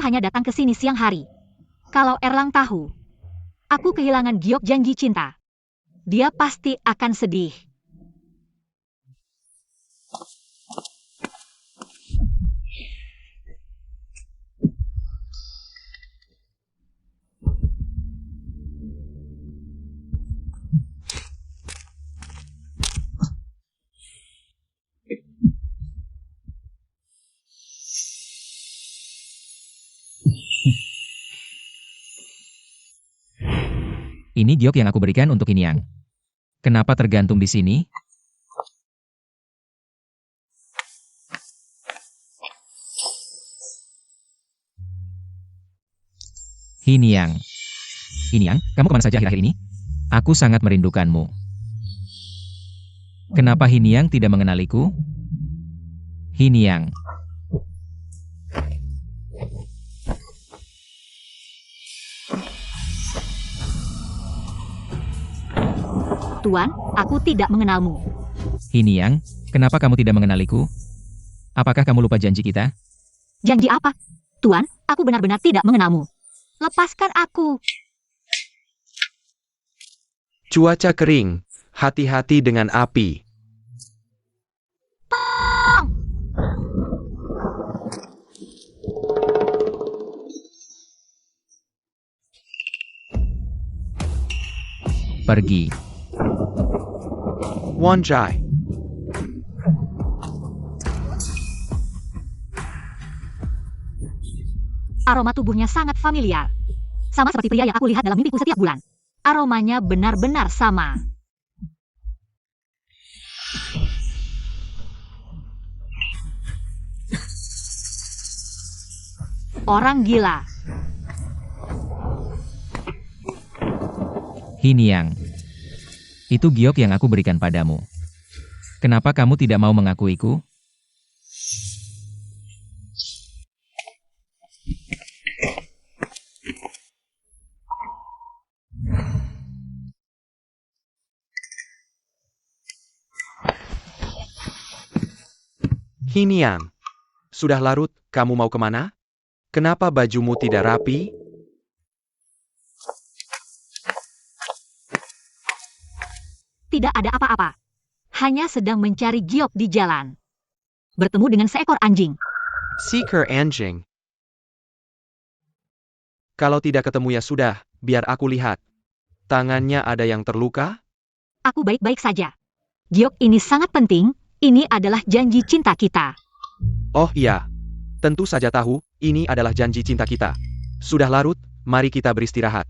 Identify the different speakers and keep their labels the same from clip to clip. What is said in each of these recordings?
Speaker 1: hanya datang ke sini siang hari. Kalau Erlang tahu, aku kehilangan giok janji cinta. Dia pasti akan sedih.
Speaker 2: Ini giok yang aku berikan untuk Hiniang. Kenapa tergantung di sini? Hiniang. Hiniang, kamu kemana saja akhir-akhir ini? Aku sangat merindukanmu. Kenapa Hiniang tidak mengenaliku? Hiniang.
Speaker 1: Tuan, aku tidak mengenalmu.
Speaker 2: Hiniang, kenapa kamu tidak mengenaliku? Apakah kamu lupa janji kita?
Speaker 1: Janji apa? Tuan, aku benar-benar tidak mengenalmu. Lepaskan aku.
Speaker 3: Cuaca kering, hati-hati dengan api.
Speaker 2: Pergi.
Speaker 3: Wanjai.
Speaker 1: Aroma tubuhnya sangat familiar. Sama seperti pria yang aku lihat dalam mimpiku setiap bulan. Aromanya benar-benar sama. Orang gila.
Speaker 2: Hiniang. Itu giok yang aku berikan padamu. Kenapa kamu tidak mau mengakuiku?
Speaker 3: Hiniang. Sudah larut, kamu mau kemana? Kenapa bajumu tidak rapi?
Speaker 1: Tidak ada apa-apa. Hanya sedang mencari giok di jalan. Bertemu dengan seekor anjing.
Speaker 3: Seeker anjing. Kalau tidak ketemu ya sudah, biar aku lihat. Tangannya ada yang terluka?
Speaker 1: Aku baik-baik saja. Giok ini sangat penting. Ini adalah janji cinta kita.
Speaker 3: Oh iya. Tentu saja tahu, ini adalah janji cinta kita. Sudah larut, mari kita beristirahat.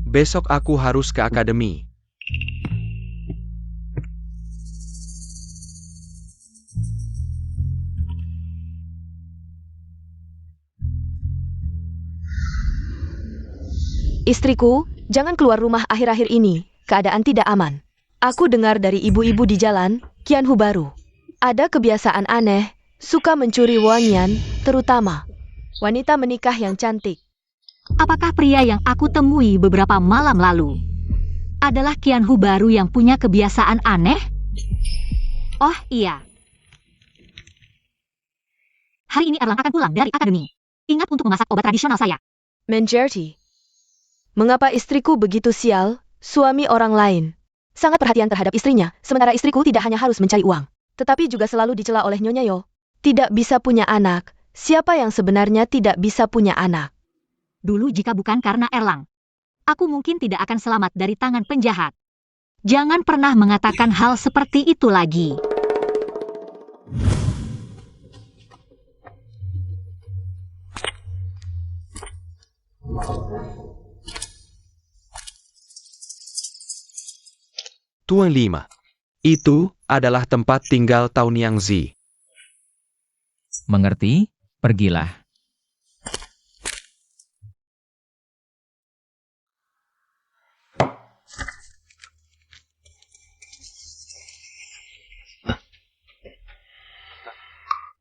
Speaker 3: Besok aku harus ke akademi.
Speaker 4: Istriku, jangan keluar rumah akhir-akhir ini. Keadaan tidak aman. Aku dengar dari ibu-ibu di jalan, Qianhu baru. Ada kebiasaan aneh, suka mencuri wangian, terutama wanita menikah yang cantik.
Speaker 1: Apakah pria yang aku temui beberapa malam lalu adalah Qianhu baru yang punya kebiasaan aneh? Oh iya. Hari ini Erlang akan pulang dari akademi. Ingat untuk memasak obat tradisional saya.
Speaker 4: Menjerti. Mengapa istriku begitu sial, suami orang lain? Sangat perhatian terhadap istrinya, sementara istriku tidak hanya harus mencari uang, tetapi juga selalu dicela oleh Nyonya Yo. Tidak bisa punya anak. Siapa yang sebenarnya tidak bisa punya anak?
Speaker 1: Dulu jika bukan karena Erlang, aku mungkin tidak akan selamat dari tangan penjahat. Jangan pernah mengatakan hal seperti itu lagi.
Speaker 3: Tuan 5. Itu adalah tempat tinggal Tao Niangzi.
Speaker 2: Mengerti? Pergilah.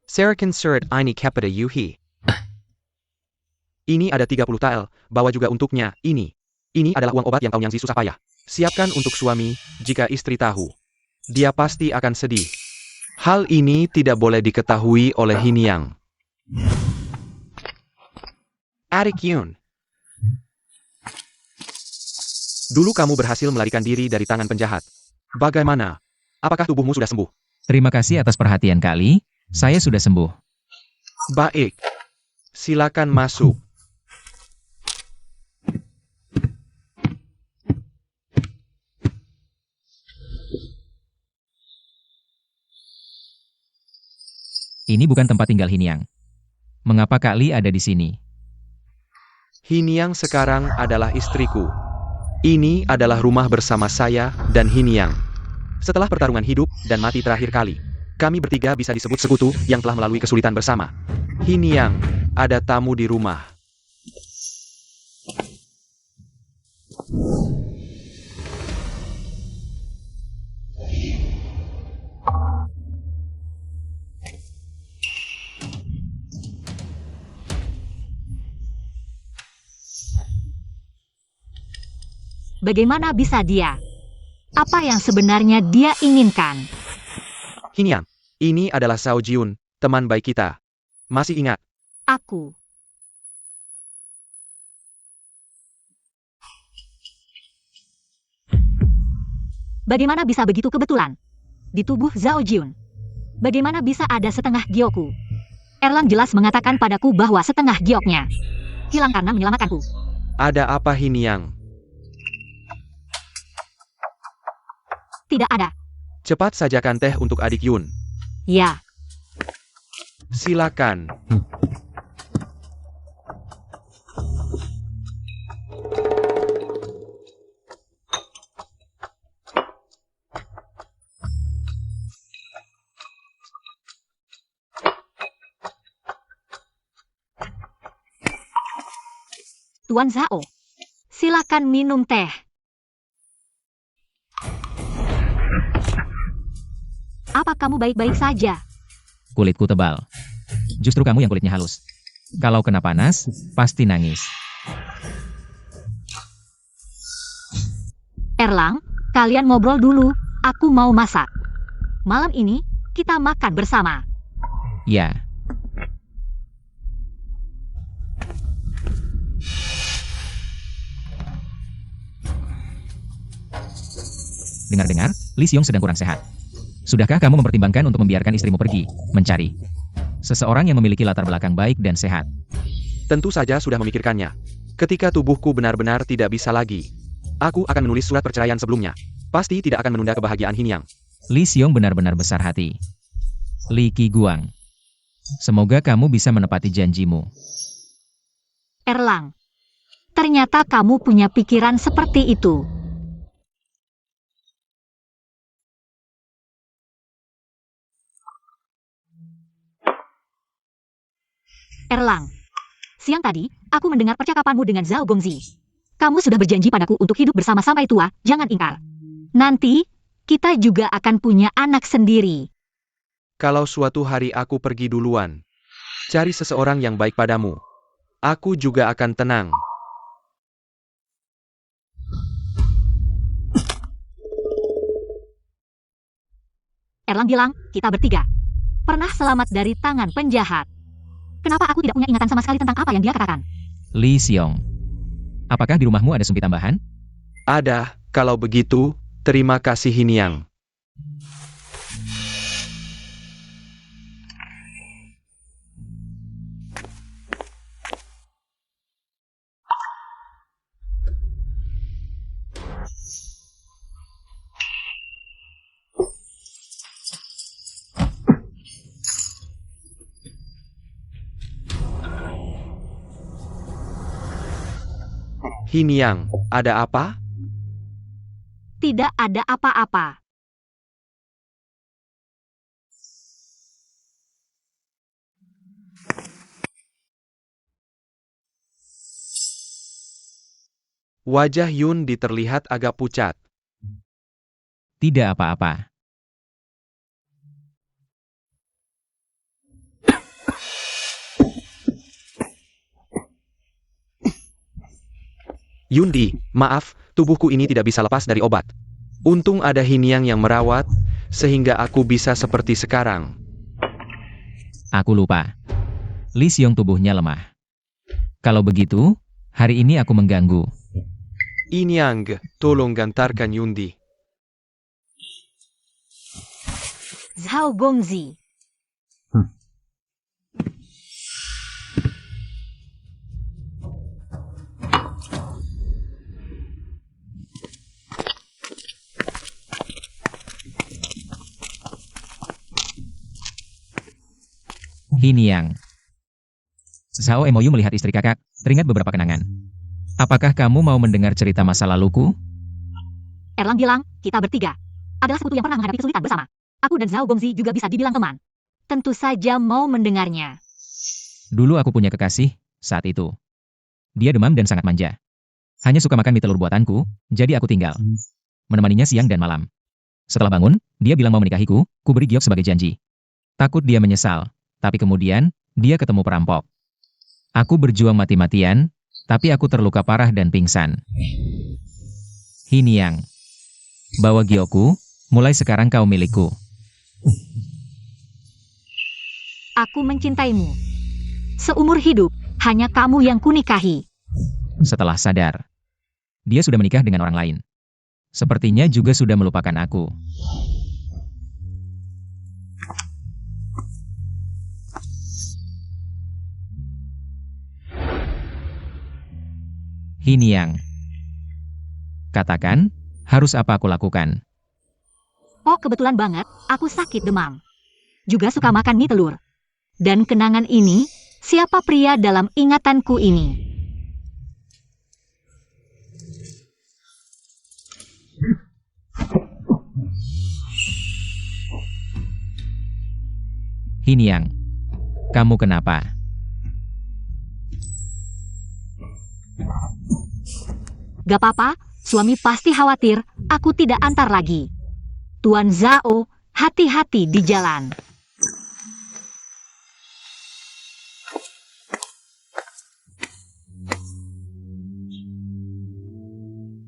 Speaker 3: Serakin surat ini kepada Yuhi. Ini ada 30 tael, bawa juga untuknya, ini. Ini adalah uang obat yang Tao Niangzi susah payah. Siapkan untuk suami, jika istri tahu. Dia pasti akan sedih. Hal ini tidak boleh diketahui oleh Hiniang. Adik Yun. Dulu kamu berhasil melarikan diri dari tangan penjahat. Bagaimana? Apakah tubuhmu sudah sembuh?
Speaker 2: Terima kasih atas perhatian Kak. Saya sudah sembuh.
Speaker 3: Baik. Silakan masuk.
Speaker 2: Ini bukan tempat tinggal Hiniang. Mengapa Kak Li ada di sini?
Speaker 3: Hiniang sekarang adalah istriku. Ini adalah rumah bersama saya dan Hiniang. Setelah pertarungan hidup dan mati terakhir kali, kami bertiga bisa disebut sekutu yang telah melalui kesulitan bersama. Hiniang, ada tamu di rumah.
Speaker 1: Bagaimana bisa dia? Apa yang sebenarnya dia inginkan?
Speaker 3: Hiniang, ini adalah Zhao Jiun, teman baik kita. Masih ingat?
Speaker 1: Aku. Bagaimana bisa begitu kebetulan? Di tubuh Zhao Jiun. Bagaimana bisa ada setengah giokku? Erlang jelas mengatakan padaku bahwa setengah gioknya hilang karena menyelamatkanku.
Speaker 3: Ada apa Hiniang?
Speaker 1: Tidak ada.
Speaker 3: Cepat sajakan teh untuk adik Yun.
Speaker 1: Ya.
Speaker 3: Silakan.
Speaker 1: Tuan Zhao, silakan minum teh. Apa kamu baik-baik saja?
Speaker 2: Kulitku tebal. Justru kamu yang kulitnya halus. Kalau kena panas, pasti nangis.
Speaker 1: Erlang, kalian ngobrol dulu, aku mau masak. Malam ini, kita makan bersama.
Speaker 2: Ya. Dengar-dengar, Li Xiong sedang kurang sehat. Sudahkah kamu mempertimbangkan untuk membiarkan istrimu pergi, mencari seseorang yang memiliki latar belakang baik dan sehat?
Speaker 3: Tentu saja sudah memikirkannya. Ketika tubuhku benar-benar tidak bisa lagi, aku akan menulis surat perceraian sebelumnya. Pasti tidak akan menunda kebahagiaan Hiniang.
Speaker 2: Li Xiong benar-benar besar hati. Li Qiguang. Semoga kamu bisa menepati janjimu.
Speaker 1: Erlang, ternyata kamu punya pikiran seperti itu. Erlang, siang tadi, aku mendengar percakapanmu dengan Zhao Gongzi. Kamu sudah berjanji padaku untuk hidup bersama sampai tua, jangan ingkar. Nanti, kita juga akan punya anak sendiri.
Speaker 3: Kalau suatu hari aku pergi duluan, cari seseorang yang baik padamu. Aku juga akan tenang.
Speaker 1: Erlang bilang, kita bertiga pernah selamat dari tangan penjahat. Kenapa aku tidak punya ingatan sama sekali tentang apa yang dia katakan?
Speaker 2: Li Xiong. Apakah di rumahmu ada sumpi tambahan?
Speaker 3: Ada, kalau begitu, terima kasih Hiniang. Hiniang, ada apa?
Speaker 1: Tidak ada apa-apa.
Speaker 3: Wajah Yun terlihat agak pucat.
Speaker 2: Tidak apa-apa.
Speaker 3: Yundi, maaf, tubuhku ini tidak bisa lepas dari obat. Untung ada Hiniang yang merawat, sehingga aku bisa seperti sekarang.
Speaker 2: Aku lupa. Li Xiong tubuhnya lemah. Kalau begitu, hari ini aku mengganggu.
Speaker 3: Inyang, tolong gantarkan Yundi.
Speaker 1: Zhao Gongzi.
Speaker 2: Hiniang. Zhao Emoyu melihat istri kakak, teringat beberapa kenangan. Apakah kamu mau mendengar cerita masa laluku?
Speaker 1: Erlang bilang, kita bertiga adalah sekutu yang pernah menghadapi kesulitan bersama. Aku dan Zhao Gongzi juga bisa dibilang teman. Tentu saja mau mendengarnya.
Speaker 2: Dulu aku punya kekasih, saat itu. Dia demam dan sangat manja. Hanya suka makan mie telur buatanku, jadi aku tinggal. Menemaninya siang dan malam. Setelah bangun, dia bilang mau menikahiku, ku beri giok sebagai janji. Takut dia menyesal, tapi kemudian, dia ketemu perampok. Aku berjuang mati-matian, tapi aku terluka parah dan pingsan. Hiniang. Bawa giokku, mulai sekarang kau milikku.
Speaker 1: Aku mencintaimu. Seumur hidup, hanya kamu yang kunikahi.
Speaker 2: Setelah sadar, dia sudah menikah dengan orang lain. Sepertinya juga sudah melupakan aku. Hiniang. Katakan, harus apa aku lakukan?
Speaker 1: Oh, kebetulan banget, aku sakit demam. Juga suka makan mie telur. Dan kenangan ini, siapa pria dalam ingatanku ini?
Speaker 2: Hiniang. Kamu kenapa?
Speaker 1: Gak apa-apa, suami pasti khawatir, aku tidak antar lagi. Tuan Zhao, hati-hati di jalan.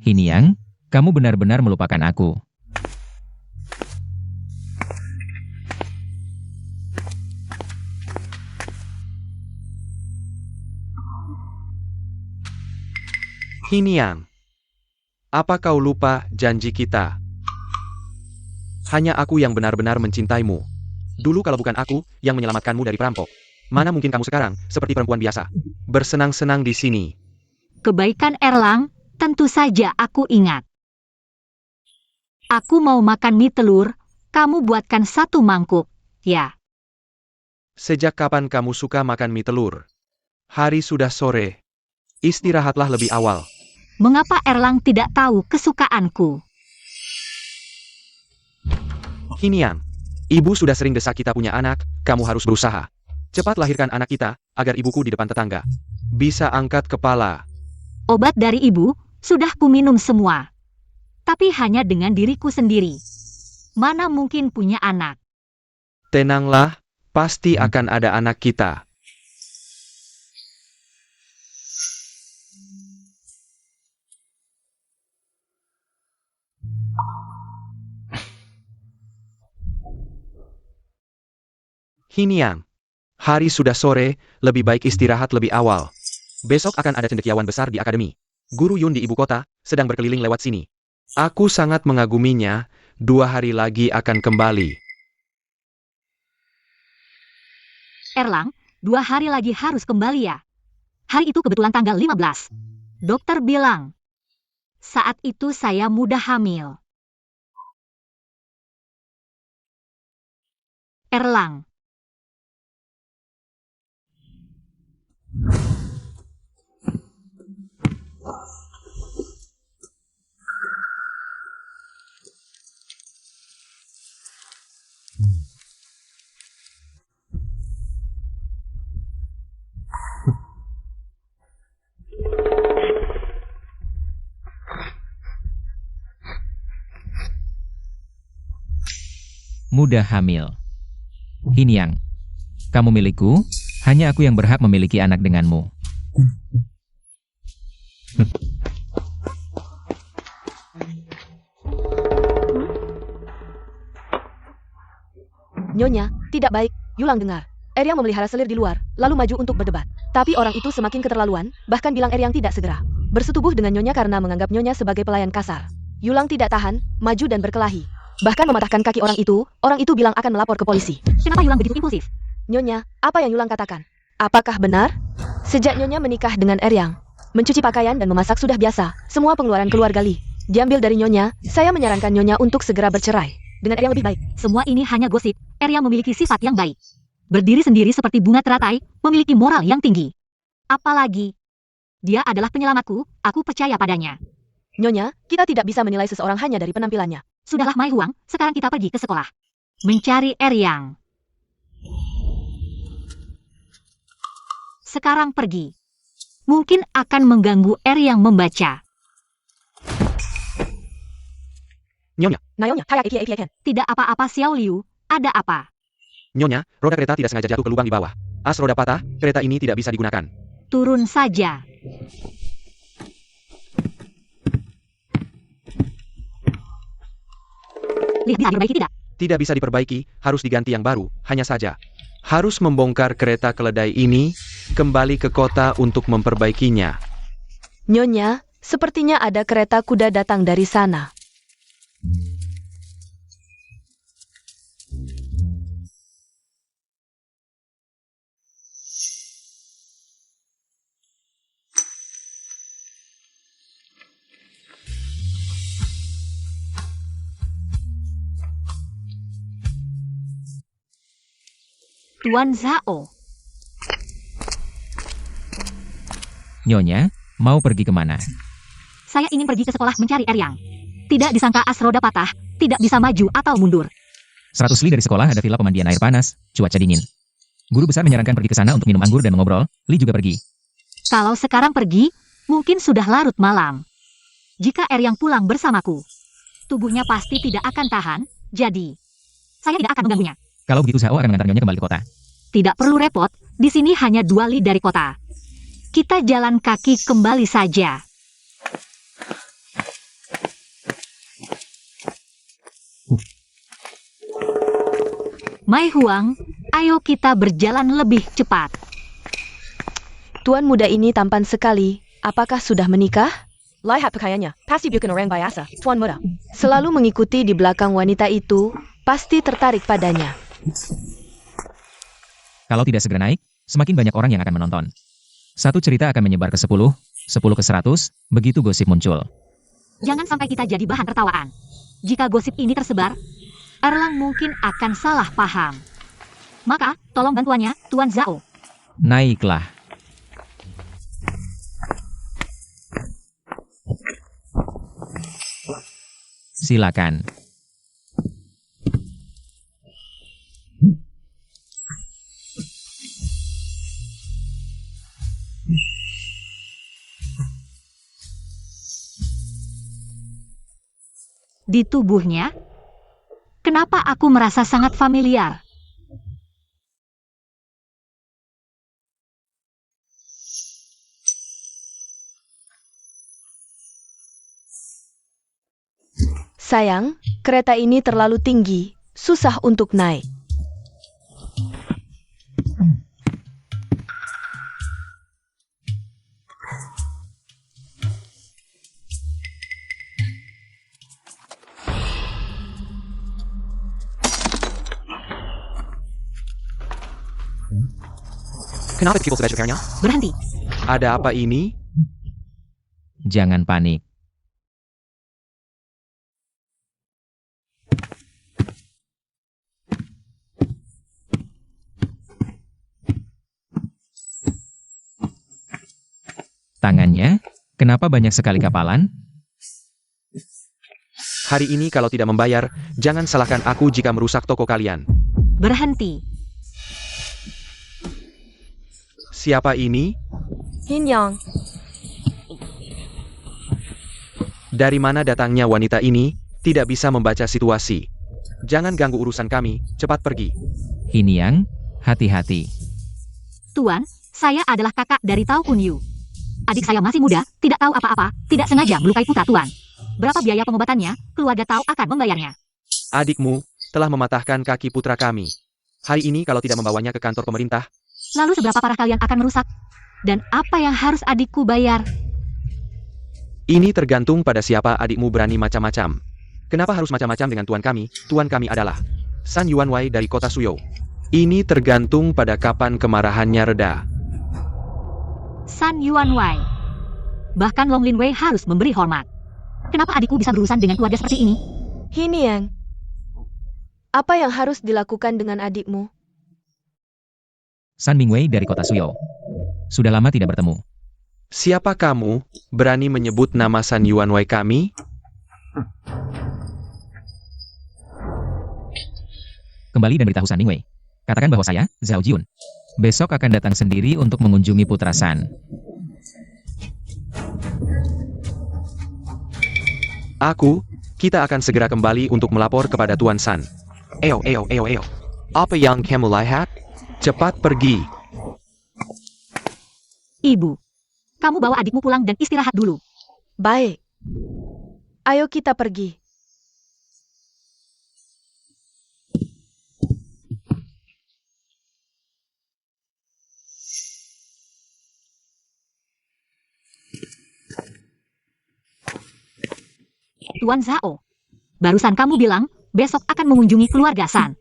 Speaker 2: Hiniang, kamu benar-benar melupakan aku.
Speaker 3: Hiniang. Apa kau lupa janji kita? Hanya aku yang benar-benar mencintaimu. Dulu kalau bukan aku yang menyelamatkanmu dari perampok, mana mungkin kamu sekarang seperti perempuan biasa, bersenang-senang di sini.
Speaker 1: Kebaikan Erlang, tentu saja aku ingat. Aku mau makan mie telur, kamu buatkan 1 mangkuk, ya.
Speaker 3: Sejak kapan kamu suka makan mie telur? Hari sudah sore. Istirahatlah lebih awal.
Speaker 1: Mengapa Erlang tidak tahu kesukaanku?
Speaker 3: Hiniang. Ibu sudah sering desak kita punya anak, kamu harus berusaha. Cepat lahirkan anak kita, agar ibuku di depan tetangga bisa angkat kepala.
Speaker 1: Obat dari ibu, sudah kuminum semua. Tapi hanya dengan diriku sendiri. Mana mungkin punya anak?
Speaker 3: Tenanglah, pasti akan ada anak kita. Hiniang. Hari sudah sore, lebih baik istirahat lebih awal. Besok akan ada cendekiawan besar di akademi. Guru Yun di ibu kota, sedang berkeliling lewat sini. Aku sangat mengaguminya, 2 hari lagi akan kembali.
Speaker 1: Erlang, 2 hari lagi harus kembali ya. Hari itu kebetulan tanggal 15. Dokter bilang, saat itu saya mudah hamil. Erlang.
Speaker 2: Mudah hamil. Hiniang. Kamu milikku, hanya aku yang berhak memiliki anak denganmu.
Speaker 4: Nyonya, tidak baik. Yulang dengar. Eryang memelihara selir di luar, lalu maju untuk berdebat. Tapi orang itu semakin keterlaluan, bahkan bilang Eryang tidak segera bersetubuh dengan Nyonya karena menganggap Nyonya sebagai pelayan kasar. Yulang tidak tahan, maju dan berkelahi. Bahkan mematahkan kaki orang itu bilang akan melapor ke polisi.
Speaker 1: Kenapa Yulang begitu impulsif?
Speaker 4: Nyonya, apa yang Yulang katakan? Apakah benar? Sejak Nyonya menikah dengan Eryang, mencuci pakaian dan memasak sudah biasa, semua pengeluaran keluarga Li diambil dari Nyonya. Saya menyarankan Nyonya untuk segera bercerai dengan Eryang lebih baik.
Speaker 1: Semua ini hanya gosip. Eryang memiliki sifat yang baik. Berdiri sendiri seperti bunga teratai, memiliki moral yang tinggi. Apalagi, dia adalah penyelamatku, aku percaya padanya.
Speaker 4: Nyonya, kita tidak bisa menilai seseorang hanya dari penampilannya.
Speaker 1: Sudahlah Mai Huang, sekarang kita pergi ke sekolah. Mencari Eryang. Sekarang pergi. Mungkin akan mengganggu Eryang membaca.
Speaker 3: Nyonya,
Speaker 4: Nyonya, Hayak.
Speaker 1: Tidak apa-apa Xiao Liu, ada apa?
Speaker 3: Nyonya, roda kereta tidak sengaja jatuh ke lubang di bawah. As roda patah, kereta ini tidak bisa digunakan.
Speaker 1: Turun saja. Lihat bisa diperbaiki tidak?
Speaker 3: Tidak bisa diperbaiki, harus diganti yang baru, hanya saja. Harus membongkar kereta keledai ini, kembali ke kota untuk memperbaikinya.
Speaker 4: Nyonya, sepertinya ada kereta kuda datang dari sana.
Speaker 1: Tuan Zhao.
Speaker 2: Nyonya, mau pergi kemana?
Speaker 1: Saya ingin pergi ke sekolah mencari Eryang. Tidak disangka as roda patah, tidak bisa maju atau mundur.
Speaker 2: 100 li dari sekolah ada villa pemandian air panas, cuaca dingin. Guru besar menyarankan pergi ke sana untuk minum anggur dan mengobrol. Li juga pergi.
Speaker 1: Kalau sekarang pergi, mungkin sudah larut malam. Jika Eryang pulang bersamaku, tubuhnya pasti tidak akan tahan, jadi saya tidak akan mengganggunya.
Speaker 2: Kalau begitu Zhao akan mengantar Nyonya kembali ke kota.
Speaker 1: Tidak perlu repot, di sini hanya 2 li dari kota. Kita jalan kaki kembali saja. Mai Huang, ayo kita berjalan lebih cepat.
Speaker 4: Tuan muda ini tampan sekali. Apakah sudah menikah? Lihat pakaiannya, pasti bukan orang biasa. Tuan muda selalu mengikuti di belakang wanita itu, pasti tertarik padanya.
Speaker 2: Kalau tidak segera naik, semakin banyak orang yang akan menonton. Satu cerita akan menyebar ke 10, 10 ke 100, begitu gosip muncul.
Speaker 1: Jangan sampai kita jadi bahan tertawaan. Jika gosip ini tersebar, Erlang mungkin akan salah paham. Maka, tolong bantuannya, Tuan Zhao.
Speaker 2: Naiklah. Silakan.
Speaker 1: Di tubuhnya, kenapa aku merasa sangat familiar?
Speaker 4: Sayang, kereta ini terlalu tinggi, susah untuk naik.
Speaker 3: Kenapa people sudah cukirnya?
Speaker 1: Berhenti.
Speaker 3: Ada apa ini?
Speaker 2: Jangan panik. Tangannya, kenapa banyak sekali kapalan?
Speaker 3: Hari ini kalau tidak membayar, jangan salahkan aku jika merusak toko kalian.
Speaker 1: Berhenti.
Speaker 3: Siapa ini?
Speaker 4: Hinyang,
Speaker 3: Dari mana datangnya wanita ini? Tidak bisa membaca situasi. Jangan ganggu urusan kami, cepat pergi.
Speaker 2: Hiniang, hati-hati.
Speaker 1: Tuan, saya adalah kakak dari Tao Kun Yu. Adik saya masih muda, tidak tahu apa-apa, tidak sengaja melukai putra Tuan. Berapa biaya pengobatannya, keluarga Tao akan membayarnya.
Speaker 3: Adikmu telah mematahkan kaki putra kami. Hari ini kalau tidak membawanya ke kantor pemerintah,
Speaker 1: Lalu seberapa parah kalian akan merusak? Dan apa yang harus adikku bayar?
Speaker 3: Ini tergantung pada siapa adikmu berani macam-macam. Kenapa harus macam-macam dengan tuan kami? Tuan kami adalah San Yuanwei dari kota Suyou. Ini tergantung pada kapan kemarahannya reda.
Speaker 1: San Yuanwei. Bahkan Long Linwei harus memberi hormat. Kenapa adikku bisa berurusan dengan keluarga seperti ini?
Speaker 4: Hiniang, apa yang harus dilakukan dengan adikmu?
Speaker 2: San Mingwei dari kota Suyou. Sudah lama tidak bertemu.
Speaker 3: Siapa kamu, berani menyebut nama San Yuanwei kami?
Speaker 2: Kembali dan beritahu San Mingwei. Katakan bahwa saya, Zhao Jiun, besok akan datang sendiri untuk mengunjungi putra San.
Speaker 3: Kita akan segera kembali untuk melapor kepada Tuan San. Eo. Apa yang kamu lihat? Cepat pergi.
Speaker 1: Ibu, kamu bawa adikmu pulang dan istirahat dulu.
Speaker 4: Baik. Ayo kita pergi.
Speaker 1: Tuan Zhao, barusan kamu bilang besok akan mengunjungi keluarga San.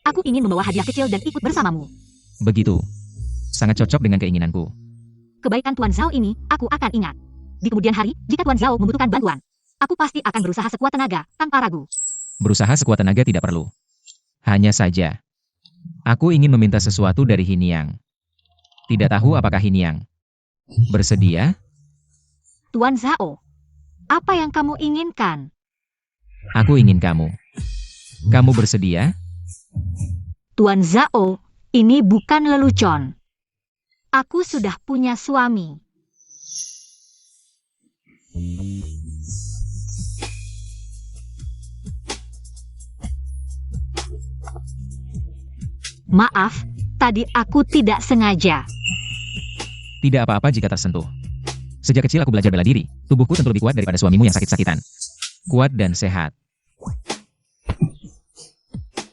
Speaker 1: Aku ingin membawa hadiah kecil dan ikut bersamamu.
Speaker 2: Begitu. Sangat cocok dengan keinginanku.
Speaker 1: Kebaikan Tuan Zhao ini, aku akan ingat. Di kemudian hari, jika Tuan Zhao membutuhkan bantuan, aku pasti akan berusaha sekuat tenaga, tanpa ragu.
Speaker 2: Berusaha sekuat tenaga tidak perlu. Hanya saja, aku ingin meminta sesuatu dari Hiniang. Tidak tahu apakah Hiniang bersedia?
Speaker 1: Tuan Zhao, apa yang kamu inginkan?
Speaker 2: Aku ingin kamu. Kamu bersedia?
Speaker 1: Tuan Zhao, ini bukan lelucon. Aku sudah punya suami. Maaf, tadi aku tidak sengaja.
Speaker 2: Tidak apa-apa jika tersentuh. Sejak kecil aku belajar bela diri. Tubuhku tentu lebih kuat daripada suamimu yang sakit-sakitan. Kuat dan sehat.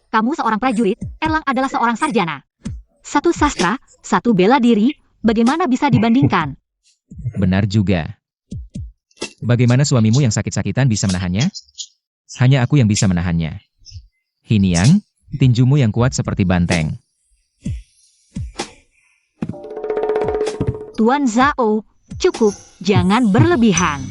Speaker 1: Kamu seorang prajurit, Erlang adalah seorang sarjana. Satu sastra, satu bela diri, bagaimana bisa dibandingkan?
Speaker 2: Benar juga. Bagaimana suamimu yang sakit-sakitan bisa menahannya? Hanya aku yang bisa menahannya. Hiniang, tinjumu yang kuat seperti banteng.
Speaker 1: Tuan Zhao, cukup, jangan berlebihan.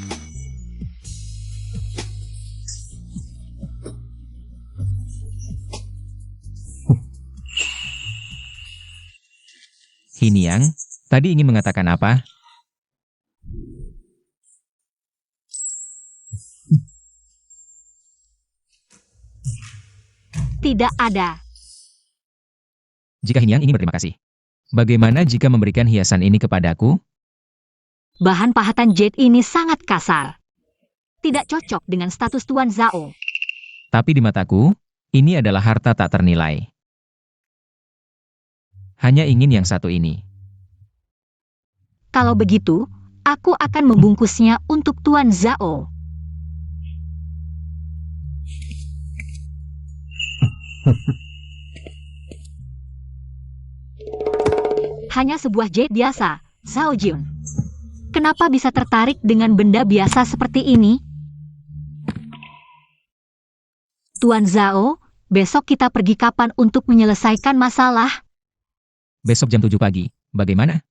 Speaker 2: Hiniang, tadi ingin mengatakan apa?
Speaker 1: Tidak ada.
Speaker 2: Jika Hiniang ingin berterima kasih, bagaimana jika memberikan hiasan ini kepadaku?
Speaker 1: Bahan pahatan jade ini sangat kasar. Tidak cocok dengan status Tuan Zhao.
Speaker 2: Tapi di mataku, ini adalah harta tak ternilai. Hanya ingin yang satu ini.
Speaker 1: Kalau begitu, aku akan membungkusnya untuk Tuan Zhao. Hanya sebuah jade biasa, Zhao Jiun. Kenapa bisa tertarik dengan benda biasa seperti ini? Tuan Zhao, besok kita pergi kapan untuk menyelesaikan masalah?
Speaker 2: Besok jam 7 pagi, bagaimana?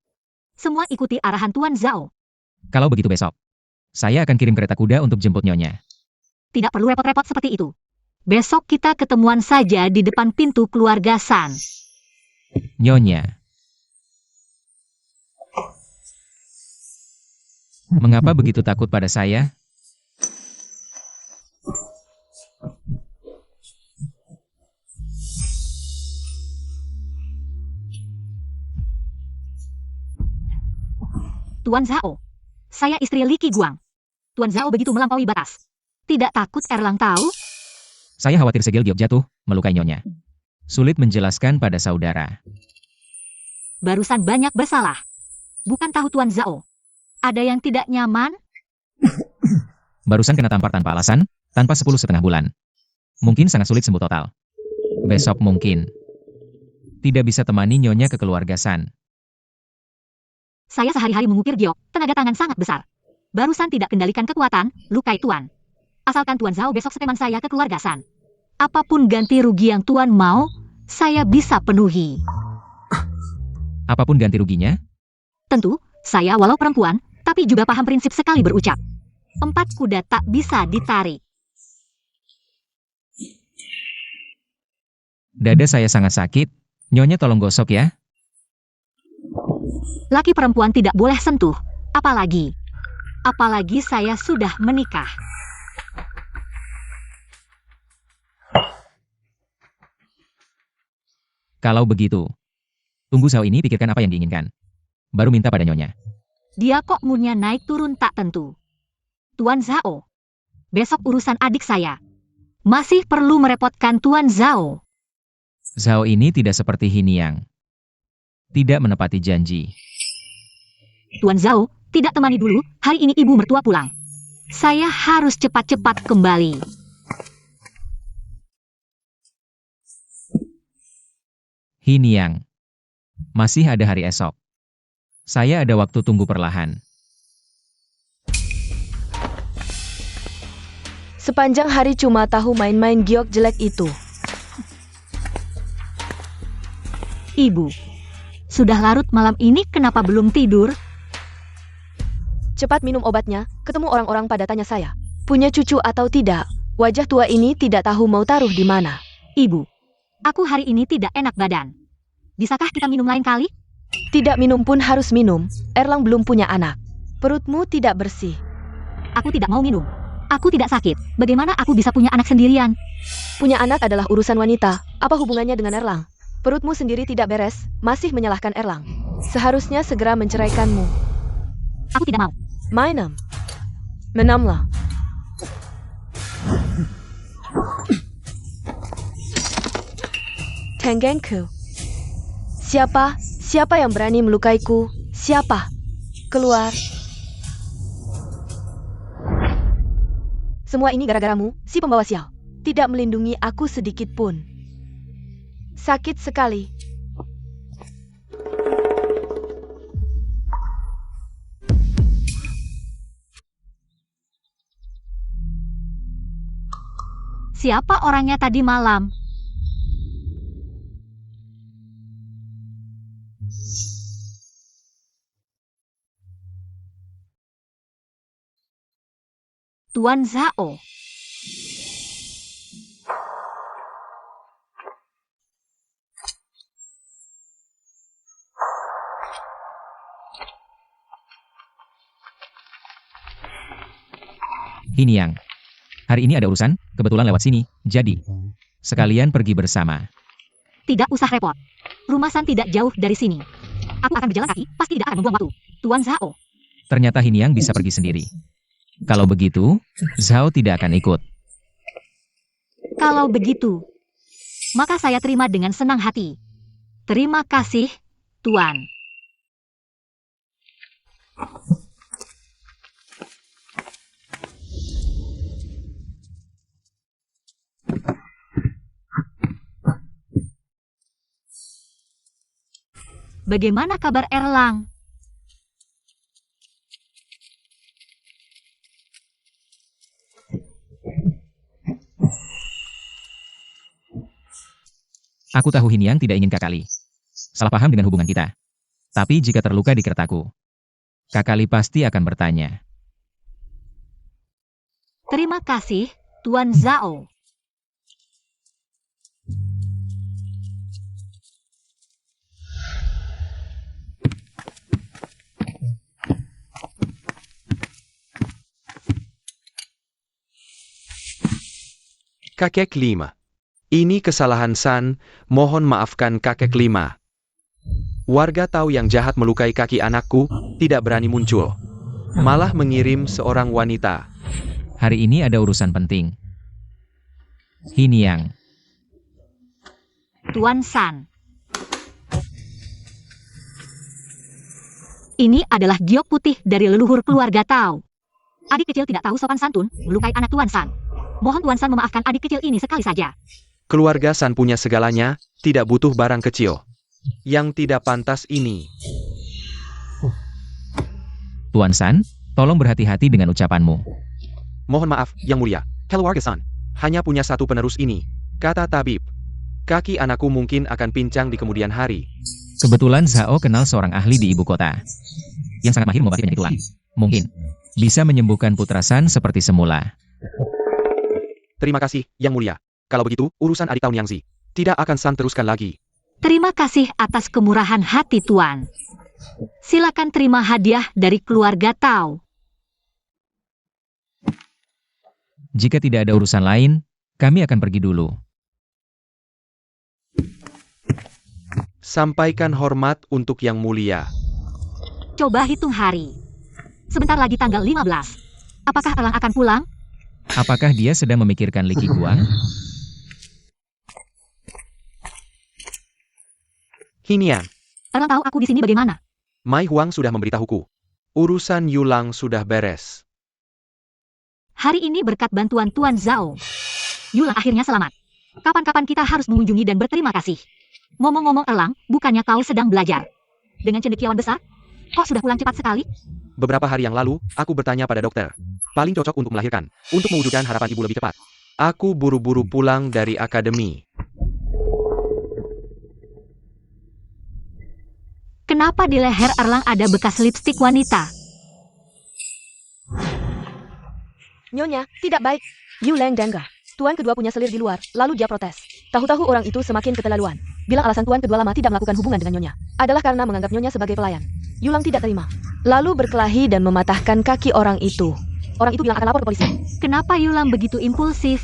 Speaker 1: Semua ikuti arahan Tuan Zhao.
Speaker 2: Kalau begitu besok, saya akan kirim kereta kuda untuk jemput Nyonya.
Speaker 1: Tidak perlu repot-repot seperti itu. Besok kita ketemuan saja di depan pintu keluarga San.
Speaker 2: Nyonya. Mengapa begitu takut pada saya?
Speaker 1: Tuan Zhao, saya istri Li Qiguang. Tuan Zhao begitu melampaui batas. Tidak takut Erlang tahu?
Speaker 2: Saya khawatir segel giok jatuh, melukai Nyonya. Sulit menjelaskan pada saudara.
Speaker 1: Barusan banyak bersalah. Bukan tahu Tuan Zhao. Ada yang tidak nyaman?
Speaker 2: Barusan kena tampar tanpa alasan, tanpa 10,5 bulan. Mungkin sangat sulit sembuh total. Besok mungkin. Tidak bisa temani Nyonya ke keluarga San.
Speaker 1: Saya sehari-hari mengukir giok, tenaga tangan sangat besar. Barusan tidak kendalikan kekuatan, lukai Tuan. Asalkan Tuan Zhao besok seteman saya ke keluarga San. Apapun ganti rugi yang Tuan mau, saya bisa penuhi.
Speaker 2: Apapun ganti ruginya,
Speaker 1: Tentu, saya walau perempuan, tapi juga paham prinsip sekali berucap. 4 kuda tak bisa ditarik.
Speaker 2: dada saya sangat sakit. Nyonya tolong gosok ya.
Speaker 1: Laki perempuan tidak boleh sentuh, apalagi saya sudah menikah.
Speaker 2: Kalau begitu, tunggu Zhao ini pikirkan apa yang diinginkan. Baru minta pada Nyonya.
Speaker 1: Dia kok moodnya naik turun tak tentu. Tuan Zhao, besok urusan adik saya. Masih perlu merepotkan Tuan Zhao.
Speaker 2: Zhao ini tidak seperti Hiniang. Tidak menepati janji.
Speaker 1: Tuan Zhao, tidak temani dulu, hari ini ibu mertua pulang. Saya harus cepat-cepat kembali.
Speaker 2: Hiniang. Masih ada hari esok. Saya ada waktu tunggu perlahan.
Speaker 4: Sepanjang hari cuma tahu main-main giok jelek itu.
Speaker 1: Ibu, sudah larut malam ini kenapa belum tidur?
Speaker 4: Cepat minum obatnya, ketemu orang-orang pada tanya saya. Punya cucu atau tidak? Wajah tua ini tidak tahu mau taruh di mana.
Speaker 1: Ibu, aku hari ini tidak enak badan. Bisakah kita minum lain kali?
Speaker 4: Tidak minum pun harus minum, Erlang belum punya anak. Perutmu tidak bersih.
Speaker 1: Aku tidak mau minum. Aku tidak sakit. Bagaimana aku bisa punya anak sendirian?
Speaker 4: Punya anak adalah urusan wanita, apa hubungannya dengan Erlang? Perutmu sendiri tidak beres, masih menyalahkan Erlang. Seharusnya segera menceraikanmu.
Speaker 1: Aku tidak mau.
Speaker 4: Mainam. Menamlah. Tenggengku. Siapa yang berani melukaiku? Siapa? Keluar. Semua ini gara-garamu, si pembawa sial. Tidak melindungi aku sedikit pun. Sakit sekali.
Speaker 1: Siapa orangnya tadi malam? Tuan Zhao.
Speaker 2: Hiniang. Hari ini ada urusan, kebetulan lewat sini, jadi sekalian pergi bersama.
Speaker 1: Tidak usah repot. Rumah San tidak jauh dari sini. Aku akan berjalan kaki, pasti tidak akan membuang waktu. Tuan Zhao.
Speaker 2: Ternyata Hiniang bisa pergi sendiri. Kalau begitu, Zhao tidak akan ikut.
Speaker 1: Kalau begitu, maka saya terima dengan senang hati. Terima kasih, Tuan. Bagaimana kabar Erlang?
Speaker 2: Aku tahu Hiniang tidak ingin Kakali salah paham dengan hubungan kita. Tapi jika terluka di kertaku, Kakali pasti akan bertanya.
Speaker 1: Terima kasih, Tuan Zhao.
Speaker 3: Kakek 5. Ini kesalahan San, mohon maafkan kakek 5. Warga tahu yang jahat melukai kaki anakku, tidak berani muncul. Malah mengirim seorang wanita.
Speaker 2: Hari ini ada urusan penting. Hiniang.
Speaker 1: Tuan San. Ini adalah giok putih dari leluhur keluarga Tao. Adik kecil tidak tahu sopan santun, melukai anak Tuan San. Mohon Tuan San memaafkan adik kecil ini sekali saja.
Speaker 3: Keluarga San punya segalanya, tidak butuh barang kecil. Yang tidak pantas ini.
Speaker 2: Tuan San, tolong berhati-hati dengan ucapanmu.
Speaker 3: Mohon maaf, Yang Mulia. Keluarga-san. Hanya punya satu penerus ini. Kata tabib. Kaki anakku mungkin akan pincang di kemudian hari.
Speaker 2: Kebetulan Zhao kenal seorang ahli di ibu kota yang sangat mahir mengobati penyakit tulang. Mungkin bisa menyembuhkan putra San seperti semula.
Speaker 3: Terima kasih, Yang Mulia. Kalau begitu, urusan adik tahun Yang Zi tidak akan San teruskan lagi.
Speaker 1: Terima kasih atas kemurahan hati Tuan. Silakan terima hadiah dari keluarga Tao.
Speaker 2: Jika tidak ada urusan lain, kami akan pergi dulu.
Speaker 3: Sampaikan hormat untuk Yang Mulia.
Speaker 1: Coba hitung hari. Sebentar lagi tanggal 15. Apakah Erlang akan pulang?
Speaker 2: Apakah dia sedang memikirkan Li Qiguang?
Speaker 3: Hinian,
Speaker 1: Erlang tahu aku di sini bagaimana?
Speaker 3: Mai Huang sudah memberitahuku. Urusan Yulang sudah beres.
Speaker 1: Hari ini berkat bantuan Tuan Zhao, Yulang akhirnya selamat. Kapan-kapan kita harus mengunjungi dan berterima kasih. Ngomong-ngomong Erlang, bukannya kau sedang belajar dengan cendekiawan besar? Kok sudah pulang cepat sekali?
Speaker 3: Beberapa hari yang lalu, aku bertanya pada dokter. Paling cocok untuk melahirkan, untuk mewujudkan harapan ibu lebih cepat. Aku buru-buru pulang dari akademi.
Speaker 1: Kenapa di leher Erlang ada bekas lipstik wanita?
Speaker 4: Nyonya, tidak baik. Yulang Dangga. Tuan kedua punya selir di luar, lalu dia protes. Tahu-tahu orang itu semakin keterlaluan. Bilang alasan tuan kedua lama tidak melakukan hubungan dengan Nyonya adalah karena menganggap Nyonya sebagai pelayan. Yulang tidak terima. Lalu berkelahi dan mematahkan kaki orang itu. Orang itu bilang akan lapor ke polisi.
Speaker 1: Kenapa Yulang begitu impulsif?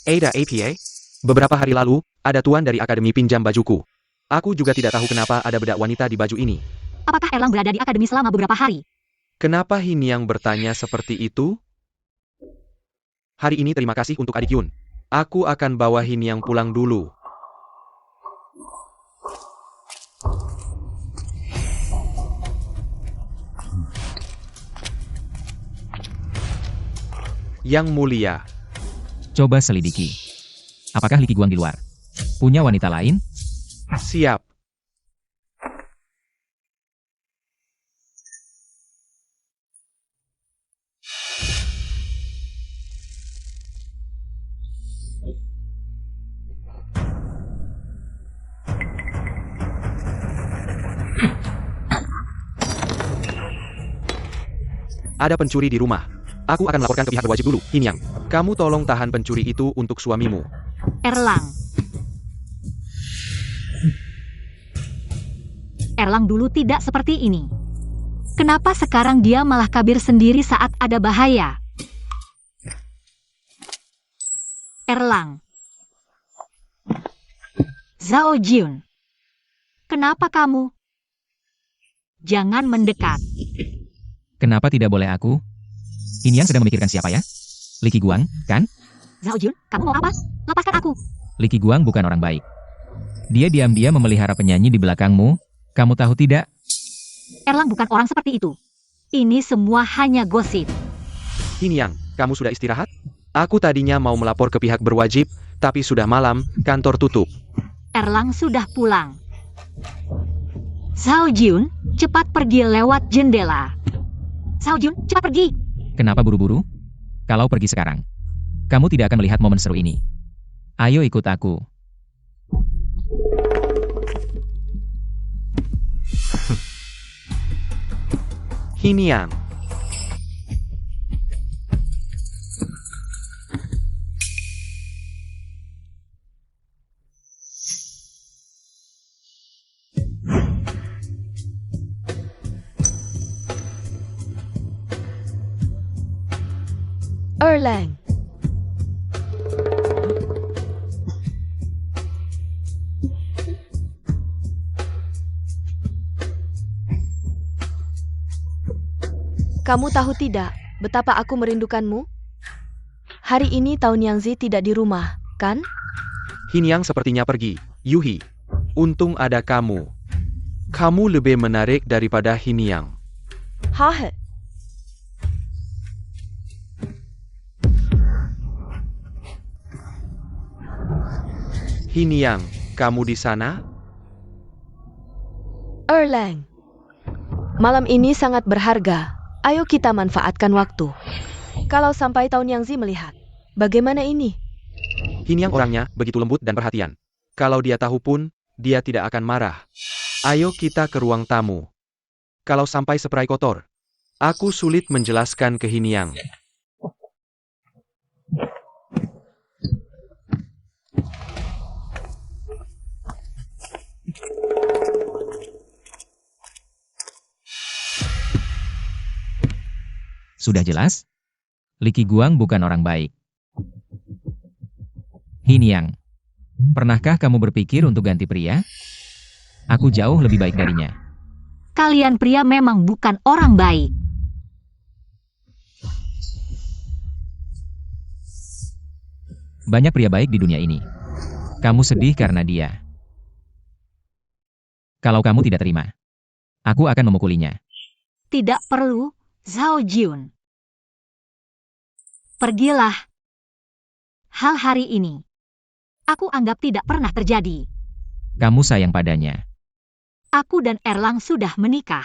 Speaker 3: Ada APA? Beberapa hari lalu, ada tuan dari akademi pinjam bajuku. Aku juga tidak tahu kenapa ada bedak wanita di baju ini.
Speaker 1: Apakah Erlang berada di akademi selama beberapa hari?
Speaker 3: Kenapa Hiniang bertanya seperti itu? Hari ini terima kasih untuk adik Yun. Aku akan bawa Hiniang pulang dulu. Yang Mulia.
Speaker 2: Coba selidiki. Apakah Li Qiguang di luar punya wanita lain?
Speaker 3: Siap. Ada pencuri di rumah. Aku akan laporkan ke pihak berwajib dulu. Hiniang, kamu tolong tahan pencuri itu untuk suamimu.
Speaker 1: Erlang. Erlang dulu tidak seperti ini. Kenapa sekarang dia malah kabir sendiri saat ada bahaya? Erlang. Zhao Jun. Kenapa kamu? Jangan mendekat.
Speaker 2: Kenapa tidak boleh aku? Hiniang sedang memikirkan siapa ya? Li Qiguang, kan?
Speaker 1: Zhao Jun, kamu mau apa? Lepaskan aku.
Speaker 2: Li Qiguang bukan orang baik. Dia diam-diam memelihara penyanyi di belakangmu. Kamu tahu tidak?
Speaker 1: Erlang bukan orang seperti itu. Ini semua hanya gosip.
Speaker 3: Hiniang, kamu sudah istirahat? Aku tadinya mau melapor ke pihak berwajib, tapi sudah malam, kantor tutup.
Speaker 1: Erlang sudah pulang. Zhao Jun, cepat pergi lewat jendela. Zhao Jun, cepat pergi.
Speaker 2: Kenapa buru-buru? Kalau pergi sekarang, kamu tidak akan melihat momen seru ini. Ayo ikut aku.
Speaker 3: Hiniang.
Speaker 4: Erlang. Kamu tahu tidak betapa aku merindukanmu? Hari ini Tahun Yang Zi tidak di rumah, kan?
Speaker 3: Hiniang sepertinya pergi. Yuhi, untung ada kamu. Kamu lebih menarik daripada Hiniang.
Speaker 4: Hah?
Speaker 3: Hiniang, kamu di sana?
Speaker 4: Erlang. Malam ini sangat berharga. Ayo kita manfaatkan waktu. Kalau sampai Taun Yang Zi melihat, bagaimana ini?
Speaker 3: Hiniang orangnya begitu lembut dan perhatian. Kalau dia tahu pun, dia tidak akan marah. Ayo kita ke ruang tamu. Kalau sampai seperai kotor, aku sulit menjelaskan ke Hiniang.
Speaker 2: Sudah jelas? Li Qiguang bukan orang baik. Hiniang, pernahkah kamu berpikir untuk ganti pria? Aku jauh lebih baik darinya.
Speaker 1: Kalian pria memang bukan orang baik.
Speaker 2: Banyak pria baik di dunia ini. Kamu sedih karena dia. Kalau kamu tidak terima, aku akan memukulinya.
Speaker 1: Tidak perlu, Zhao Jun. Pergilah. Hal hari ini, aku anggap tidak pernah terjadi.
Speaker 2: Kamu sayang padanya.
Speaker 1: Aku dan Erlang sudah menikah.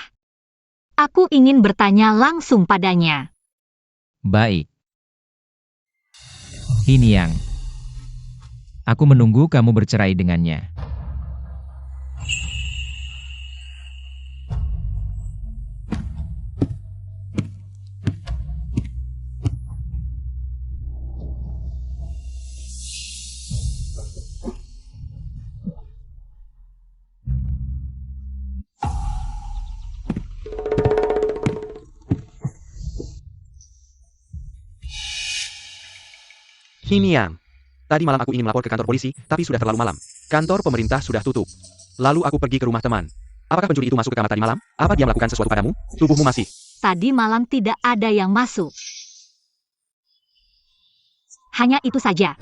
Speaker 1: Aku ingin bertanya langsung padanya.
Speaker 2: Baik. Hiniang, aku menunggu kamu bercerai dengannya.
Speaker 3: Hiniang. Tadi malam aku ingin melapor ke kantor polisi, tapi sudah terlalu malam. Kantor pemerintah sudah tutup. Lalu aku pergi ke rumah teman. Apakah pencuri itu masuk ke kamar tadi malam? Apa dia melakukan sesuatu padamu? Tubuhmu masih.
Speaker 1: Tadi malam tidak ada yang masuk. Hanya itu saja.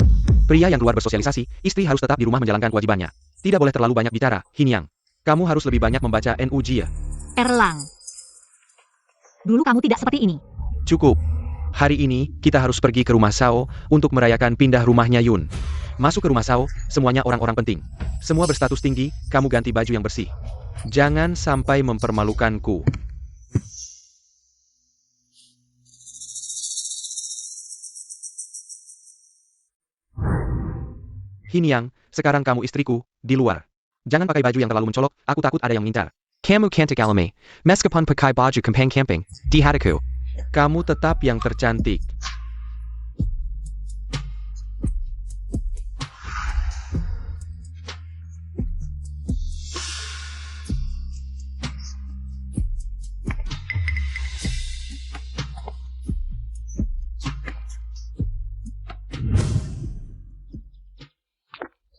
Speaker 3: Pria yang keluar bersosialisasi, istri harus tetap di rumah menjalankan kewajibannya. Tidak boleh terlalu banyak bicara, Hiniang. Kamu harus lebih banyak membaca NUJ.
Speaker 1: Erlang. Dulu kamu tidak seperti ini.
Speaker 3: Cukup. Hari ini, kita harus pergi ke rumah Sao untuk merayakan pindah rumahnya Yun. Masuk ke rumah Sao, semuanya orang-orang penting. Semua berstatus tinggi, kamu ganti baju yang bersih. Jangan sampai mempermalukanku. Hiniang, sekarang kamu istriku, di luar. Jangan pakai baju yang terlalu mencolok, aku takut ada yang mengincar. Kamu cantik alame. Meskipun pakai baju kempeng camping, di hatiku. Kamu tetap yang tercantik.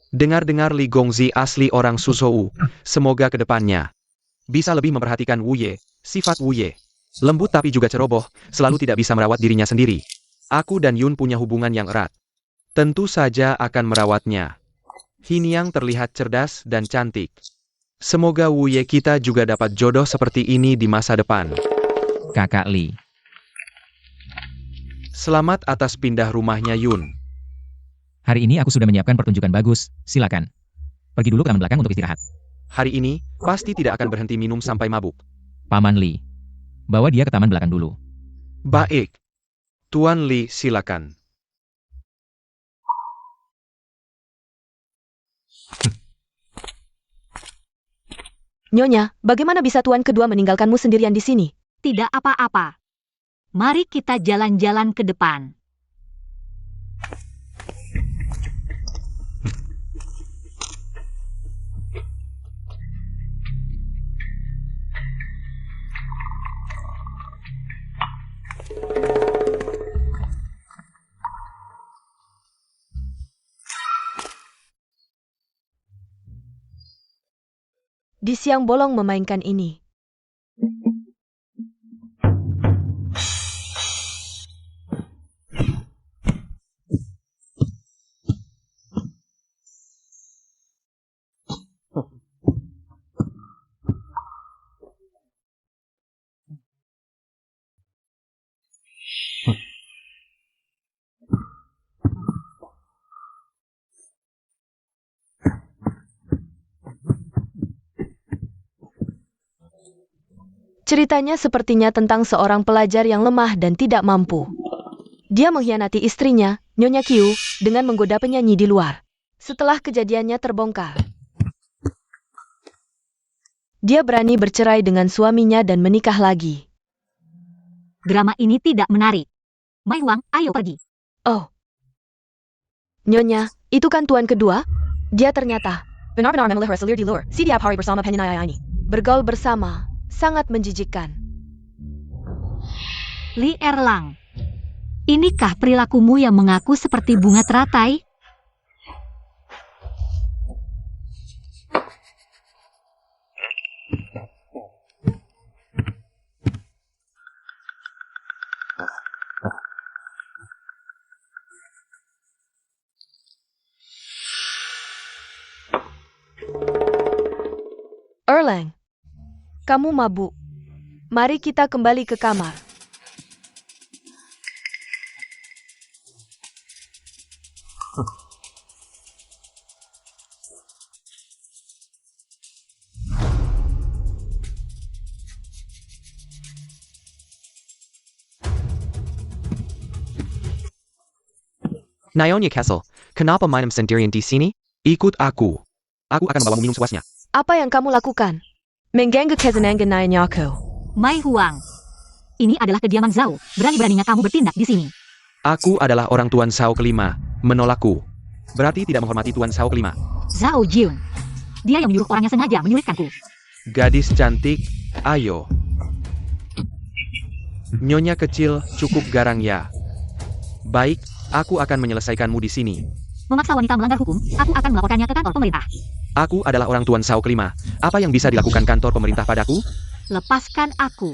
Speaker 3: Dengar-dengar Li Gongzi asli orang Suzhou. Semoga ke depannya bisa lebih memperhatikan Wu Ye. Sifat Wu Ye lembut tapi juga ceroboh, selalu tidak bisa merawat dirinya sendiri. Aku dan Yun punya hubungan yang erat. Tentu saja akan merawatnya. Hiniang terlihat cerdas dan cantik. Semoga Wu Ye kita juga dapat jodoh seperti ini di masa depan.
Speaker 2: Kakak Li.
Speaker 3: Selamat atas pindah rumahnya Yun.
Speaker 2: Hari ini aku sudah menyiapkan pertunjukan bagus, silakan. Pergi dulu ke taman belakang untuk istirahat.
Speaker 3: Hari ini, pasti tidak akan berhenti minum sampai mabuk.
Speaker 2: Paman Li. Bawa dia ke taman belakang dulu.
Speaker 3: Baik. Tuan Li, silakan.
Speaker 4: Nyonya, bagaimana bisa tuan kedua meninggalkanmu sendirian di sini?
Speaker 1: Tidak apa-apa. Mari kita jalan-jalan ke depan.
Speaker 4: Di siang bolong memainkan ini. Ceritanya sepertinya tentang seorang pelajar yang lemah dan tidak mampu. Dia mengkhianati istrinya, Nyonya Qiu, dengan menggoda penyanyi di luar. Setelah kejadiannya terbongkar, dia berani bercerai dengan suaminya dan menikah lagi.
Speaker 1: Drama ini tidak menarik. Mai Huang, ayo pergi.
Speaker 4: Oh. Nyonya, itu kan tuan kedua? Dia ternyata benar-benar memelihara selir di luar. Setiap hari bersama penyanyi ini. Bergaul bersama, sangat menjijikkan.
Speaker 1: Li Erlang. Inikah perilakumu yang mengaku seperti bunga teratai?
Speaker 4: Erlang, kamu mabuk. Mari kita kembali ke kamar.
Speaker 3: Nyonya Castle, kenapa minum sendirian di sini? Ikut aku. Aku akan membawamu minum sepuasnya.
Speaker 4: Apa yang kamu lakukan? Mengganggu kesenangan Nyonya.
Speaker 1: Mai Huang. Ini adalah kediaman Zhao. Berani-beraninya kamu bertindak di sini.
Speaker 3: Aku adalah orang Tuan Zhao kelima. Menolakku. Berarti tidak menghormati Tuan Zhao kelima.
Speaker 1: Zhao Jiun. Dia yang menyuruh orangnya sengaja menyulitkanku.
Speaker 3: Gadis cantik, ayo. Nyonya kecil, cukup garang ya. Baik, aku akan menyelesaikanmu di sini.
Speaker 1: Memaksa wanita melanggar hukum, aku akan melaporkannya ke kantor pemerintah.
Speaker 3: Aku adalah orang Tuan Zhao kelima. Apa yang bisa dilakukan kantor pemerintah padaku?
Speaker 1: Lepaskan aku.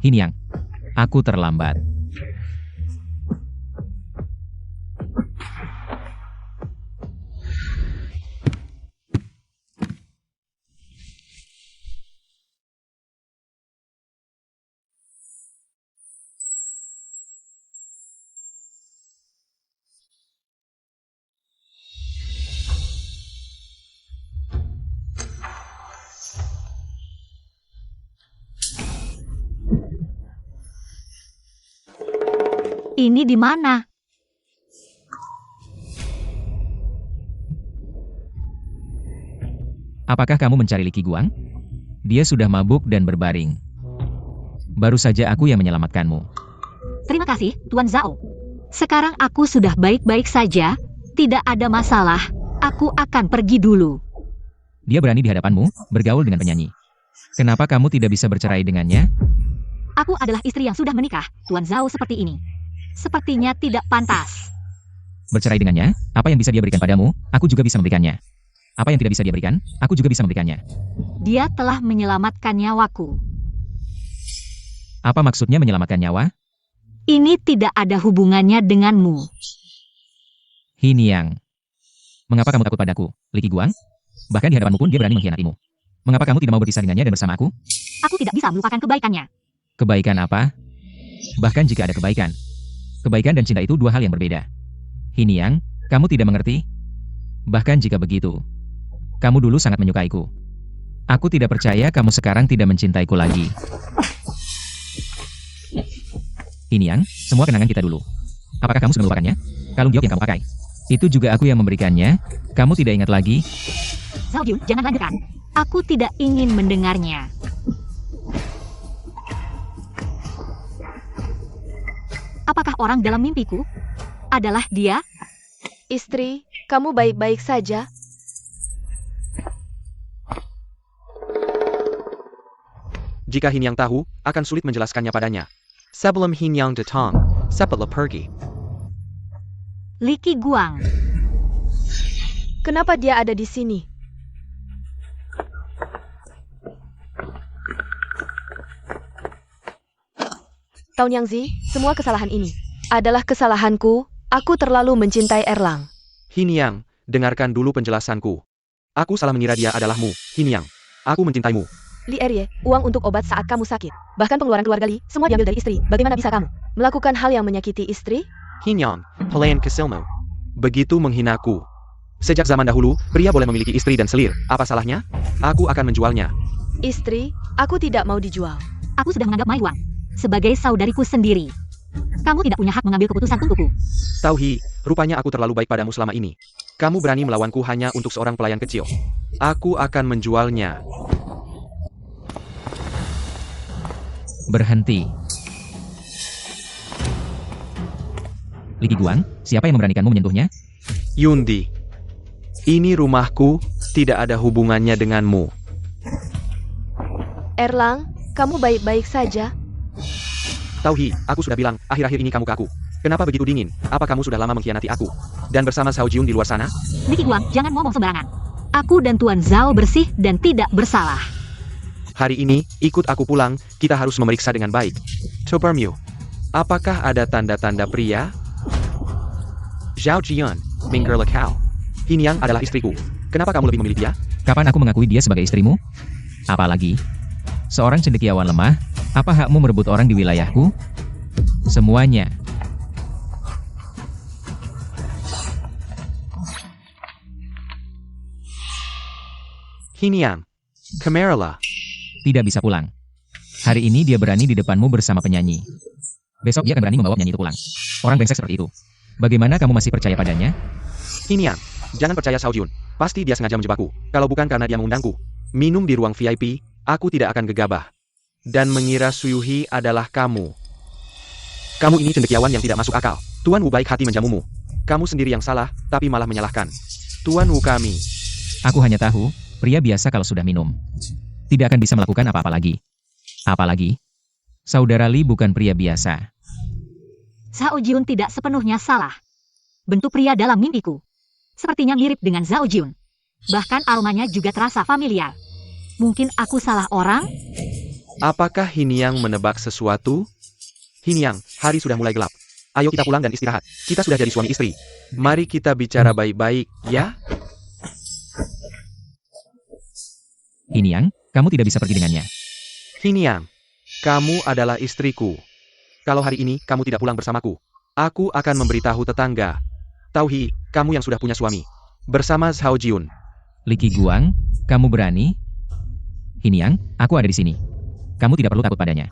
Speaker 2: Hinyang, aku terlambat.
Speaker 1: Ini di mana?
Speaker 2: Apakah kamu mencari Li Qiguang? Dia sudah mabuk dan berbaring. Baru saja aku yang menyelamatkanmu.
Speaker 1: Terima kasih, Tuan Zhao. Sekarang aku sudah baik-baik saja, tidak ada masalah. Aku akan pergi dulu.
Speaker 2: Dia berani di hadapanmu, bergaul dengan penyanyi. Kenapa kamu tidak bisa bercerai dengannya?
Speaker 1: Aku adalah istri yang sudah menikah, Tuan Zhao seperti ini. Sepertinya tidak pantas.
Speaker 2: Bercerai dengannya, apa yang bisa dia berikan padamu, aku juga bisa memberikannya. Apa yang tidak bisa dia berikan, aku juga bisa memberikannya.
Speaker 1: Dia telah menyelamatkan nyawaku.
Speaker 2: Apa maksudnya menyelamatkan nyawa?
Speaker 1: Ini tidak ada hubungannya denganmu.
Speaker 2: Hinyang. Mengapa kamu takut padaku, Li Qiguang? Bahkan di hadapanmu pun dia berani mengkhianatimu. Mengapa kamu tidak mau berpisah dengannya dan bersama aku?
Speaker 1: Aku tidak bisa melupakan kebaikannya.
Speaker 2: Kebaikan apa? Bahkan jika ada kebaikan. Kebaikan dan cinta itu dua hal yang berbeda. Hinyang, kamu tidak mengerti? Bahkan jika begitu, kamu dulu sangat menyukaiku. Aku tidak percaya kamu sekarang tidak mencintaiku lagi. Hinyang, semua kenangan kita dulu. Apakah kamu sudah melupakannya? Kalung giok yang kamu pakai. Itu juga aku yang memberikannya. Kamu tidak ingat lagi?
Speaker 1: Zhao Jun, jangan lanjutkan. Aku tidak ingin mendengarnya. Apakah orang dalam mimpiku adalah dia?
Speaker 4: Istri, kamu baik-baik saja?
Speaker 3: Jika Hinyang tahu, akan sulit menjelaskannya padanya. Sebelum Hinyang datang, cepatlah pergi.
Speaker 1: Li Qiguang.
Speaker 4: Kenapa dia ada di sini? Tahu Nyangzi, semua kesalahan ini adalah kesalahanku. Aku terlalu mencintai Erlang.
Speaker 3: Hinyang, dengarkan dulu penjelasanku. Aku salah mengira dia adalahmu, Hinyang. Aku mencintaimu.
Speaker 4: Li Erye, uang untuk obat saat kamu sakit. Bahkan pengeluaran keluarga Li, semua diambil dari istri. Bagaimana bisa kamu melakukan hal yang menyakiti istri?
Speaker 3: Hinyang, pelayan kesilmu. Begitu menghinaku. Sejak zaman dahulu, pria boleh memiliki istri dan selir. Apa salahnya? Aku akan menjualnya.
Speaker 4: Istri, aku tidak mau dijual.
Speaker 1: Aku sudah menganggap Mai Wang sebagai saudariku sendiri. Kamu tidak punya hak mengambil keputusan untukku.
Speaker 3: Tauhi, rupanya aku terlalu baik padamu selama ini. Kamu berani melawanku hanya untuk seorang pelayan kecil. Aku akan menjualnya.
Speaker 2: Berhenti. Li Guang, siapa yang memberanikanmu menyentuhnya?
Speaker 3: Yundi, ini rumahku, tidak ada hubungannya denganmu.
Speaker 4: Erlang, kamu baik-baik saja?
Speaker 3: Tauhi, aku sudah bilang, akhir-akhir ini kamu kaku. Kenapa begitu dingin? Apa kamu sudah lama mengkhianati aku? Dan bersama Zhao Jiun di luar sana?
Speaker 1: Li Guang, jangan ngomong sembarangan. Aku dan Tuan Zhao bersih dan tidak bersalah.
Speaker 3: Hari ini, ikut aku pulang, kita harus memeriksa dengan baik. Tobermyu, apakah ada tanda-tanda pria? Zhao Jian, Mingger Lekau. Hinyang adalah istriku. Kenapa kamu lebih memilih dia?
Speaker 2: Kapan aku mengakui dia sebagai istrimu? Apalagi, seorang cendekiawan lemah, apa hakmu merebut orang di wilayahku? Semuanya.
Speaker 3: Hinyang, Kamerala.
Speaker 2: Tidak bisa pulang. Hari ini dia berani di depanmu bersama penyanyi. Besok dia akan berani membawa penyanyi itu pulang. Orang brengsek seperti itu. Bagaimana kamu masih percaya padanya?
Speaker 3: Hinyang, jangan percaya Zhao Jiun. Pasti dia sengaja menjebakku. Kalau bukan karena dia mengundangku. Minum di ruang VIP, aku tidak akan gegabah. Dan mengira Suyuhi adalah kamu. Kamu ini cendekiawan yang tidak masuk akal. Tuan Wu baik hati menjamumu. Kamu sendiri yang salah, tapi malah menyalahkan Tuan Wu kami.
Speaker 2: Aku hanya tahu, pria biasa kalau sudah minum tidak akan bisa melakukan apa-apa lagi. Apalagi, saudara Li bukan pria biasa.
Speaker 1: Zhao Jiun tidak sepenuhnya salah. Bentuk pria dalam mimpiku sepertinya mirip dengan Zhao Jiun. Bahkan aromanya juga terasa familiar. Mungkin aku salah orang?
Speaker 3: Apakah Hinyang menebak sesuatu? Hinyang, hari sudah mulai gelap. Ayo kita pulang dan istirahat. Kita sudah jadi suami istri. Mari kita bicara baik-baik, ya?
Speaker 2: Hinyang, kamu tidak bisa pergi dengannya.
Speaker 3: Hinyang, kamu adalah istriku. Kalau hari ini kamu tidak pulang bersamaku, aku akan memberitahu tetangga. Tauhi, kamu yang sudah punya suami. Bersama Zhao Jiun.
Speaker 2: Li Guang, kamu berani? Hinyang, aku ada di sini. Kamu tidak perlu takut padanya.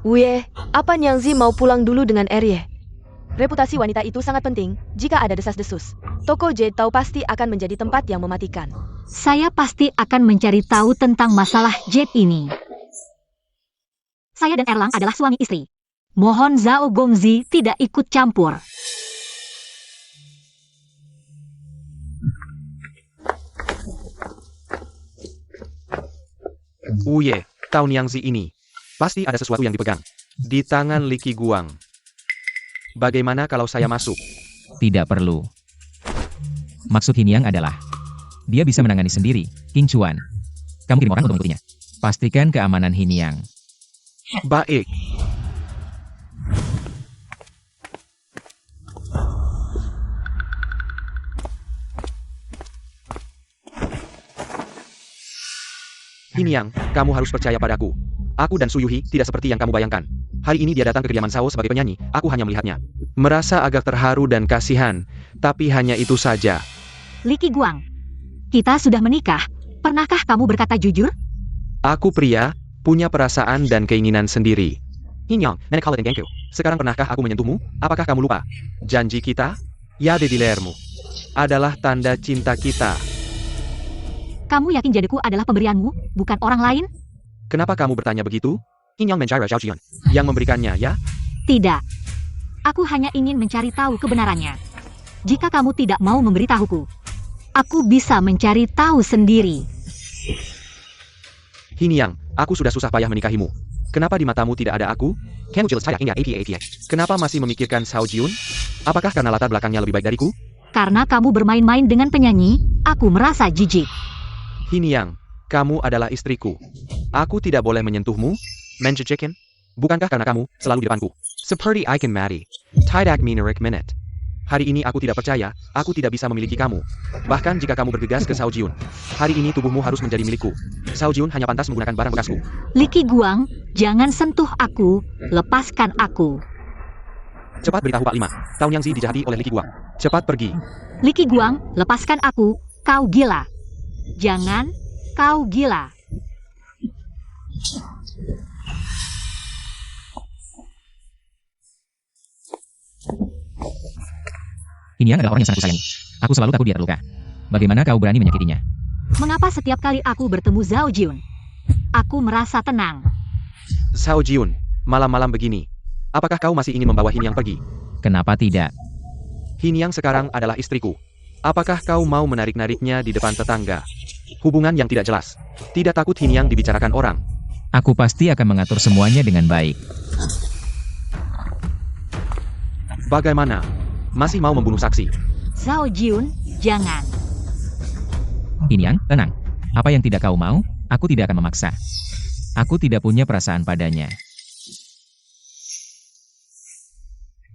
Speaker 4: Weh, apa Nyangzi mau pulang dulu dengan Erye? Reputasi wanita itu sangat penting. Jika ada desas-desus, toko Jade Tao pasti akan menjadi tempat yang mematikan.
Speaker 1: Saya pasti akan mencari tahu tentang masalah Jade ini. Saya dan Erlang adalah suami istri. Mohon Zhao Gongzi tidak ikut campur.
Speaker 3: Uye, tahun Nyangzi ini. Pasti ada sesuatu yang dipegang. Di tangan Li Guang. Bagaimana kalau saya masuk?
Speaker 2: Tidak perlu. Maksud Hinyang adalah, dia bisa menangani sendiri, King Chuan. Kamu kirim orang untuk mengikutinya. Pastikan keamanan Hinyang.
Speaker 3: Baik. Hinyang, kamu harus percaya padaku. Aku dan Suyuhi tidak seperti yang kamu bayangkan. Hari ini dia datang ke kediaman Zhao sebagai penyanyi. Aku hanya melihatnya. Merasa agak terharu dan kasihan. Tapi hanya itu saja.
Speaker 1: Li Guang, kita sudah menikah. Pernahkah kamu berkata jujur?
Speaker 3: Aku pria, punya perasaan dan keinginan sendiri. Hinyang, nenek Khaled Gengku. Sekarang pernahkah aku menyentuhmu? Apakah kamu lupa? Janji kita, ya de dilermu, adalah tanda cinta kita.
Speaker 1: Kamu yakin jadiku adalah pemberianmu, bukan orang lain?
Speaker 3: Kenapa kamu bertanya begitu? Hinyang mencari Zhao Jian. Yang memberikannya, ya?
Speaker 1: Tidak. Aku hanya ingin mencari tahu kebenarannya. Jika kamu tidak mau memberitahuku, aku bisa mencari tahu sendiri.
Speaker 3: Hinyang, aku sudah susah payah menikahimu. Kenapa di matamu tidak ada aku? Kenapa masih memikirkan Zhao Jiun? Apakah karena latar belakangnya lebih baik dariku?
Speaker 1: Karena kamu bermain-main dengan penyanyi, aku merasa jijik.
Speaker 3: Hinyang, kamu adalah istriku. Aku tidak boleh menyentuhmu? Menjejekin? Bukankah karena kamu selalu di depanku? Seperti I can mati. Tidak minarik minute. Hari ini aku tidak percaya, aku tidak bisa memiliki kamu. Bahkan jika kamu bergegas ke Shao Jiun. Hari ini tubuhmu harus menjadi milikku. Shao Jiun hanya pantas menggunakan barang bekasku.
Speaker 1: Li Guang, jangan sentuh aku, lepaskan aku.
Speaker 3: Cepat beritahu Pak Lima, Taun Yang Zi dijahati oleh Li Guang. Cepat pergi.
Speaker 1: Li Guang, lepaskan aku, kau gila. Jangan, kau gila.
Speaker 2: Hiniang adalah orang yang sangat kusayangi. Aku selalu takut dia terluka. Bagaimana kau berani menyakitinya?
Speaker 1: Mengapa setiap kali aku bertemu Zhao Jiun, aku merasa tenang?
Speaker 3: Shao Jiun, malam-malam begini. Apakah kau masih ingin membawa Hiniang pergi?
Speaker 2: Kenapa tidak?
Speaker 3: Hiniang sekarang adalah istriku. Apakah kau mau menarik-nariknya di depan tetangga? Hubungan yang tidak jelas. Tidak takut Hiniang dibicarakan orang.
Speaker 2: Aku pasti akan mengatur semuanya dengan baik.
Speaker 3: Bagaimana? Masih mau membunuh saksi?
Speaker 1: Zhao Jiun, jangan.
Speaker 2: Hiniang, tenang. Apa yang tidak kau mau, aku tidak akan memaksa. Aku tidak punya perasaan padanya.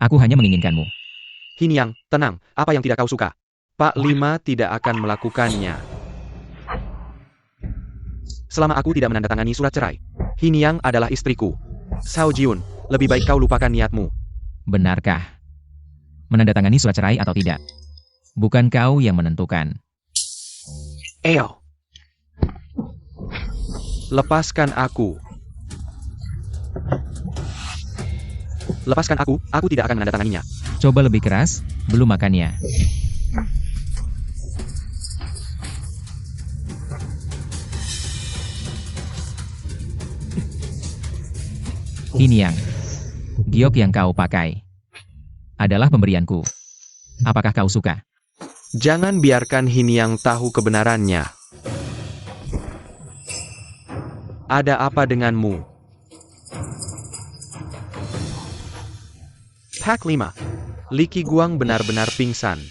Speaker 2: Aku hanya menginginkanmu.
Speaker 3: Hiniang, tenang. Apa yang tidak kau suka? Pak Lima tidak akan melakukannya. Selama aku tidak menandatangani surat cerai. Hiniang adalah istriku. Shao Jiun, lebih baik kau lupakan niatmu.
Speaker 2: Benarkah? Menandatangani surat cerai atau tidak? Bukan kau yang menentukan.
Speaker 3: Eo. Lepaskan aku. Lepaskan aku tidak akan menandatanganinya.
Speaker 2: Coba lebih keras, belum makannya. Hiniang, giok yang kau pakai adalah pemberianku. Apakah kau suka?
Speaker 3: Jangan biarkan Hiniang tahu kebenarannya. Ada apa denganmu? Pak 5. Li Guang benar-benar pingsan.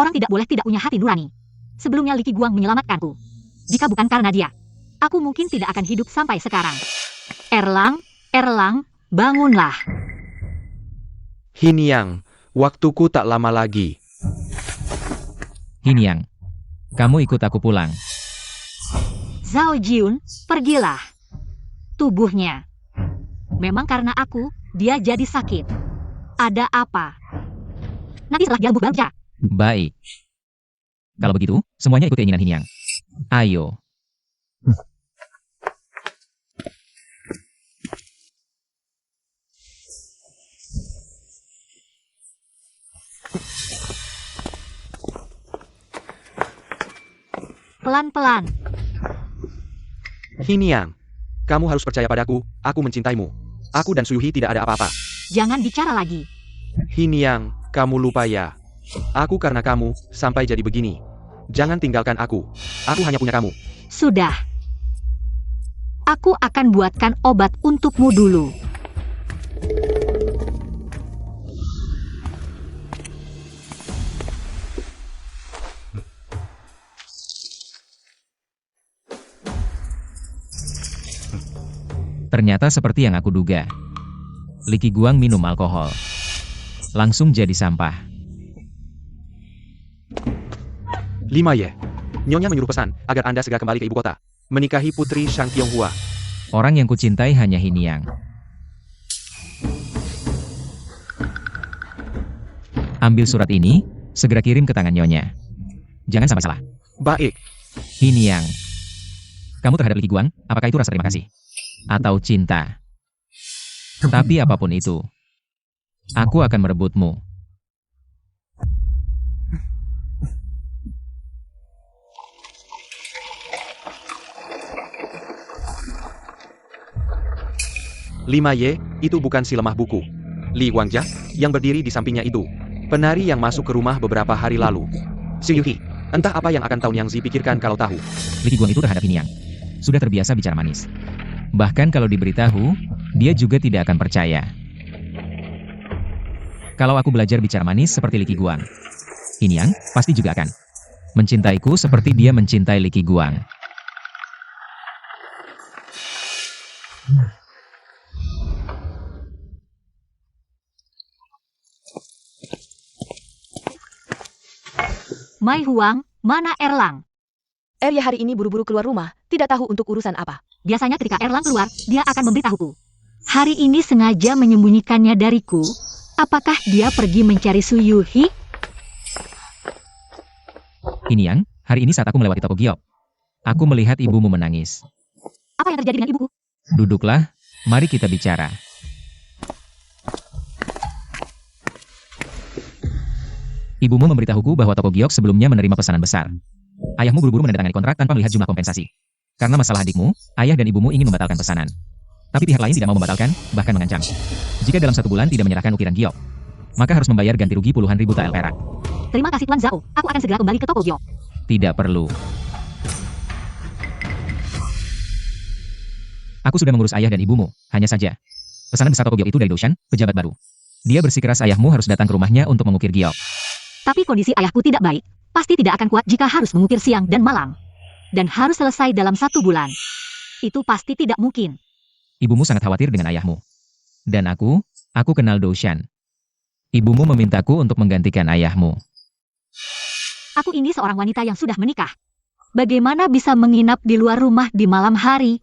Speaker 1: Orang tidak boleh tidak punya hati nurani. Sebelumnya Li Guang menyelamatkanku. Jika bukan karena dia, aku mungkin tidak akan hidup sampai sekarang. Erlang, bangunlah.
Speaker 3: Hiniang, waktuku tak lama lagi.
Speaker 2: Hiniang, kamu ikut aku pulang.
Speaker 1: Zhao Jiun, pergilah. Tubuhnya. Memang karena aku, dia jadi sakit. Ada apa? Nanti setelah dia bekerja.
Speaker 2: Baik. Kalau begitu, semuanya ikut keinginan Hiniang. Ayo.
Speaker 1: Pelan-pelan.
Speaker 3: Hiniang, kamu harus percaya padaku, aku mencintaimu. Aku dan Suyuhi tidak ada apa-apa.
Speaker 1: Jangan bicara lagi.
Speaker 3: Hiniang, kamu lupa ya. Aku karena kamu, sampai jadi begini. Jangan tinggalkan aku. Aku hanya punya kamu.
Speaker 1: Sudah. Aku akan buatkan obat untukmu dulu.
Speaker 2: Ternyata seperti yang aku duga. Li Guang minum alkohol. Langsung jadi sampah.
Speaker 3: 5 Ye. Nyonya menyuruh pesan, agar Anda segera kembali ke ibu kota. Menikahi putri Shang Tianghua.
Speaker 2: Orang yang kucintai hanya Hiniang. Ambil surat ini, segera kirim ke tangan Nyonya. Jangan sampai salah.
Speaker 3: Baik.
Speaker 2: Hiniang. Kamu terhadap Li Guang, apakah itu rasa terima kasih? Atau cinta? Tapi apapun itu, aku akan merebutmu.
Speaker 3: Lima Ye, itu bukan si lemah buku. Li Guangjia, yang berdiri di sampingnya itu. Penari yang masuk ke rumah beberapa hari lalu. Suyuhi, entah apa yang akan Taun Yang Zi pikirkan kalau tahu.
Speaker 2: Li Guang itu terhadap Hiniang. Sudah terbiasa bicara manis. Bahkan kalau diberitahu, dia juga tidak akan percaya. Kalau aku belajar bicara manis seperti Li Qiguang, Hinyang pasti juga akan mencintaiku seperti dia mencintai Li Qiguang.
Speaker 1: Mai Huang, mana Erlang?
Speaker 4: Arya hari ini buru-buru keluar rumah, tidak tahu untuk urusan apa.
Speaker 1: Biasanya ketika Erlang keluar, dia akan memberitahuku. Hari ini sengaja menyembunyikannya dariku. Apakah dia pergi mencari Su Yuhi?
Speaker 2: Hinyang, hari ini saat aku melewati toko giok, aku melihat ibumu menangis.
Speaker 1: Apa yang terjadi dengan ibuku?
Speaker 2: Duduklah, mari kita bicara. Ibumu memberitahuku bahwa toko giok sebelumnya menerima pesanan besar. Ayahmu buru-buru menandatangani kontrak tanpa melihat jumlah kompensasi. Karena masalah adikmu, ayah dan ibumu ingin membatalkan pesanan. Tapi pihak lain tidak mau membatalkan, bahkan mengancam. Jika dalam 1 bulan tidak menyerahkan ukiran giok, maka harus membayar ganti rugi puluhan ribu tael perak.
Speaker 1: Terima kasih Tuan Zhao, aku akan segera kembali ke toko giok.
Speaker 2: Tidak perlu. Aku sudah mengurus ayah dan ibumu, hanya saja. Pesanan besar toko giok itu dari Doshan, pejabat baru. Dia bersikeras ayahmu harus datang ke rumahnya untuk mengukir giok.
Speaker 1: Tapi kondisi ayahku tidak baik, pasti tidak akan kuat jika harus mengukir siang dan malam. Dan harus selesai dalam 1 bulan. Itu pasti tidak mungkin.
Speaker 2: Ibumu sangat khawatir dengan ayahmu. Dan aku kenal Doshan. Ibumu memintaku untuk menggantikan ayahmu.
Speaker 1: Aku ini seorang wanita yang sudah menikah. Bagaimana bisa menginap di luar rumah di malam hari?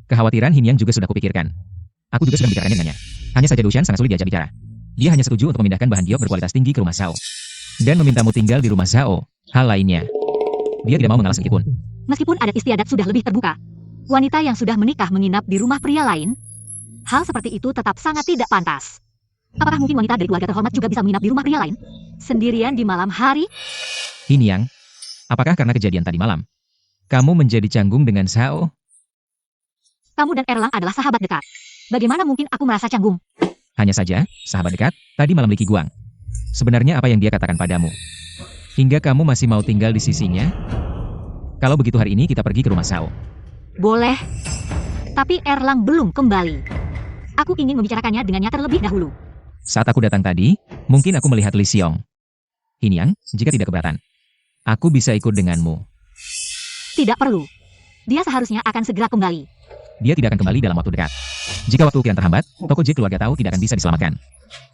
Speaker 2: Kekhawatiran Hinyang juga sudah kupikirkan. Aku juga sedang membicarakannya dengannya. Hanya saja Doshan sangat sulit diajak bicara. Dia hanya setuju untuk memindahkan bahan giok berkualitas tinggi ke rumah Zhao. Dan memintamu tinggal di rumah Zhao. Hal lainnya, dia tidak mau mengalah sedikitpun.
Speaker 1: Meskipun adat istiadat sudah lebih terbuka, wanita yang sudah menikah menginap di rumah pria lain, hal seperti itu tetap sangat tidak pantas. Apakah mungkin wanita dari keluarga terhormat juga bisa menginap di rumah pria lain? Sendirian di malam hari?
Speaker 2: Hinyang, apakah karena kejadian tadi malam, kamu menjadi canggung dengan Zhao?
Speaker 1: Kamu dan Erlang adalah sahabat dekat. Bagaimana mungkin aku merasa canggung?
Speaker 2: Hanya saja, sahabat dekat, tadi malam Li Qiguang. Sebenarnya apa yang dia katakan padamu? Hingga kamu masih mau tinggal di sisinya? Kalau begitu hari ini kita pergi ke rumah Zhao.
Speaker 1: Boleh. Tapi Erlang belum kembali. Aku ingin membicarakannya dengannya terlebih dahulu.
Speaker 2: Saat aku datang tadi, mungkin aku melihat Li Xiong. Hinyang, jika tidak keberatan, aku bisa ikut denganmu.
Speaker 1: Tidak perlu. Dia seharusnya akan segera kembali.
Speaker 2: Dia tidak akan kembali dalam waktu dekat. Jika waktu ukiran terhambat, toko Jade keluarga Tao tidak akan bisa diselamatkan.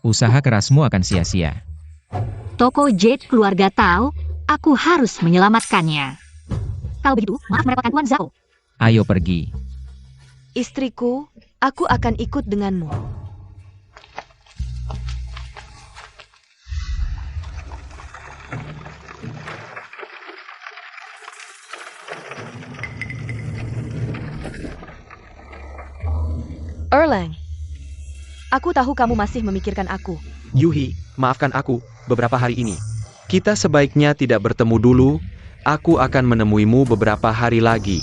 Speaker 2: Usaha kerasmu akan sia-sia.
Speaker 1: Toko Jade keluarga Tao, aku harus menyelamatkannya. Kalau begitu, maaf merepotkan Tuan Zhao.
Speaker 2: Ayo pergi.
Speaker 4: Istriku, aku akan ikut denganmu. Erlang, aku tahu kamu masih memikirkan aku.
Speaker 3: Yuhi, maafkan aku, beberapa hari ini. Kita sebaiknya tidak bertemu dulu, aku akan menemuimu beberapa hari lagi.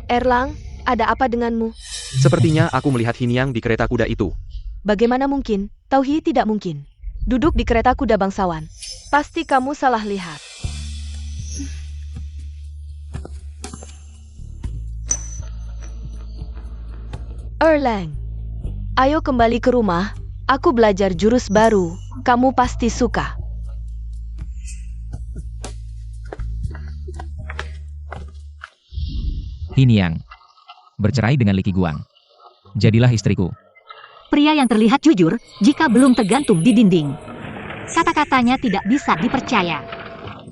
Speaker 4: Erlang, ada apa denganmu?
Speaker 3: Sepertinya aku melihat Hinyang di kereta kuda itu.
Speaker 4: Bagaimana mungkin? Tauhi tidak mungkin. Duduk di kereta kuda bangsawan. Pasti kamu salah lihat. Erlang, ayo kembali ke rumah. Aku belajar jurus baru. Kamu pasti suka.
Speaker 2: Hinyang, bercerai dengan Li Qiguang. Jadilah istriku.
Speaker 1: Pria yang terlihat jujur jika belum tergantung di dinding. Kata-katanya tidak bisa dipercaya.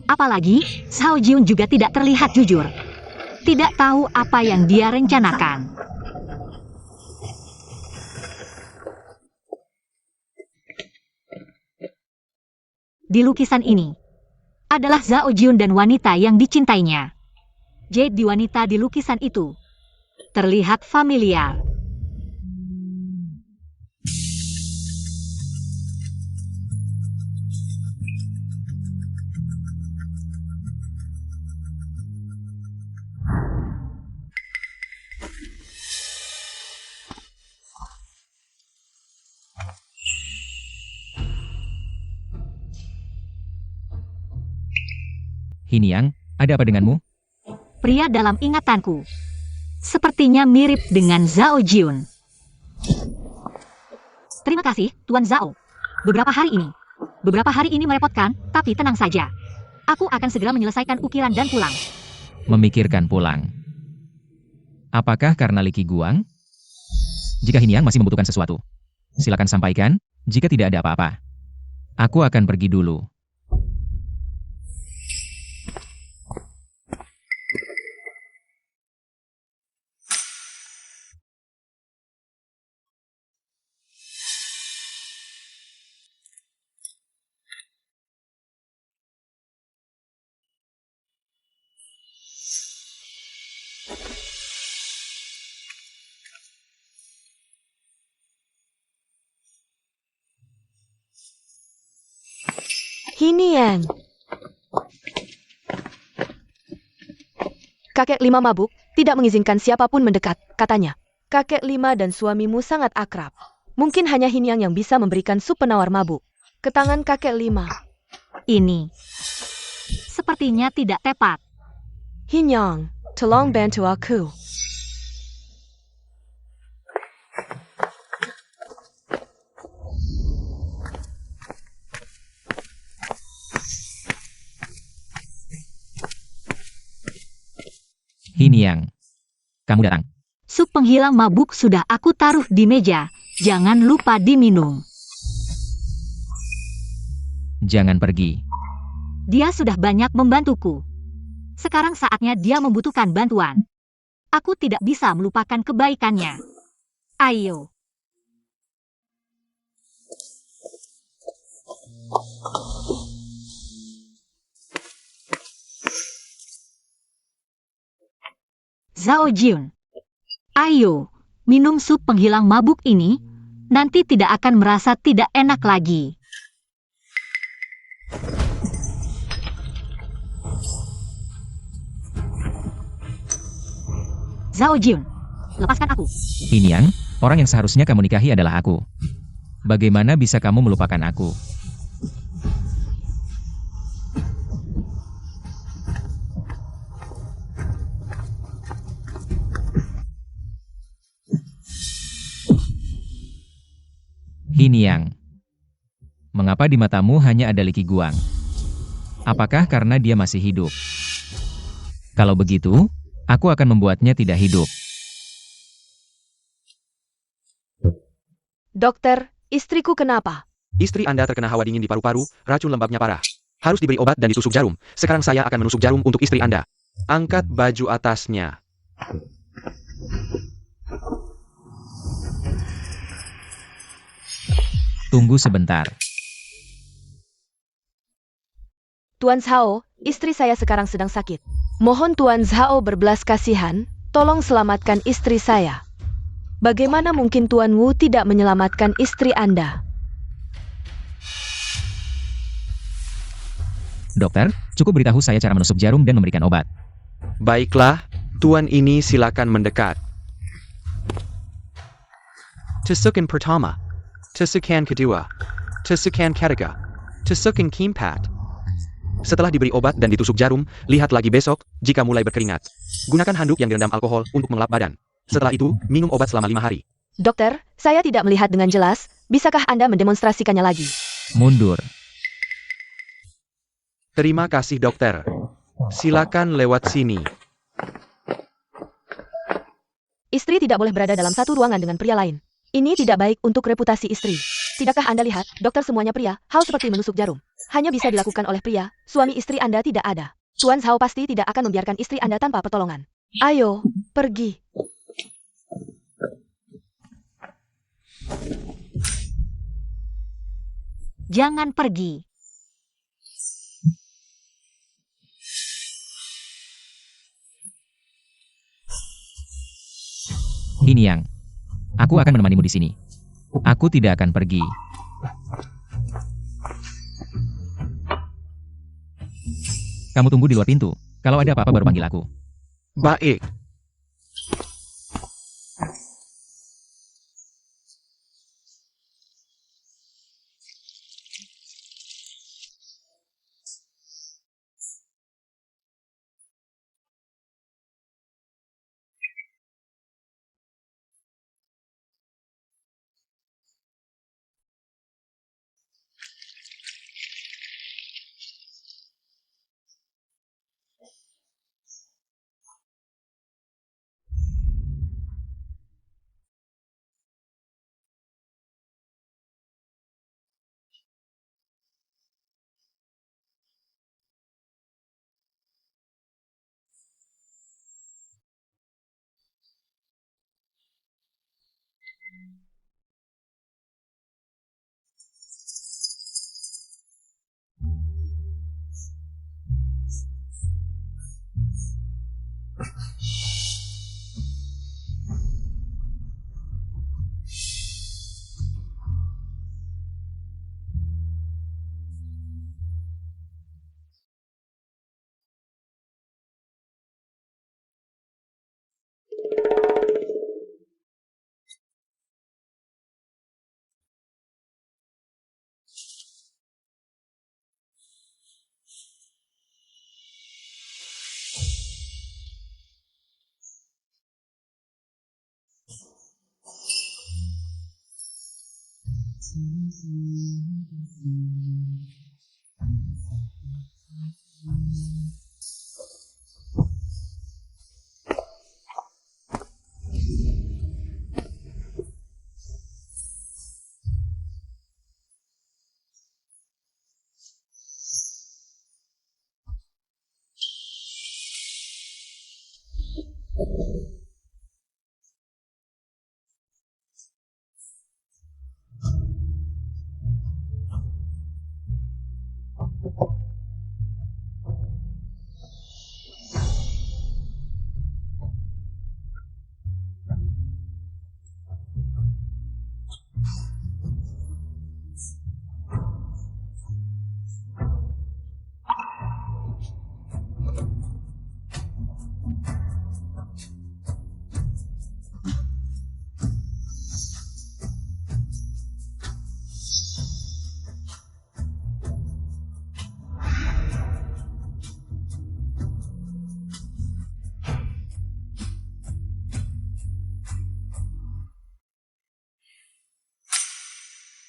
Speaker 1: Apalagi, Zhao Jun juga tidak terlihat jujur. Tidak tahu apa yang dia rencanakan. Di lukisan ini, adalah Zhao Jun dan wanita yang dicintainya. Jade di wanita di lukisan itu terlihat familiar.
Speaker 2: Hiniang, ada apa denganmu?
Speaker 1: Pria dalam ingatanku. Sepertinya mirip dengan Zhao Jiun. Terima kasih, Tuan Zhao. Beberapa hari ini merepotkan, tapi tenang saja. Aku akan segera menyelesaikan ukiran dan pulang.
Speaker 2: Memikirkan pulang. Apakah karena Li Guang? Jika Hiniang masih membutuhkan sesuatu, silakan sampaikan. Jika tidak ada apa-apa, aku akan pergi dulu.
Speaker 4: Hiniang. Kakek lima mabuk tidak mengizinkan siapapun mendekat, katanya. Kakek lima dan suamimu sangat akrab. Mungkin hanya Hiniang yang bisa memberikan sup penawar mabuk. Ke tangan kakek lima.
Speaker 1: Ini sepertinya tidak tepat.
Speaker 4: Hiniang, tolong bantu aku.
Speaker 2: Hiniang, kamu datang.
Speaker 1: Sup penghilang mabuk sudah aku taruh di meja. Jangan lupa diminum.
Speaker 2: Jangan pergi.
Speaker 1: Dia sudah banyak membantuku. Sekarang saatnya dia membutuhkan bantuan. Aku tidak bisa melupakan kebaikannya. Ayo. Zhao Jiun. Ayo, minum sup penghilang mabuk ini. Nanti tidak akan merasa tidak enak lagi. Zhao Jiun, lepaskan aku.
Speaker 2: Hiniang, orang yang seharusnya kamu nikahi adalah aku. Bagaimana bisa kamu melupakan aku? Hiniang, mengapa di matamu hanya ada Li Guang? Apakah karena dia masih hidup? Kalau begitu, aku akan membuatnya tidak hidup.
Speaker 4: Dokter, istriku kenapa?
Speaker 3: Istri Anda terkena hawa dingin di paru-paru, racun lembabnya parah. Harus diberi obat dan ditusuk jarum. Sekarang saya akan menusuk jarum untuk istri Anda. Angkat baju atasnya.
Speaker 2: Tunggu sebentar.
Speaker 4: Tuan Zhao, istri saya sekarang sedang sakit. Mohon Tuan Zhao berbelas kasihan, tolong selamatkan istri saya. Bagaimana mungkin Tuan Wu tidak menyelamatkan istri Anda?
Speaker 2: Dokter, cukup beritahu saya cara menusuk jarum dan memberikan obat.
Speaker 3: Baiklah, Tuan ini silakan mendekat. Tusukan pertama. Tusukan kedua. Tusukan ketiga. Tusukan keempat. Setelah diberi obat dan ditusuk jarum, lihat lagi besok, jika mulai berkeringat. Gunakan handuk yang direndam alkohol untuk mengelap badan. Setelah itu, minum obat selama 5 hari.
Speaker 4: Dokter, saya tidak melihat dengan jelas. Bisakah Anda mendemonstrasikannya lagi?
Speaker 2: Mundur.
Speaker 3: Terima kasih dokter. Silakan lewat sini.
Speaker 4: Istri tidak boleh berada dalam satu ruangan dengan pria lain. Ini tidak baik untuk reputasi istri. Tidakkah Anda lihat, dokter semuanya pria, hal seperti menusuk jarum. Hanya bisa dilakukan oleh pria, suami istri Anda tidak ada. Tuan Zhao pasti tidak akan membiarkan istri Anda tanpa pertolongan. Ayo, pergi.
Speaker 1: Jangan pergi.
Speaker 2: Hiniang, aku akan menemanimu di sini. Aku tidak akan pergi. Kamu tunggu di luar pintu. Kalau ada apa-apa baru panggil aku.
Speaker 3: Baik.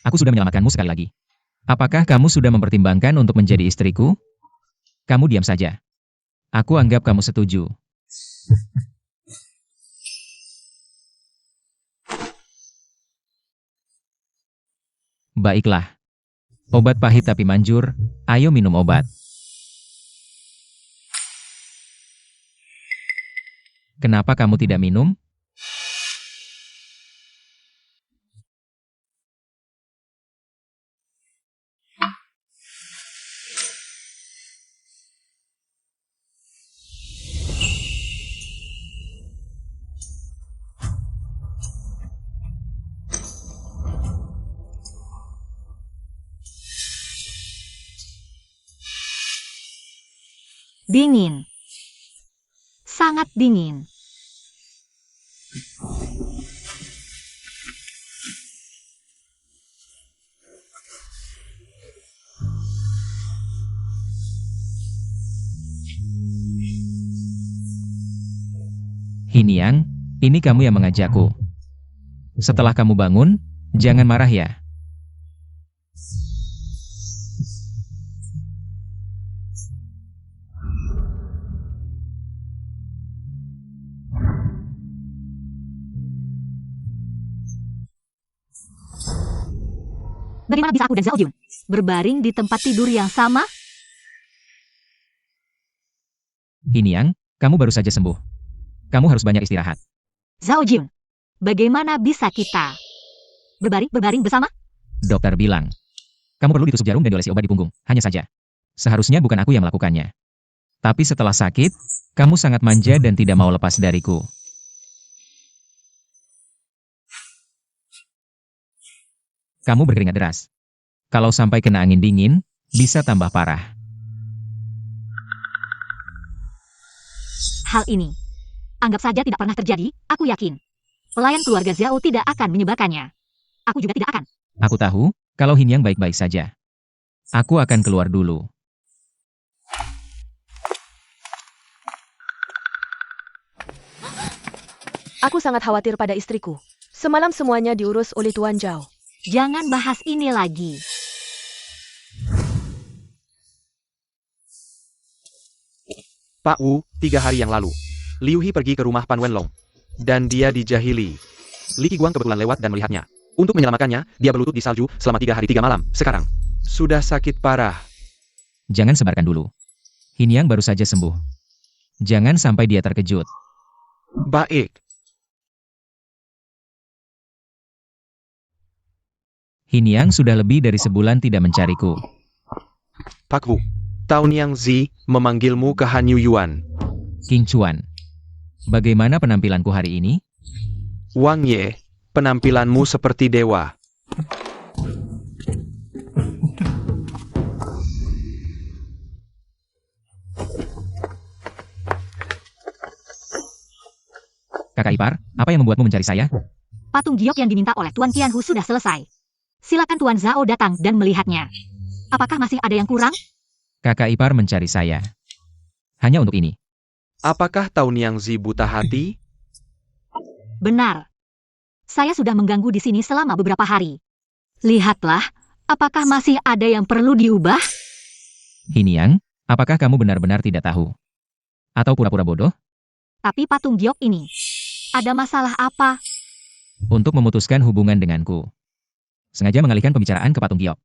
Speaker 2: Aku sudah menyelamatkanmu sekali lagi. Apakah kamu sudah mempertimbangkan untuk menjadi istriku? Kamu diam saja. Aku anggap kamu setuju. Baiklah. Obat pahit tapi manjur, ayo minum obat. Kenapa kamu tidak minum?
Speaker 1: Dingin. Sangat dingin.
Speaker 2: Hiniang, ini kamu yang mengajakku. Setelah kamu bangun, jangan marah ya.
Speaker 1: Bagaimana bisa aku dan Zhao Jun berbaring di tempat tidur yang sama?
Speaker 2: Hiniang, kamu baru saja sembuh. Kamu harus banyak istirahat.
Speaker 1: Zhao Jun, bagaimana bisa kita berbaring bersama?
Speaker 2: Dokter bilang, kamu perlu ditusuk jarum dan diolesi obat di punggung, hanya saja. Seharusnya bukan aku yang melakukannya. Tapi setelah sakit, kamu sangat manja dan tidak mau lepas dariku. Kamu berkeringat deras. Kalau sampai kena angin dingin, bisa tambah parah.
Speaker 1: Hal ini, anggap saja tidak pernah terjadi, aku yakin. Pelayan keluarga Zhao tidak akan menyebarkannya. Aku juga tidak akan.
Speaker 2: Aku tahu, kalau Hiniang baik-baik saja. Aku akan keluar dulu.
Speaker 4: Aku sangat khawatir pada istriku. Semalam semuanya diurus oleh Tuan Zhao.
Speaker 1: Jangan bahas ini lagi.
Speaker 3: Pak Wu, 3 hari yang lalu, Liu He pergi ke rumah Pan Wenlong. Dan dia dijahili. Li Qiguang kebetulan lewat dan melihatnya. Untuk menyelamatkannya, dia berlutut di salju selama 3 hari 3 malam. Sekarang, sudah sakit parah.
Speaker 2: Jangan sebarkan dulu. Hiniang baru saja sembuh. Jangan sampai dia terkejut.
Speaker 3: Baik.
Speaker 2: Hiniang sudah lebih dari sebulan tidak mencariku.
Speaker 3: Pak Wu, Tao Niang Zi memanggilmu ke Han Yuyuan.
Speaker 2: King Chuan, bagaimana penampilanku hari ini?
Speaker 3: Wang Ye, penampilanmu seperti dewa.
Speaker 2: Kakak ipar, apa yang membuatmu mencari saya?
Speaker 1: Patung giok yang diminta oleh Tuan Qianhu sudah selesai. Silakan Tuan Zhao datang dan melihatnya. Apakah masih ada yang kurang?
Speaker 2: Kakak ipar mencari saya. Hanya untuk ini.
Speaker 3: Apakah Tao Niang Zi buta hati?
Speaker 1: Benar. Saya sudah mengganggu di sini selama beberapa hari. Lihatlah, apakah masih ada yang perlu diubah?
Speaker 2: Hiniang, apakah kamu benar-benar tidak tahu? Atau pura-pura bodoh?
Speaker 1: Tapi patung giok ini, ada masalah apa?
Speaker 2: Untuk memutuskan hubungan denganku. Sengaja mengalihkan pembicaraan ke patung giok.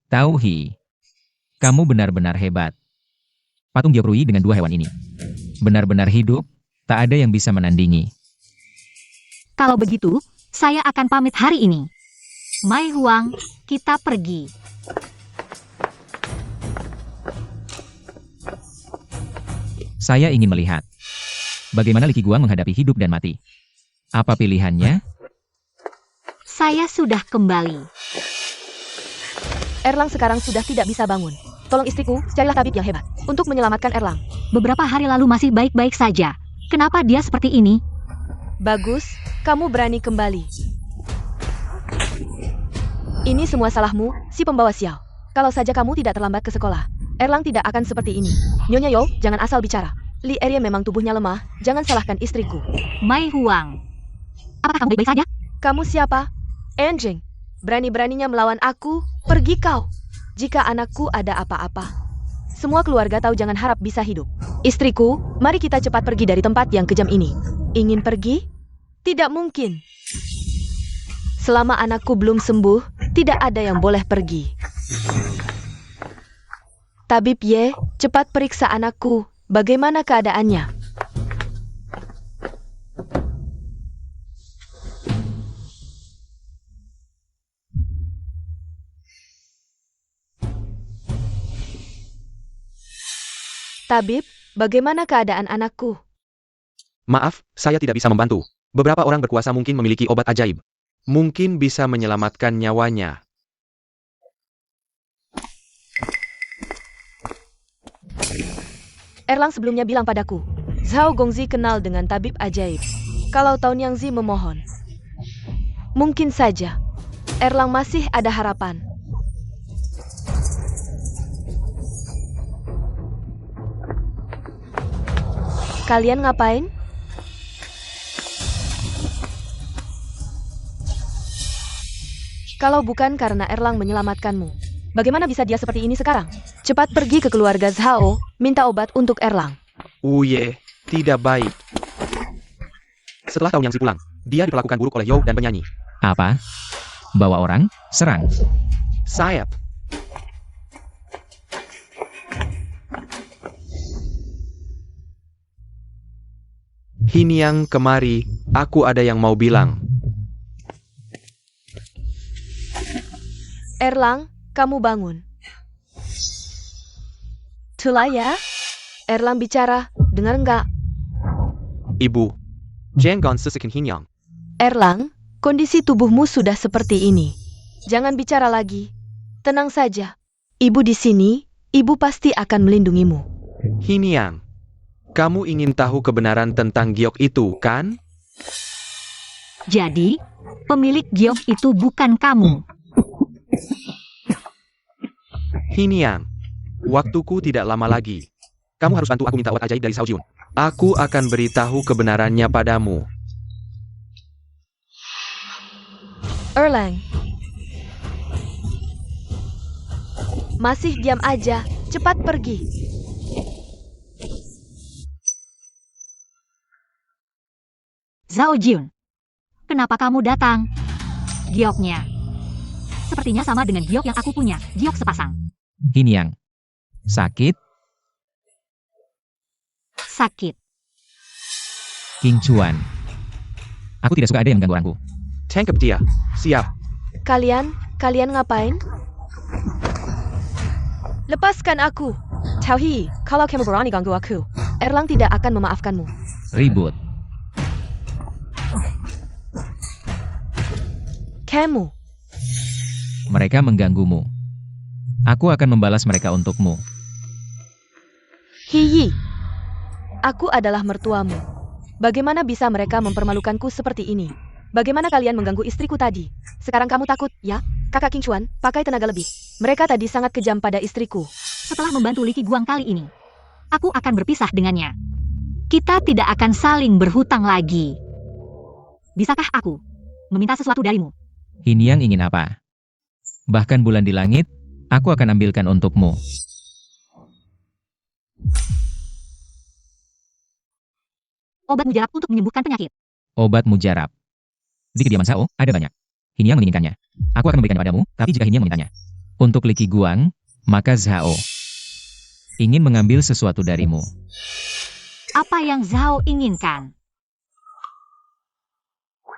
Speaker 2: Tauhi, kamu benar-benar hebat. Patung giok Rui dengan dua hewan ini. Benar-benar hidup, tak ada yang bisa menandingi.
Speaker 1: Kalau begitu, saya akan pamit hari ini. Mai Huang, kita pergi.
Speaker 2: Saya ingin melihat bagaimana Li Qiguang menghadapi hidup dan mati. Apa pilihannya?
Speaker 1: Saya sudah kembali.
Speaker 4: Erlang sekarang sudah tidak bisa bangun. Tolong istriku, carilah tabib yang hebat untuk menyelamatkan Erlang.
Speaker 1: Beberapa hari lalu masih baik-baik saja. Kenapa dia seperti ini?
Speaker 4: Bagus, kamu berani kembali. Ini semua salahmu, si pembawa sial. Kalau saja kamu tidak terlambat ke sekolah, Erlang tidak akan seperti ini. Nyonya Yo, jangan asal bicara. Li Erie memang tubuhnya lemah, jangan salahkan istriku.
Speaker 1: Mai Huang, apakah kamu baik-baik saja?
Speaker 4: Kamu siapa? Anjing. Berani-beraninya melawan aku, pergi kau. Jika anakku ada apa-apa. Semua keluarga tahu jangan harap bisa hidup. Istriku, mari kita cepat pergi dari tempat yang kejam ini. Ingin pergi? Tidak mungkin. Selama anakku belum sembuh, tidak ada yang boleh pergi. Tabib Ye, cepat periksa anakku. Bagaimana keadaannya? Tabib, bagaimana keadaan anakku?
Speaker 3: Maaf, saya tidak bisa membantu. Beberapa orang berkuasa mungkin memiliki obat ajaib. Mungkin bisa menyelamatkan nyawanya.
Speaker 4: Erlang sebelumnya bilang padaku, Zhao Gongzi kenal dengan tabib ajaib. Kalau Tao Niangzi memohon, mungkin saja Erlang masih ada harapan. Kalian ngapain? Kalau bukan karena Erlang menyelamatkanmu, bagaimana bisa dia seperti ini sekarang? Cepat pergi ke keluarga Zhao, minta obat untuk Erlang.
Speaker 3: Uye, tidak baik. Setelah Tao Niangzi pulang, dia diperlakukan buruk oleh Yo dan penyanyi.
Speaker 2: Apa? Bawa orang? Serang.
Speaker 3: Sayap. Hiniang kemari, aku ada yang mau bilang.
Speaker 4: Erlang, kamu bangun. Tulah ya? Erlang bicara, dengar enggak?
Speaker 3: Ibu. Jangan sesekin Hiniang.
Speaker 4: Erlang, kondisi tubuhmu sudah seperti ini. Jangan bicara lagi. Tenang saja. Ibu di sini, ibu pasti akan melindungimu.
Speaker 3: Hiniang. Kamu ingin tahu kebenaran tentang giok itu, kan?
Speaker 1: Jadi, pemilik giok itu bukan kamu.
Speaker 3: Hiniang. Waktuku tidak lama lagi. Kamu harus bantu aku minta obat ajaib dari Zhao Jun. Aku akan beritahu kebenarannya padamu.
Speaker 4: Erlang. Masih diam aja, cepat pergi.
Speaker 1: Zhao Jun, kenapa kamu datang? Gioknya. Sepertinya sama dengan giok yang aku punya, giok sepasang.
Speaker 2: Hiniang. Sakit?
Speaker 1: Sakit.
Speaker 2: King Chuan. Aku tidak suka ada yang mengganggu orangku.
Speaker 3: Tangkap dia. Siap.
Speaker 4: Kalian ngapain? Lepaskan aku. Tauhi, kalau kamu berani ganggu aku, Erlang tidak akan memaafkanmu.
Speaker 2: Ribut.
Speaker 4: Kamu.
Speaker 2: Mereka mengganggumu. Aku akan membalas mereka untukmu.
Speaker 4: Hiyi. Aku adalah mertuamu. Bagaimana bisa mereka mempermalukanku seperti ini? Bagaimana kalian mengganggu istriku tadi? Sekarang kamu takut, ya? Kakak King Chuan, pakai tenaga lebih. Mereka tadi sangat kejam pada istriku.
Speaker 1: Setelah membantu Li Qiguang kali ini, aku akan berpisah dengannya. Kita tidak akan saling berhutang lagi. Bisakah aku meminta sesuatu darimu?
Speaker 2: Hiniang ingin apa? Bahkan bulan di langit, aku akan ambilkan untukmu.
Speaker 1: Obat mujarab untuk menyembuhkan penyakit.
Speaker 2: Obat mujarab. Di kediaman Zhao, ada banyak. Hiniang menginginkannya. Aku akan memberikannya padamu, tapi jika Hiniang memintanya. Untuk Li Qiguang, maka Zhao ingin mengambil sesuatu darimu.
Speaker 1: Apa yang Zhao inginkan?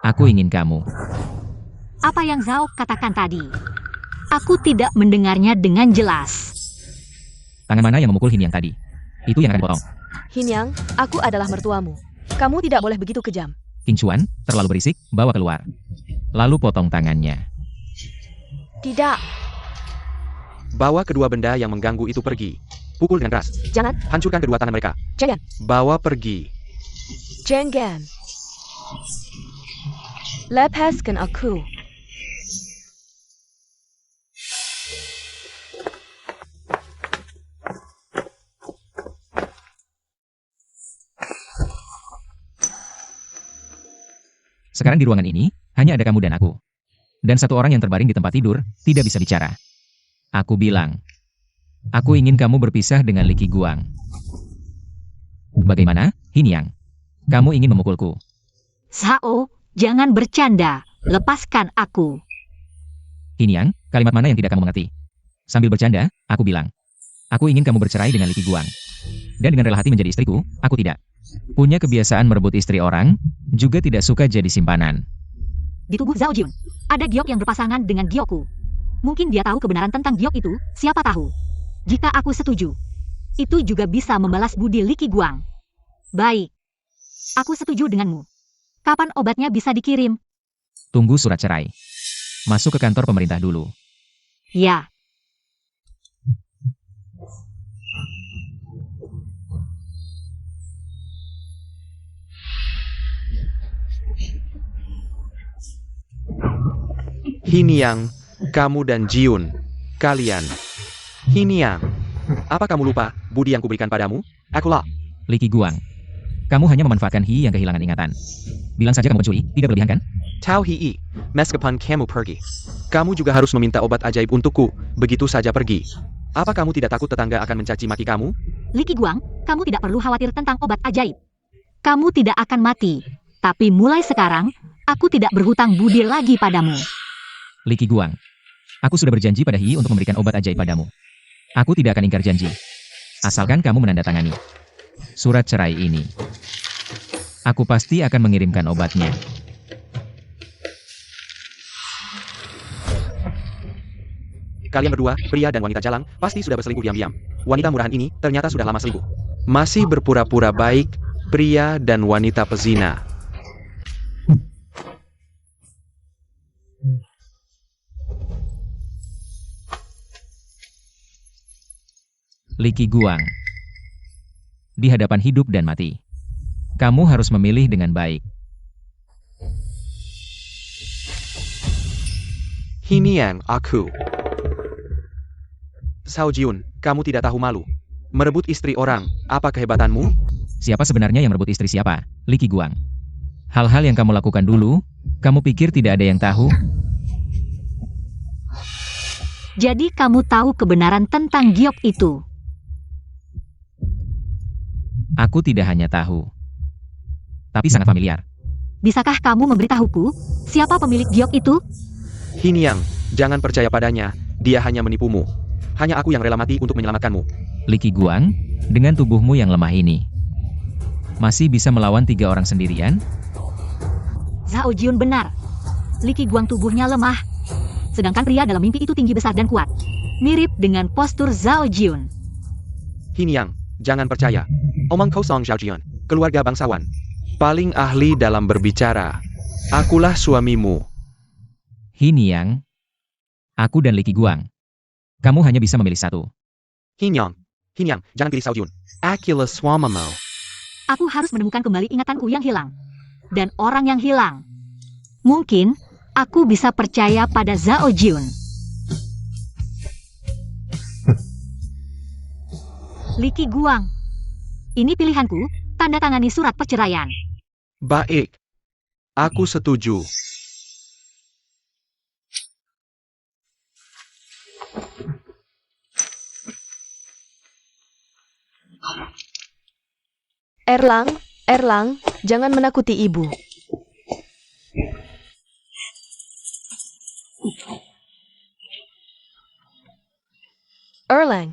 Speaker 2: Aku ingin kamu.
Speaker 1: Apa yang Zhao katakan tadi? Aku tidak mendengarnya dengan jelas.
Speaker 2: Tangan mana yang memukul Hiniang tadi? Itu yang akan potong.
Speaker 4: Hiniang, aku adalah mertuamu. Kamu tidak boleh begitu kejam.
Speaker 2: King Chuan, terlalu berisik, bawa keluar. Lalu potong tangannya.
Speaker 4: Tidak,
Speaker 3: Bawa kedua benda yang mengganggu itu pergi. Pukul dengan keras.
Speaker 4: jangan,
Speaker 3: Hancurkan kedua tangan mereka.
Speaker 4: jangan,
Speaker 3: Bawa pergi.
Speaker 4: jangan. Lepaskan aku.
Speaker 2: Sekarang di ruangan ini, hanya ada kamu dan aku. Dan satu orang yang terbaring di tempat tidur, tidak bisa bicara. Aku bilang, aku ingin kamu berpisah dengan Li Qiguang. Bagaimana, Hiniang? Kamu ingin memukulku?
Speaker 1: Zhao, jangan bercanda. Lepaskan aku.
Speaker 2: Hiniang, kalimat mana yang tidak kamu mengerti? Sambil bercanda, aku bilang, aku ingin kamu bercerai dengan Li Qiguang. Dan dengan rela hati menjadi istriku, aku tidak. Punya kebiasaan merebut istri orang, juga tidak suka jadi simpanan.
Speaker 1: Di tubuh Zhao Jun, ada giok yang berpasangan dengan giokku. Mungkin dia tahu kebenaran tentang giok itu, siapa tahu. Jika aku setuju, itu juga bisa membalas budi Li Qiguang. Baik. Aku setuju denganmu. Kapan obatnya bisa dikirim?
Speaker 2: Tunggu surat cerai. Masuk ke kantor pemerintah dulu.
Speaker 1: Ya.
Speaker 3: Hiniang, kamu dan Jiun. Kalian. Hiniang. Apa kamu lupa budi yang kuberikan padamu? Akulah.
Speaker 2: Li Qiguang, kamu hanya memanfaatkan Hi yang kehilangan ingatan. Bilang saja kamu mencuri, tidak berlebihan kan?
Speaker 3: Tau Hii, meskipun kamu pergi. Kamu juga harus meminta obat ajaib untukku, begitu saja pergi. Apa kamu tidak takut tetangga akan mencaci maki kamu?
Speaker 1: Li Qiguang, kamu tidak perlu khawatir tentang obat ajaib. Kamu tidak akan mati. Tapi mulai sekarang, aku tidak berhutang budi lagi padamu.
Speaker 2: Li Qiguang, aku sudah berjanji pada Hi untuk memberikan obat ajaib padamu. Aku tidak akan ingkar janji. Asalkan kamu menandatangani surat cerai ini. Aku pasti akan mengirimkan obatnya.
Speaker 3: Kalian berdua, pria dan wanita jalang, pasti sudah berselingkuh diam-diam. Wanita murahan ini ternyata sudah lama selingkuh. Masih berpura-pura baik, pria dan wanita pezina.
Speaker 2: Li Qiguang, di hadapan hidup dan mati, kamu harus memilih dengan baik.
Speaker 3: Hiniang, aku. Zhao Jiun, kamu tidak tahu malu. Merebut istri orang, apa kehebatanmu?
Speaker 2: Siapa sebenarnya yang merebut istri siapa? Li Qiguang. Hal-hal yang kamu lakukan dulu, kamu pikir tidak ada yang tahu?
Speaker 1: Jadi kamu tahu kebenaran tentang giok itu.
Speaker 2: Aku tidak hanya tahu, tapi sangat familiar.
Speaker 1: Bisakah kamu memberitahuku siapa pemilik giok itu?
Speaker 3: Hiniang, jangan percaya padanya, dia hanya menipumu. Hanya aku yang rela mati untuk menyelamatkanmu.
Speaker 2: Li Qiguang, dengan tubuhmu yang lemah ini, masih bisa melawan 3 orang sendirian?
Speaker 1: Zhao Jun benar. Li Qiguang tubuhnya lemah. Sedangkan pria dalam mimpi itu tinggi besar dan kuat. Mirip dengan postur Zhao Jun.
Speaker 3: Hiniang, jangan percaya. Omong kosong Zhao Jian, keluarga bangsawan. Paling ahli dalam berbicara. Akulah suamimu.
Speaker 2: Hiniang, aku dan Li Qiguang. Kamu hanya bisa memilih satu.
Speaker 3: Hiniang, jangan pilih Zhao Jun. Akulah suamimu.
Speaker 1: Aku harus menemukan kembali ingatanku yang hilang. Dan orang yang hilang. Mungkin, aku bisa percaya pada Zhao Jun. Li Qiguang. Ini pilihanku, tanda tangani surat perceraian.
Speaker 3: Baik. Aku setuju.
Speaker 4: Erlang, jangan menakuti ibu. Erlang.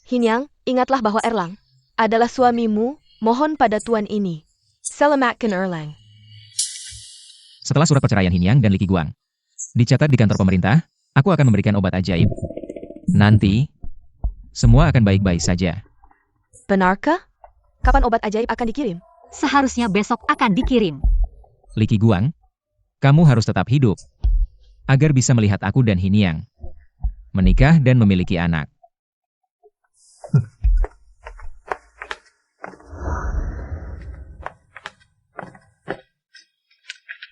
Speaker 4: Hinyang, ingatlah bahwa Erlang adalah suamimu, mohon pada tuan ini. Selamatkan Erlang.
Speaker 2: Setelah surat perceraian Hinyang dan Li Qiguang dicatat di kantor pemerintah, aku akan memberikan obat ajaib. Nanti, semua akan baik-baik saja.
Speaker 4: Benarkah? Kapan obat ajaib akan dikirim?
Speaker 1: Seharusnya besok akan dikirim.
Speaker 2: Li Qiguang, kamu harus tetap hidup, agar bisa melihat aku dan Hinyang menikah dan memiliki anak.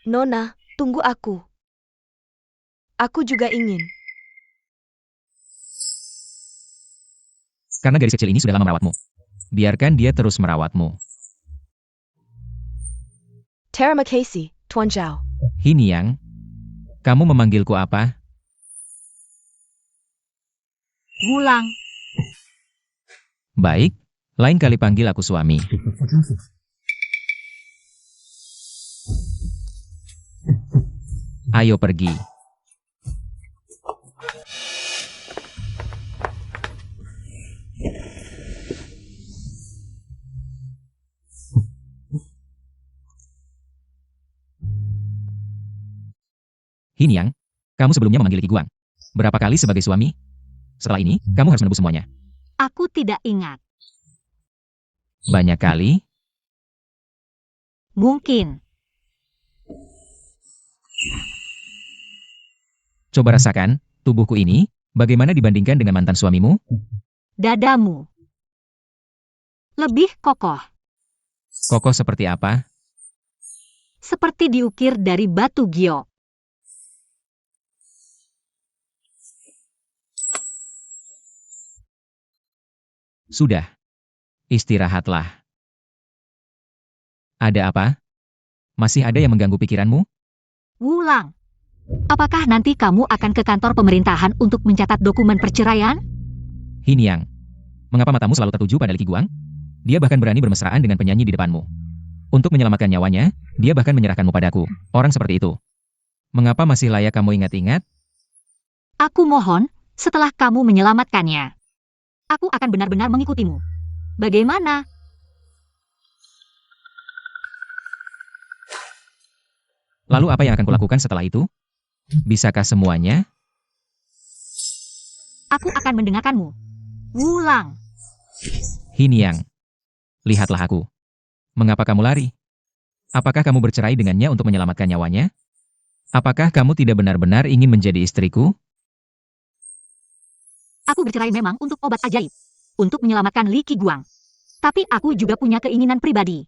Speaker 4: Nona, tunggu aku. Aku juga ingin.
Speaker 2: Karena gadis kecil ini sudah lama merawatmu. Biarkan dia terus merawatmu.
Speaker 4: Terima kasih, Tuan Zhao.
Speaker 2: Hinyang, kamu memanggilku apa?
Speaker 1: Wulang,
Speaker 2: Baik, lain kali panggil aku suami. Ayo pergi. Hinyang, kamu sebelumnya memanggil Li Qiguang berapa kali sebagai suami? Setelah ini, kamu harus menebus semuanya.
Speaker 1: aku tidak ingat.
Speaker 2: Banyak kali?
Speaker 1: Mungkin.
Speaker 2: Coba rasakan, tubuhku ini, bagaimana dibandingkan dengan mantan suamimu?
Speaker 1: Dadamu. Lebih kokoh.
Speaker 2: Kokoh seperti apa?
Speaker 1: Seperti diukir dari batu giok.
Speaker 2: Sudah. Istirahatlah. Ada apa? Masih ada yang mengganggu pikiranmu?
Speaker 1: Wulang, apakah nanti kamu akan ke kantor pemerintahan untuk mencatat dokumen perceraian?
Speaker 2: Hinyang, mengapa matamu selalu tertuju pada Li Qiguang? Dia bahkan berani bermesraan dengan penyanyi di depanmu. Untuk menyelamatkan nyawanya, dia bahkan menyerahkanmu padaku. Orang seperti itu. Mengapa masih layak kamu ingat-ingat?
Speaker 1: Aku mohon, setelah kamu menyelamatkannya, aku akan benar-benar mengikutimu. Bagaimana?
Speaker 2: Lalu apa yang akan kulakukan setelah itu? Bisakah semuanya?
Speaker 1: Aku akan mendengarkanmu. Wulang,
Speaker 2: Hinyang, lihatlah aku. Mengapa kamu lari? Apakah kamu bercerai dengannya untuk menyelamatkan nyawanya? Apakah kamu tidak benar-benar ingin menjadi istriku?
Speaker 1: aku bercerai memang untuk obat ajaib. Untuk menyelamatkan Li Qiguang. Tapi aku juga punya keinginan pribadi.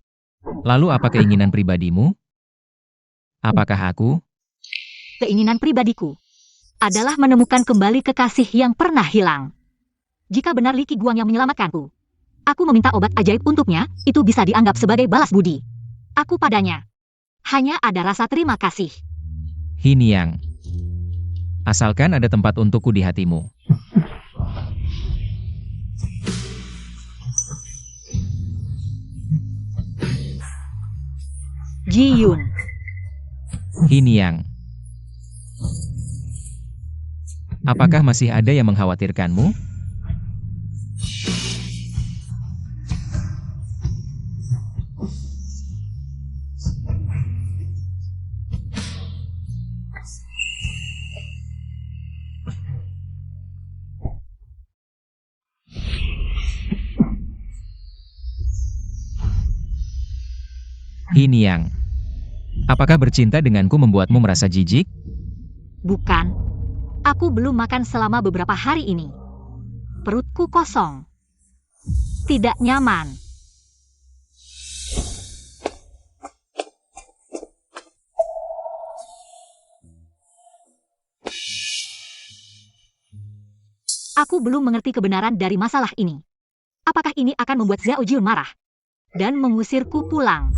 Speaker 2: Lalu apa keinginan pribadimu? Apakah aku?
Speaker 1: Keinginan pribadiku adalah menemukan kembali kekasih yang pernah hilang. Jika benar Li Qiguang yang menyelamatkanku, aku meminta obat ajaib untuknya, itu bisa dianggap sebagai balas budi. Aku padanya hanya ada rasa terima kasih.
Speaker 2: Hinyang, asalkan ada tempat untukku di hatimu.
Speaker 1: Ji Yun,
Speaker 2: Hinyang, apakah masih ada yang mengkhawatirkanmu? Hinyang, apakah bercinta denganku membuatmu merasa jijik?
Speaker 1: bukan. Aku belum makan selama beberapa hari ini. Perutku kosong. Tidak nyaman. Aku belum mengerti kebenaran dari masalah ini. Apakah ini akan membuat Xiao Jun marah dan mengusirku pulang?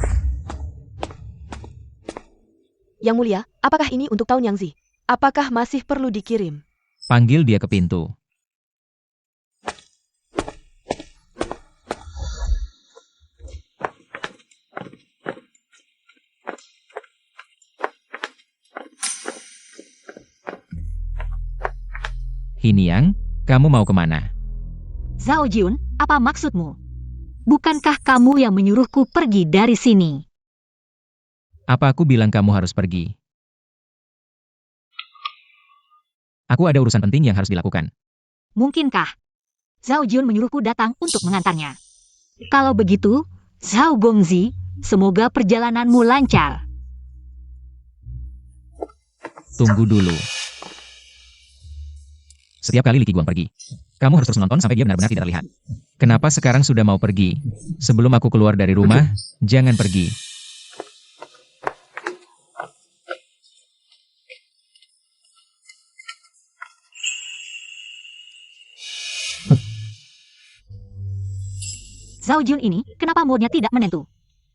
Speaker 4: Yang mulia, apakah ini untuk Taun Yang Zi? Apakah masih perlu dikirim?
Speaker 2: Panggil dia ke pintu. Hiniang, kamu mau kemana?
Speaker 1: Zhao Jun, apa maksudmu? Bukankah kamu yang menyuruhku pergi dari sini?
Speaker 2: Apa aku bilang kamu harus pergi? Aku ada urusan penting yang harus dilakukan.
Speaker 1: Mungkinkah Zhao Jun menyuruhku datang untuk mengantarnya? Kalau begitu, Zhao Gongzi, semoga perjalananmu lancar.
Speaker 2: Tunggu dulu. Setiap kali Li Qiguang pergi, kamu harus terus menonton sampai dia benar-benar tidak terlihat. Kenapa sekarang sudah mau pergi? Sebelum aku keluar dari rumah, jangan pergi.
Speaker 1: Zhao Jun ini, kenapa moodnya tidak menentu?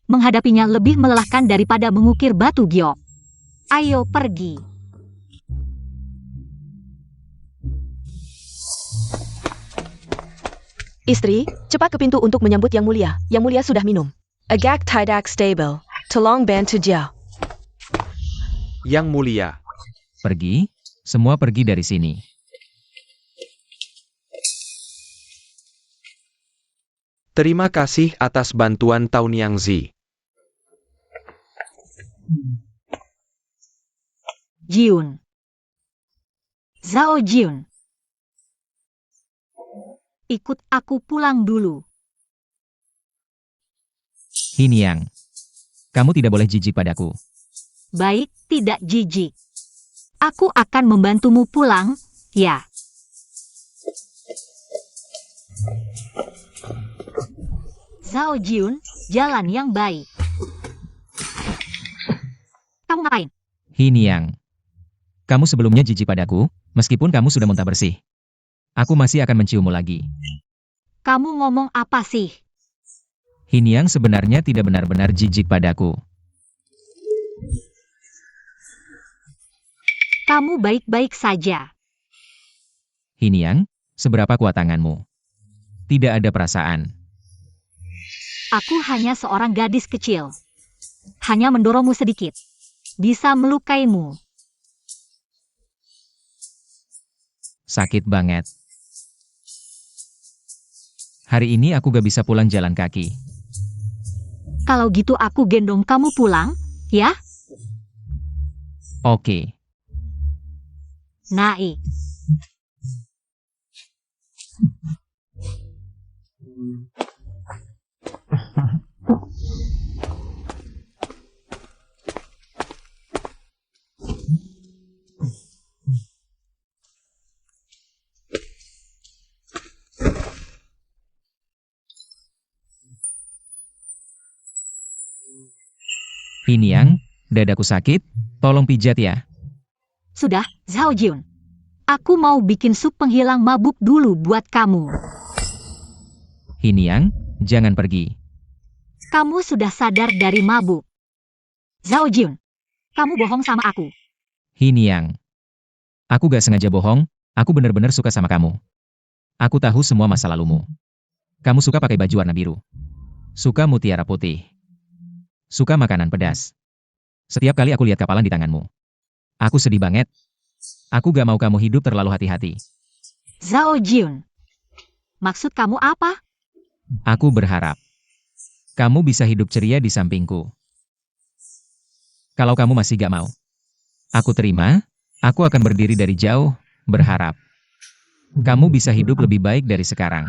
Speaker 1: Menghadapinya lebih melelahkan daripada mengukir batu giok. Ayo pergi.
Speaker 4: Istri, cepat ke pintu untuk menyambut Yang Mulia. Yang Mulia sudah minum. Agak tidak stable. Tolong bantu dia.
Speaker 3: Yang Mulia.
Speaker 2: Pergi? Semua pergi dari sini.
Speaker 3: Terima kasih atas bantuan Taoniang Zi.
Speaker 1: Jiun. Zhao Jun. Ikut aku pulang dulu.
Speaker 2: Hiniang, kamu tidak boleh jijik padaku.
Speaker 1: Baik, tidak jijik. Aku akan membantumu pulang, ya. Zhao Jun, jalan yang baik. Kamu ngapain?
Speaker 2: Hiniang, kamu sebelumnya jijik padaku, meskipun kamu sudah muntah bersih. Aku masih akan menciummu lagi.
Speaker 1: Kamu ngomong apa sih?
Speaker 2: Hiniang sebenarnya tidak benar-benar jijik padaku.
Speaker 1: Kamu baik-baik saja.
Speaker 2: Hiniang, seberapa kuat tanganmu? Tidak ada perasaan.
Speaker 1: Aku hanya seorang gadis kecil. Hanya mendorongmu sedikit. Bisa melukaimu.
Speaker 2: Sakit banget. Hari ini aku gak bisa pulang jalan kaki.
Speaker 1: Kalau gitu aku gendong kamu pulang, ya?
Speaker 2: Oke.
Speaker 1: Naik.
Speaker 2: Hiniang, dadaku sakit, tolong pijat ya.
Speaker 1: Sudah, Zhao Jun. Aku mau bikin sup penghilang mabuk dulu buat kamu.
Speaker 2: Hiniang, jangan pergi.
Speaker 1: Kamu sudah sadar dari mabuk. Zhao Jun, kamu bohong sama aku.
Speaker 2: Hiniang. Aku gak sengaja bohong, aku benar-benar suka sama kamu. Aku tahu semua masa lalumu. Kamu suka pakai baju warna biru. Suka mutiara putih. Suka makanan pedas. Setiap kali aku lihat kapalan di tanganmu, aku sedih banget. Aku gak mau kamu hidup terlalu hati-hati.
Speaker 1: Zhao Jun, maksud kamu apa?
Speaker 2: Aku berharap kamu bisa hidup ceria di sampingku. Kalau kamu masih gak mau, aku terima. Aku akan berdiri dari jauh, berharap kamu bisa hidup lebih baik dari sekarang.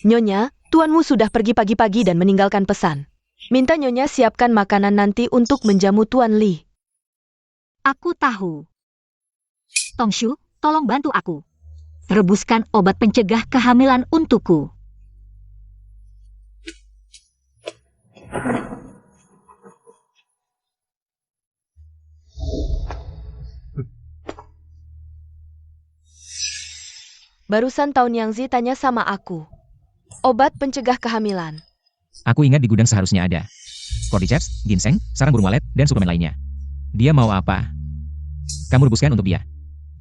Speaker 4: Nyonya, tuanmu sudah pergi pagi-pagi dan meninggalkan pesan. Minta Nyonya siapkan makanan nanti untuk menjamu Tuan Li.
Speaker 1: Aku tahu. Tongshu, tolong bantu aku. Rebuskan obat pencegah kehamilan untukku.
Speaker 4: Barusan Taun Yangzi tanya sama aku. Obat pencegah kehamilan.
Speaker 2: Aku ingat di gudang seharusnya ada Cordyceps, ginseng, sarang burung walet, dan suplemen lainnya. Dia mau apa? Kamu rebuskan untuk dia.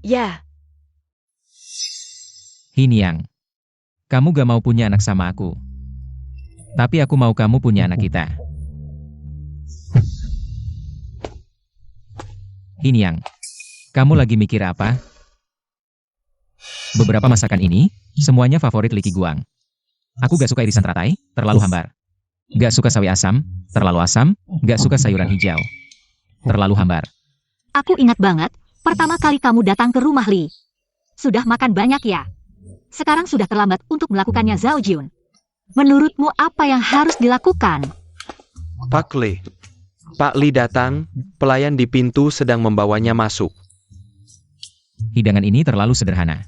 Speaker 4: Ya,
Speaker 2: Hiniang, kamu gak mau punya anak sama aku. Tapi aku mau kamu punya anak kita. Hiniang, kamu lagi mikir apa? Beberapa masakan ini, semuanya favorit Li Guang. Aku gak suka irisan teratai, terlalu hambar. Gak suka sawi asam, terlalu asam. Gak suka sayuran hijau, terlalu hambar.
Speaker 1: Aku ingat banget, pertama kali kamu datang ke rumah Li. Sudah makan banyak ya? Sekarang sudah terlambat untuk melakukannya, Zhao Jun. Menurutmu apa yang harus dilakukan?
Speaker 3: Pak Li. Pak Li datang, pelayan di pintu sedang membawanya masuk.
Speaker 2: Hidangan ini terlalu sederhana.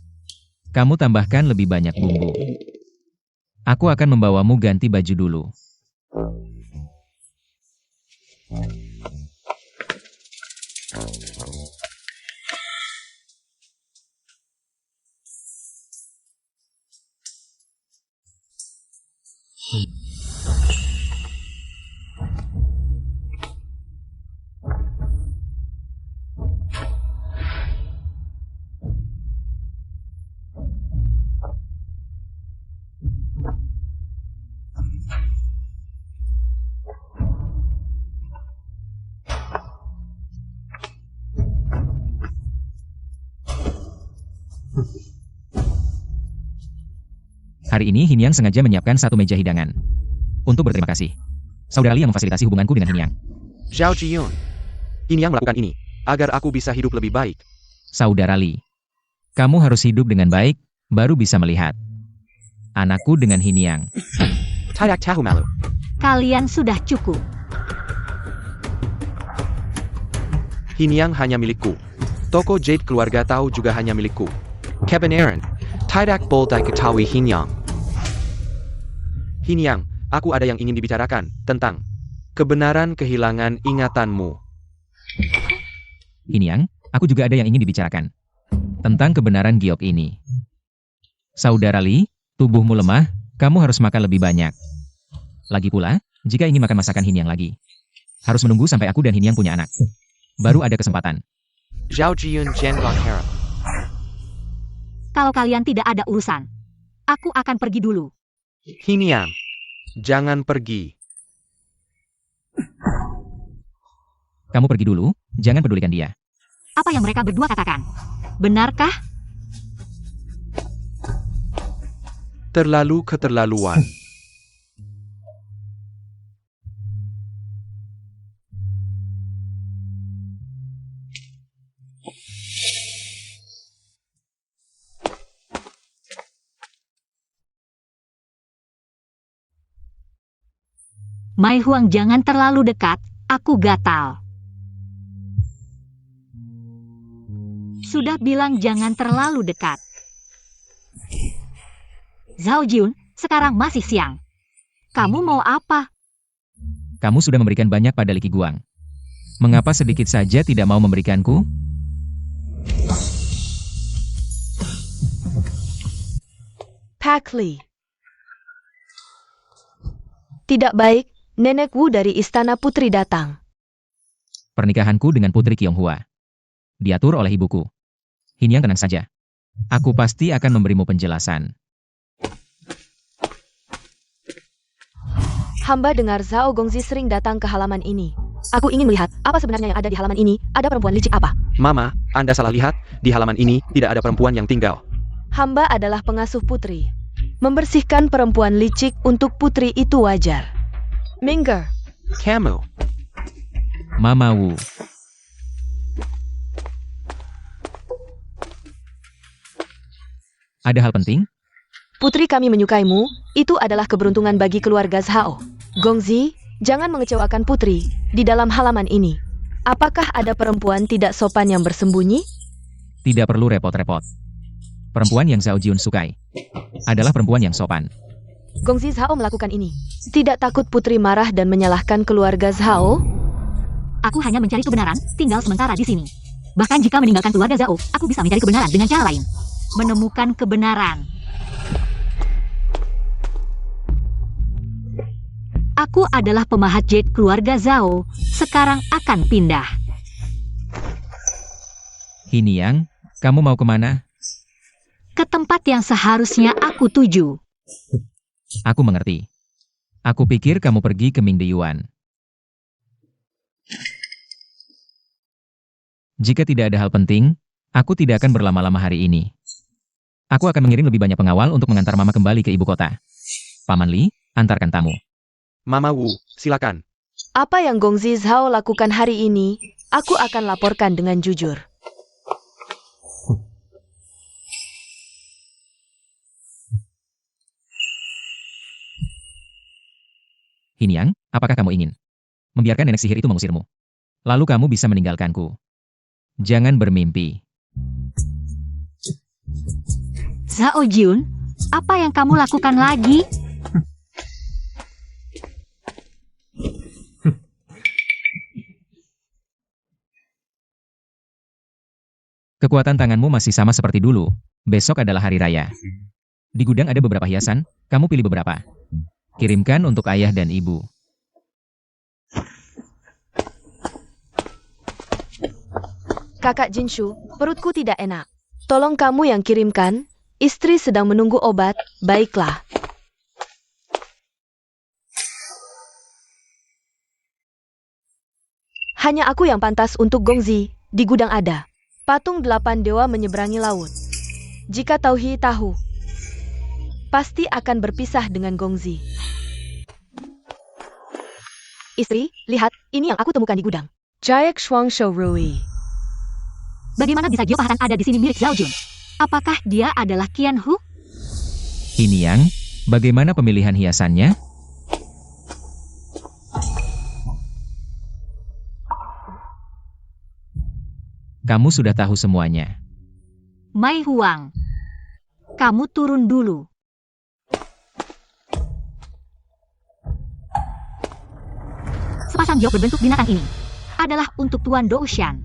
Speaker 2: Kamu tambahkan lebih banyak bumbu. Aku akan membawamu ganti baju dulu. Hari ini Hiniang sengaja menyiapkan satu meja hidangan. Untuk berterima kasih. Saudara Li yang memfasilitasi hubunganku dengan Hiniang.
Speaker 3: Zhao Jiyun. Ini yang melakukan ini, agar aku bisa hidup lebih baik.
Speaker 2: Saudara Li, kamu harus hidup dengan baik, baru bisa melihat anakku dengan Hiniang.
Speaker 3: Tidak tahu malu.
Speaker 1: Kalian sudah cukup.
Speaker 3: Hiniang hanya milikku. Toko Jade keluarga tahu juga hanya milikku. Kebenaran. Tidak boleh diketahui Hiniang. Hiniang, aku ada yang ingin dibicarakan tentang kebenaran kehilangan ingatanmu.
Speaker 2: Hiniang, aku juga ada yang ingin dibicarakan tentang kebenaran giok ini. Saudara Li, tubuhmu lemah, kamu harus makan lebih banyak. Lagi pula, jika ingin makan masakan Hiniang lagi, harus menunggu sampai aku dan Hiniang punya anak. Baru ada kesempatan.
Speaker 3: Zhao Jiyun Jenglong Harem.
Speaker 1: Kalau kalian tidak ada urusan, aku akan pergi dulu.
Speaker 3: Hiniang, jangan pergi.
Speaker 2: Kamu pergi dulu, jangan pedulikan dia.
Speaker 1: Apa yang mereka berdua katakan? Benarkah?
Speaker 3: Terlalu keterlaluan.
Speaker 1: Mai Huang, jangan terlalu dekat, aku gatal. Sudah bilang jangan terlalu dekat. Zhao Jun, sekarang masih siang. Kamu mau apa?
Speaker 2: Kamu sudah memberikan banyak pada Li Guang. Mengapa sedikit saja tidak mau memberikanku?
Speaker 4: Pak Li. Tidak baik, Nenek Wu dari Istana Putri datang.
Speaker 2: Pernikahanku dengan Putri Qianghua diatur oleh ibuku. Hiniang, tenang saja. Aku pasti akan memberimu penjelasan.
Speaker 4: Hamba dengar Zhao Gongzi sering datang ke halaman ini. Aku ingin melihat apa sebenarnya yang ada di halaman ini. Ada perempuan licik apa?
Speaker 3: Mama, Anda salah lihat, di halaman ini tidak ada perempuan yang tinggal.
Speaker 4: Hamba adalah pengasuh putri. Membersihkan perempuan licik untuk putri itu wajar. Mingger.
Speaker 3: Kamu.
Speaker 2: Mama Wu. Ada hal penting?
Speaker 4: Putri kami menyukaimu, itu adalah keberuntungan bagi keluarga Zhao. Gongzi, jangan mengecewakan putri di dalam halaman ini. Apakah ada perempuan tidak sopan yang bersembunyi?
Speaker 2: Tidak perlu repot-repot. Perempuan yang Zhao Jiun sukai adalah perempuan yang sopan.
Speaker 4: Gongzi Zhao melakukan ini. Tidak takut putri marah dan menyalahkan keluarga Zhao?
Speaker 1: Aku hanya mencari kebenaran, tinggal sementara di sini. Bahkan jika meninggalkan keluarga Zhao, aku bisa mencari kebenaran dengan cara lain. Menemukan kebenaran. Aku adalah pemahat jade keluarga Zhao, sekarang akan pindah.
Speaker 2: Hiniang, kamu mau kemana?
Speaker 1: Ke tempat yang seharusnya aku tuju.
Speaker 2: Aku mengerti. Aku pikir kamu pergi ke Mingde Yuan. Jika tidak ada hal penting, aku tidak akan berlama-lama hari ini. Aku akan mengirim lebih banyak pengawal untuk mengantar Mama kembali ke ibu kota. Paman Li, antarkan tamu.
Speaker 3: Mama Wu, silakan.
Speaker 4: Apa yang Gongzi Zhao lakukan hari ini, aku akan laporkan dengan jujur.
Speaker 2: Hiniang, apakah kamu ingin membiarkan nenek sihir itu mengusirmu? Lalu kamu bisa meninggalkanku. Jangan bermimpi.
Speaker 1: Zhao Jiun, apa yang kamu lakukan lagi?
Speaker 2: Kekuatan tanganmu masih sama seperti dulu. Besok adalah hari raya. Di gudang ada beberapa hiasan, kamu pilih beberapa. Kirimkan untuk ayah dan ibu.
Speaker 4: Kakak Jinshu, perutku tidak enak. Tolong kamu yang kirimkan. Istri sedang menunggu obat. Baiklah. Hanya aku yang pantas untuk Gongzi. Di gudang ada patung 8 dewa menyeberangi laut. Jika Tauhi tahu, pasti akan berpisah dengan Gongzi. Istri, lihat, ini yang aku temukan di gudang. Jayak Shuangshou Rui.
Speaker 1: Bagaimana bisa giok pahatan ada di sini milik Zhao Jun? Apakah dia adalah Qian Hu?
Speaker 2: Hiniang, bagaimana pemilihan hiasannya? Kamu sudah tahu semuanya.
Speaker 1: Mai Huang, kamu turun dulu. Sepasang giok berbentuk binatang ini adalah untuk Tuan Doushan.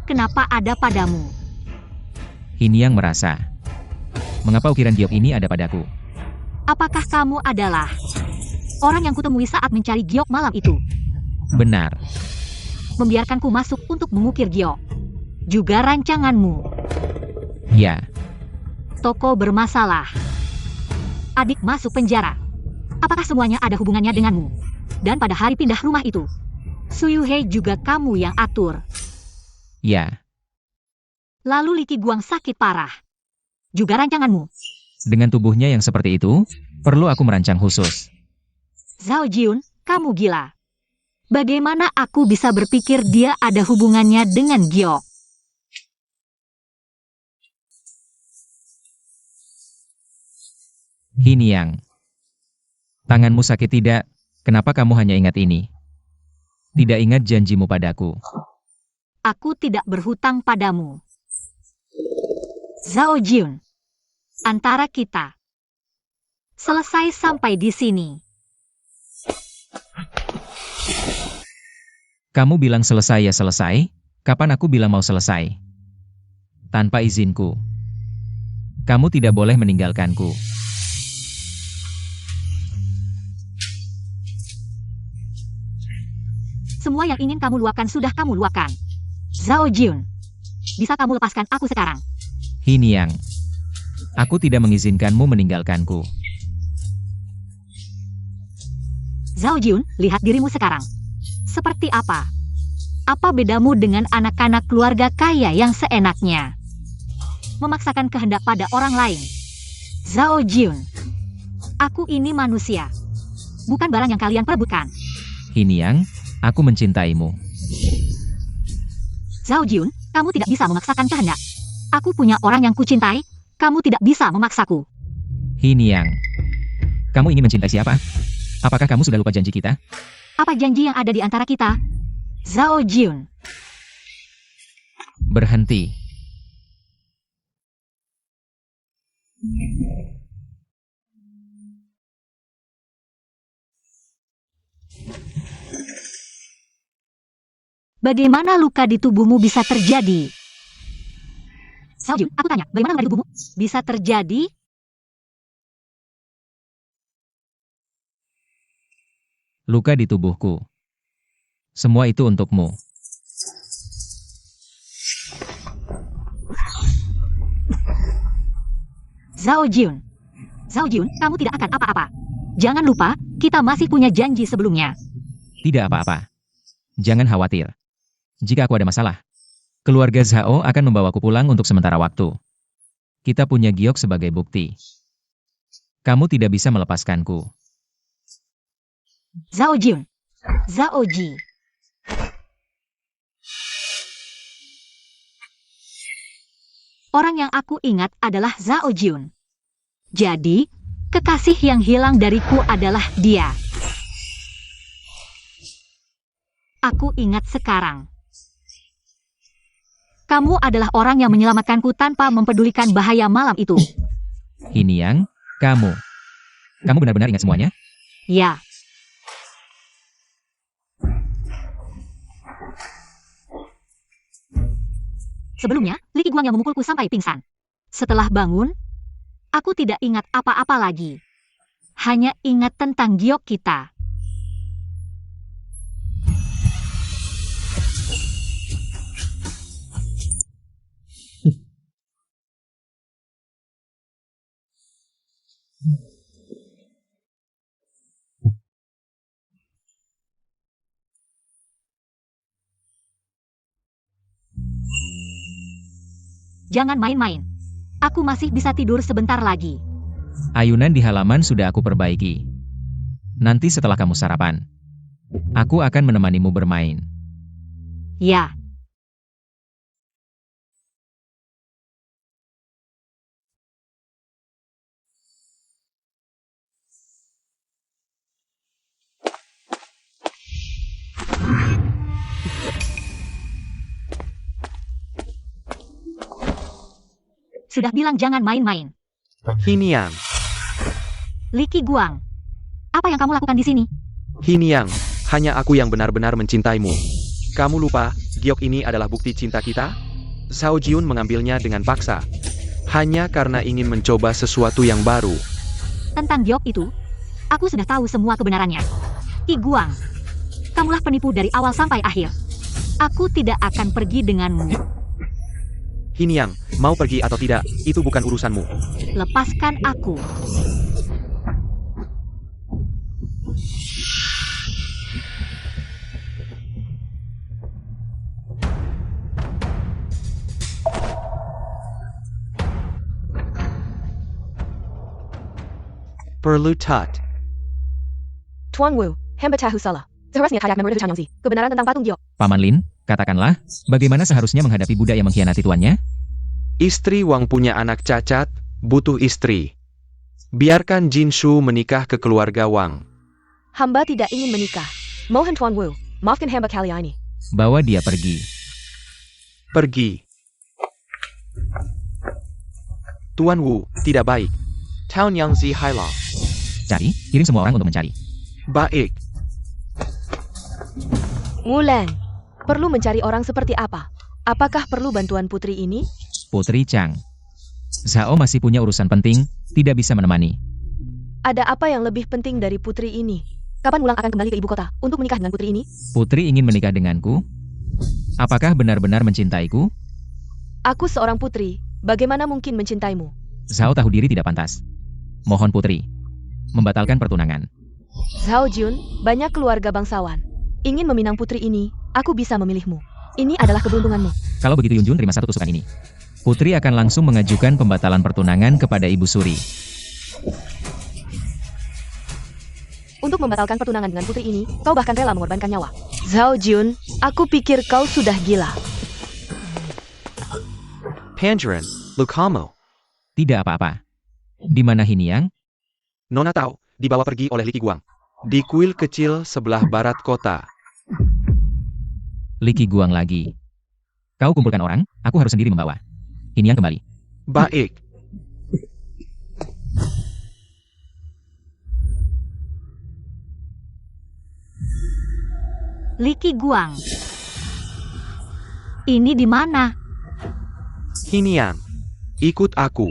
Speaker 1: Kenapa ada padamu?
Speaker 2: Hiniang merasa. Mengapa ukiran giok ini ada padaku?
Speaker 1: Apakah kamu adalah orang yang kutemui saat mencari giok malam itu?
Speaker 2: Benar.
Speaker 1: Membiarkanku masuk untuk mengukir giok. Juga rancanganmu.
Speaker 2: Ya,
Speaker 1: Toko bermasalah. Adik masuk penjara. Apakah semuanya ada hubungannya denganmu? Dan pada hari pindah rumah itu, Suyuhei juga kamu yang atur.
Speaker 2: ya.
Speaker 1: Lalu Li Qiguang sakit parah. Juga rancanganmu.
Speaker 2: Dengan tubuhnya yang seperti itu, perlu aku merancang khusus.
Speaker 1: Zhao Jiun, kamu gila. Bagaimana aku bisa berpikir dia ada hubungannya dengan giok?
Speaker 2: Hiniang. Tanganmu sakit tidak? Kenapa kamu hanya ingat ini? Tidak ingat janjimu padaku.
Speaker 1: Aku tidak berhutang padamu. Zhao Jiun, antara kita selesai sampai di sini.
Speaker 2: Kamu bilang selesai ya selesai? Kapan aku bilang mau selesai? Tanpa izinku. Kamu tidak boleh meninggalkanku.
Speaker 1: Semua yang ingin kamu luapkan sudah kamu luapkan. Zhao Jiun, bisa kamu lepaskan aku sekarang?
Speaker 2: Hiniang. Aku tidak mengizinkanmu meninggalkanku.
Speaker 1: Zhao Jiun, lihat dirimu sekarang. Seperti apa? Apa bedamu dengan anak-anak keluarga kaya yang seenaknya? Memaksakan kehendak pada orang lain. Zhao Jiun, aku ini manusia. Bukan barang yang kalian perebutkan.
Speaker 2: Hiniang, aku mencintaimu.
Speaker 1: Zhao Jiun, kamu tidak bisa memaksakan kehendak. Aku punya orang yang kucintai, kamu tidak bisa memaksaku.
Speaker 2: Hiniang. Kamu ingin mencintai siapa? Apakah kamu sudah lupa janji kita?
Speaker 1: Apa janji yang ada di antara kita? Zhao Jun.
Speaker 2: Berhenti.
Speaker 1: Bagaimana luka di tubuhmu bisa terjadi? Zhao Jun, aku tanya, bagaimana luka di tubuhmu bisa terjadi?
Speaker 2: Luka di tubuhku. Semua itu untukmu.
Speaker 1: Zhao Jun. Zhao Jun, kamu tidak akan apa-apa. Jangan lupa, kita masih punya janji sebelumnya.
Speaker 2: Tidak apa-apa. Jangan khawatir. Jika aku ada masalah, keluarga Zhao akan membawaku pulang untuk sementara waktu. Kita punya giok sebagai bukti. Kamu tidak bisa melepaskanku.
Speaker 1: Zhao Jun. Zhao Ji. Orang yang aku ingat adalah Zhao Jun. Jadi, kekasih yang hilang dariku adalah dia. Aku ingat sekarang. Kamu adalah orang yang menyelamatkanku tanpa mempedulikan bahaya malam itu.
Speaker 2: Hiniang, kamu. Kamu benar-benar ingat semuanya?
Speaker 1: Ya. Sebelumnya, Li Qiguang yang memukulku sampai pingsan. Setelah bangun, aku tidak ingat apa-apa lagi. Hanya ingat tentang giok kita. Jangan main-main. Aku masih bisa tidur sebentar lagi.
Speaker 2: Ayunan di halaman sudah aku perbaiki. Nanti setelah kamu sarapan, aku akan menemanimu bermain.
Speaker 1: Ya. Sudah bilang jangan main-main.
Speaker 3: Hiniang.
Speaker 1: Li Qiguang. Apa yang kamu lakukan di sini?
Speaker 3: Hiniang, hanya aku yang benar-benar mencintaimu. Kamu lupa, giok ini adalah bukti cinta kita? Zhao Jun mengambilnya dengan paksa. Hanya karena ingin mencoba sesuatu yang baru.
Speaker 1: Tentang giok itu, aku sudah tahu semua kebenarannya. Qiguang, kamulah penipu dari awal sampai akhir. Aku tidak akan pergi denganmu.
Speaker 3: Hiniang, mau pergi atau tidak, itu bukan urusanmu.
Speaker 1: Lepaskan aku.
Speaker 3: Perlu Tut.
Speaker 4: Tuan Wu, hamba tahu salah. Seharusnya kayak member Chanyongzi. Kebenaran tentang patung giok.
Speaker 2: Paman Lin, katakanlah, bagaimana seharusnya menghadapi budak yang mengkhianati tuannya?
Speaker 3: Istri Wang punya anak cacat, butuh istri. Biarkan Jin Shu menikah ke keluarga Wang.
Speaker 4: Hamba tidak ingin menikah. Mohon Tuan Wu, maafkan hamba kali ini.
Speaker 2: Bawa dia pergi.
Speaker 3: Pergi. Tuan Wu, tidak baik. Town Yangzi Hailong.
Speaker 2: Cari, kirim semua orang untuk mencari.
Speaker 3: Baik.
Speaker 4: Wulan, perlu mencari orang seperti apa? Apakah perlu bantuan putri ini?
Speaker 2: Putri Chang. Zhao masih punya urusan penting, tidak bisa menemani.
Speaker 4: Ada apa yang lebih penting dari putri ini? Kapan Wulan akan kembali ke ibu kota untuk menikah dengan putri ini?
Speaker 2: Putri ingin menikah denganku? Apakah benar-benar mencintaiku?
Speaker 4: Aku seorang putri, bagaimana mungkin mencintaimu?
Speaker 2: Zhao tahu diri tidak pantas. Mohon Putri, membatalkan pertunangan.
Speaker 4: Zhao Jun, banyak keluarga bangsawan. Ingin meminang putri ini, aku bisa memilihmu. Ini adalah keberuntunganmu.
Speaker 2: Kalau begitu Yunjun terima satu tusukan ini. Putri akan langsung mengajukan pembatalan pertunangan kepada Ibu Suri.
Speaker 4: Untuk membatalkan pertunangan dengan putri ini, kau bahkan rela mengorbankan nyawa. Zhao Jun, aku pikir kau sudah gila.
Speaker 3: Pangeran, Lukamo.
Speaker 2: Tidak apa-apa. Di mana Hiniang?
Speaker 3: Nona tahu, dibawa pergi oleh Li Qiguang. Di kuil kecil sebelah barat kota.
Speaker 2: Li Qiguang lagi. Kau kumpulkan orang, aku harus sendiri membawa. Hiniang kembali.
Speaker 3: Baik.
Speaker 1: Li Qiguang. Ini di mana?
Speaker 3: Hiniang, ikut aku.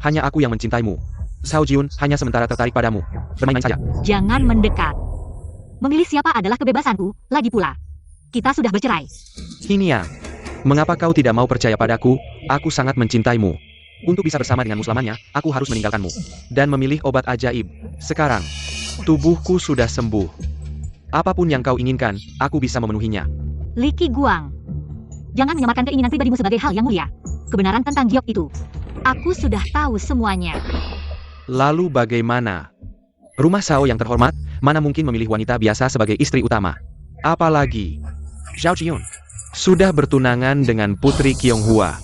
Speaker 3: Hanya aku yang mencintaimu. Zhao Jun hanya sementara tertarik padamu. Bermain-main saja.
Speaker 1: Jangan mendekat. Memilih siapa adalah kebebasanku, lagi pula. Kita sudah bercerai.
Speaker 3: Hiniang, mengapa kau tidak mau percaya padaku? Aku sangat mencintaimu. Untuk bisa bersama denganmu selamanya, aku harus meninggalkanmu. Dan memilih obat ajaib. Sekarang, tubuhku sudah sembuh. Apapun yang kau inginkan, aku bisa memenuhinya.
Speaker 1: Li Qiguang. Jangan menyamarkan keinginan pribadimu sebagai hal yang mulia. Kebenaran tentang giok itu. Aku sudah tahu semuanya.
Speaker 3: Lalu bagaimana? Rumah Zhao yang terhormat, mana mungkin memilih wanita biasa sebagai istri utama? Apalagi, Zhao Jun sudah bertunangan dengan Putri Qianghua.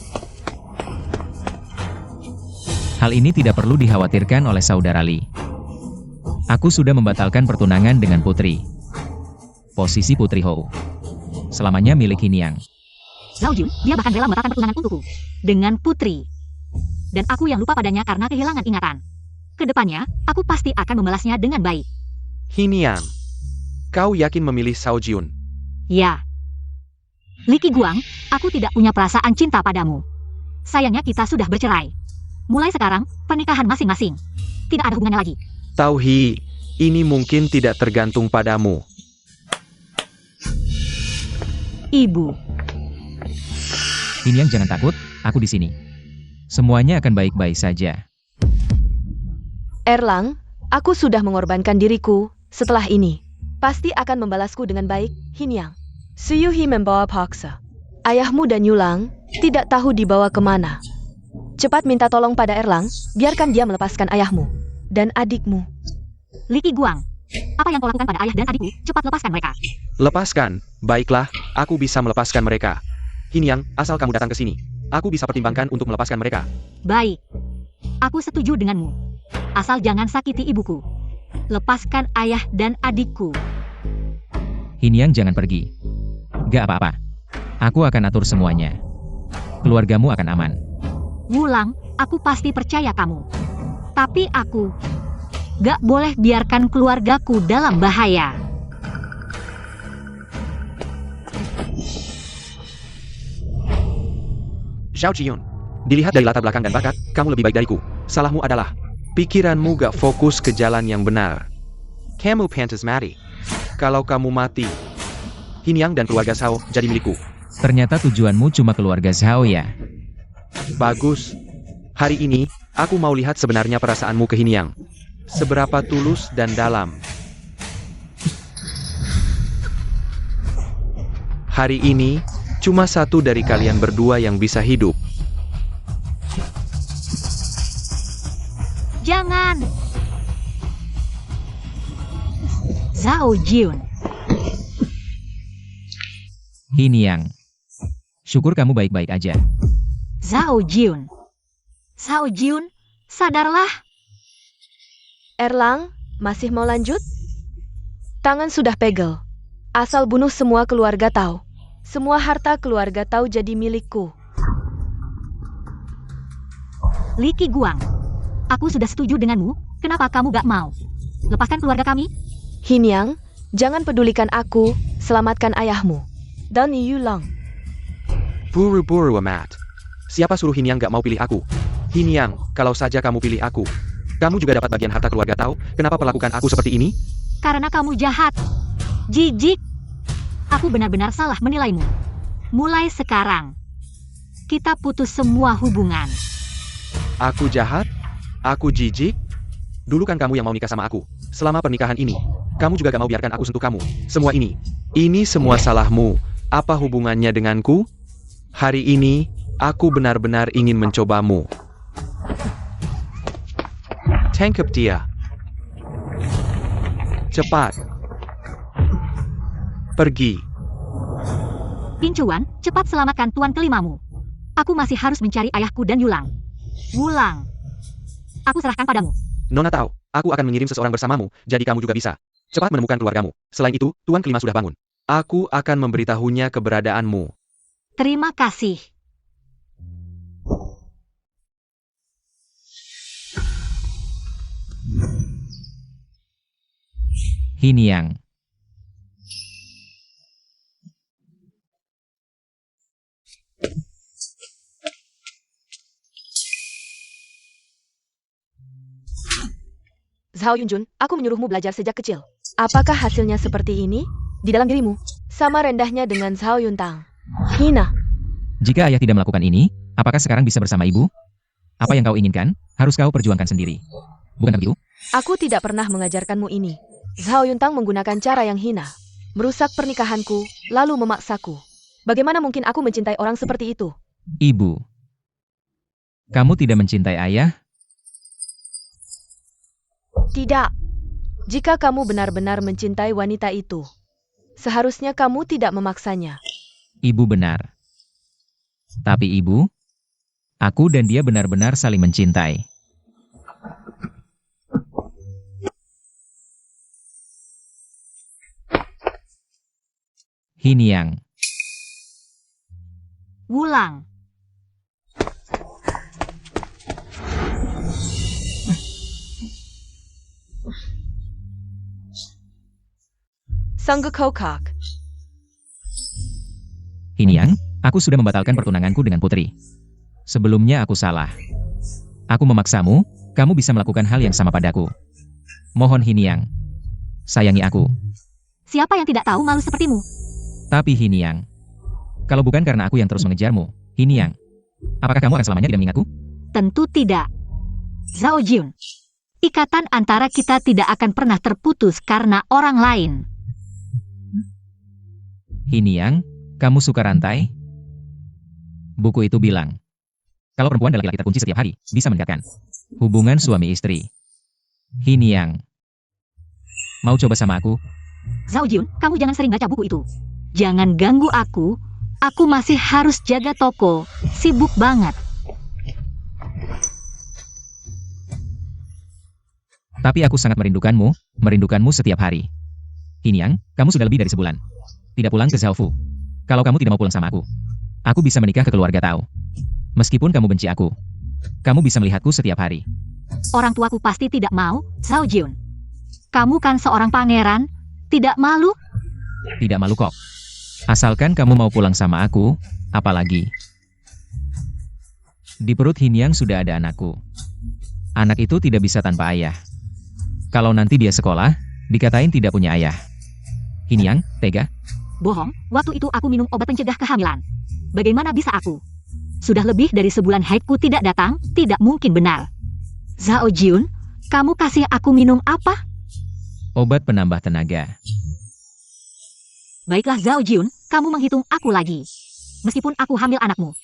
Speaker 2: Hal ini tidak perlu dikhawatirkan oleh saudara Li. Aku sudah membatalkan pertunangan dengan Putri. Posisi Putri Hou selamanya milik Hiniang.
Speaker 1: Zhao Jun, dia bahkan rela membatalkan pertunangan untukku. Dengan Putri. Dan aku yang lupa padanya karena kehilangan ingatan. Kedepannya, aku pasti akan membalasnya dengan baik.
Speaker 3: Hiniang, kau yakin memilih Zhao Jun?
Speaker 1: Ya. Li Qiguang, aku tidak punya perasaan cinta padamu. Sayangnya kita sudah bercerai. Mulai sekarang, pernikahan masing-masing. Tidak ada hubungannya lagi.
Speaker 3: Tauhi, ini mungkin tidak tergantung padamu.
Speaker 1: Ibu.
Speaker 2: Hiniang jangan takut, aku di sini. Semuanya akan baik-baik saja.
Speaker 4: Erlang, aku sudah mengorbankan diriku. Setelah ini, pasti akan membalasku dengan baik, Hiniang. Suyuhi membawa paksa. Ayahmu dan Yulang tidak tahu dibawa kemana. Cepat minta tolong pada Erlang, biarkan dia melepaskan ayahmu dan adikmu.
Speaker 1: Li Qiguang. Apa yang kau lakukan pada ayah dan adikku? Cepat lepaskan mereka.
Speaker 3: Lepaskan, baiklah, aku bisa melepaskan mereka. Hiniang, asal kamu datang ke sini. Aku bisa pertimbangkan untuk melepaskan mereka.
Speaker 1: Baik. Aku setuju denganmu. Asal jangan sakiti ibuku. Lepaskan ayah dan adikku.
Speaker 2: Hiniang jangan pergi. Gak apa-apa. Aku akan atur semuanya. Keluargamu akan aman.
Speaker 1: Wulang, aku pasti percaya kamu. Tapi aku gak boleh biarkan keluargaku dalam bahaya.
Speaker 3: Zhao Jiyun, dilihat dari latar belakang dan bakat, kamu lebih baik dariku. Salahmu adalah pikiranmu gak fokus ke jalan yang benar. Kamu pantas mati. Kalau kamu mati, Hiniang dan keluarga Zhao jadi milikku.
Speaker 2: Ternyata tujuanmu cuma keluarga Zhao ya.
Speaker 3: Bagus. Hari ini, aku mau lihat sebenarnya perasaanmu ke Hiniang. Seberapa tulus dan dalam. Hari ini, cuma satu dari kalian berdua yang bisa hidup.
Speaker 1: Jangan! Zhao Jun.
Speaker 2: Hiniang. Syukur kamu baik-baik aja.
Speaker 1: Zhao Jun. Zhao Jun, sadarlah.
Speaker 4: Erlang, masih mau lanjut? Tangan sudah pegel. Asal bunuh semua keluarga Tao. Semua harta keluarga Tao jadi milikku.
Speaker 1: Li Qiguang. Aku sudah setuju denganmu, kenapa kamu gak mau? Lepaskan keluarga kami?
Speaker 4: Hiniang, jangan pedulikan aku, selamatkan ayahmu. Dan Yulang.
Speaker 3: Buru-buru amat. Siapa suruh Hiniang gak mau pilih aku? Hiniang, kalau saja kamu pilih aku, kamu juga dapat bagian harta keluarga Tao. Kenapa perlakukan aku seperti ini?
Speaker 1: Karena kamu jahat. Jijik. Aku benar-benar salah menilaimu. Mulai sekarang, kita putus semua hubungan.
Speaker 3: Aku jahat? Aku jijik? Dulu kan kamu yang mau nikah sama aku. Selama pernikahan ini, kamu juga gak mau biarkan aku sentuh kamu. Semua ini semua salahmu. Apa hubungannya denganku? Hari ini, aku benar-benar ingin mencobamu. Tangkap dia. Cepat. Pergi.
Speaker 1: Pincuan, cepat selamatkan tuan kelimamu. Aku masih harus mencari ayahku dan Yulang. Wulang. Aku serahkan padamu.
Speaker 3: Nona tahu, aku akan mengirim seseorang bersamamu, jadi kamu juga bisa. Cepat menemukan keluargamu. Selain itu, tuan kelima sudah bangun. Aku akan memberitahunya keberadaanmu.
Speaker 1: Terima kasih.
Speaker 2: Hiniang.
Speaker 4: Zhao Yunjun, aku menyuruhmu belajar sejak kecil. Apakah hasilnya seperti ini? Di dalam dirimu, sama rendahnya dengan Zhao Yuntang. Hina,
Speaker 2: Jika ayah tidak melakukan ini, apakah sekarang bisa bersama ibu? Apa yang kau inginkan, harus kau perjuangkan sendiri. Bukan begitu?
Speaker 4: aku tidak pernah mengajarkanmu ini. Zhao Yuntang menggunakan cara yang hina. Merusak pernikahanku, lalu memaksaku. Bagaimana mungkin aku mencintai orang seperti itu?
Speaker 2: Ibu. Kamu tidak mencintai ayah?
Speaker 4: Tidak. Jika kamu benar-benar mencintai wanita itu, seharusnya kamu tidak memaksanya.
Speaker 2: Ibu benar. Tapi ibu, aku dan dia benar-benar saling mencintai. Hiniang.
Speaker 1: Wulang.
Speaker 4: Sanggukokak.
Speaker 2: Hiniang, aku sudah membatalkan pertunanganku dengan putri. Sebelumnya aku salah. Aku memaksamu, kamu bisa melakukan hal yang sama padaku. Mohon Hiniang, sayangi aku.
Speaker 1: Siapa yang tidak tahu malu sepertimu?
Speaker 2: Tapi Hiniang, kalau bukan karena aku yang terus mengejarmu, Hiniang, apakah kamu akan selamanya tidak mengingatku?
Speaker 1: Tentu tidak. Zhao Jun, ikatan antara kita tidak akan pernah terputus karena orang lain.
Speaker 2: Hiniang, kamu suka rantai? Buku itu bilang, kalau perempuan dan laki-laki terkunci setiap hari, bisa meningkatkan hubungan suami istri. Hiniang, mau coba sama aku?
Speaker 1: Zhao Jun, kamu jangan sering baca buku itu. Jangan ganggu aku masih harus jaga toko, sibuk banget.
Speaker 2: Tapi aku sangat merindukanmu setiap hari. Hiniang, kamu sudah lebih dari sebulan tidak pulang ke Zhaofu. Kalau kamu tidak mau pulang sama aku bisa menikah ke keluarga Tao. Meskipun kamu benci aku, kamu bisa melihatku setiap hari.
Speaker 1: Orang tuaku pasti tidak mau, Zhao Jun. Kamu kan seorang pangeran, tidak malu?
Speaker 2: Tidak malu kok. Asalkan kamu mau pulang sama aku, apalagi. Di perut Hiniang sudah ada anakku. Anak itu tidak bisa tanpa ayah. Kalau nanti dia sekolah, dikatain tidak punya ayah. Hiniang, tega?
Speaker 1: Bohong, waktu itu aku minum obat pencegah kehamilan. Bagaimana bisa aku? Sudah lebih dari sebulan haidku tidak datang, tidak mungkin benar. Zhao Jun, kamu kasih aku minum apa?
Speaker 2: Obat penambah tenaga.
Speaker 1: Baiklah Zhao Jun, kamu menghitung aku lagi. Meskipun aku hamil anakmu,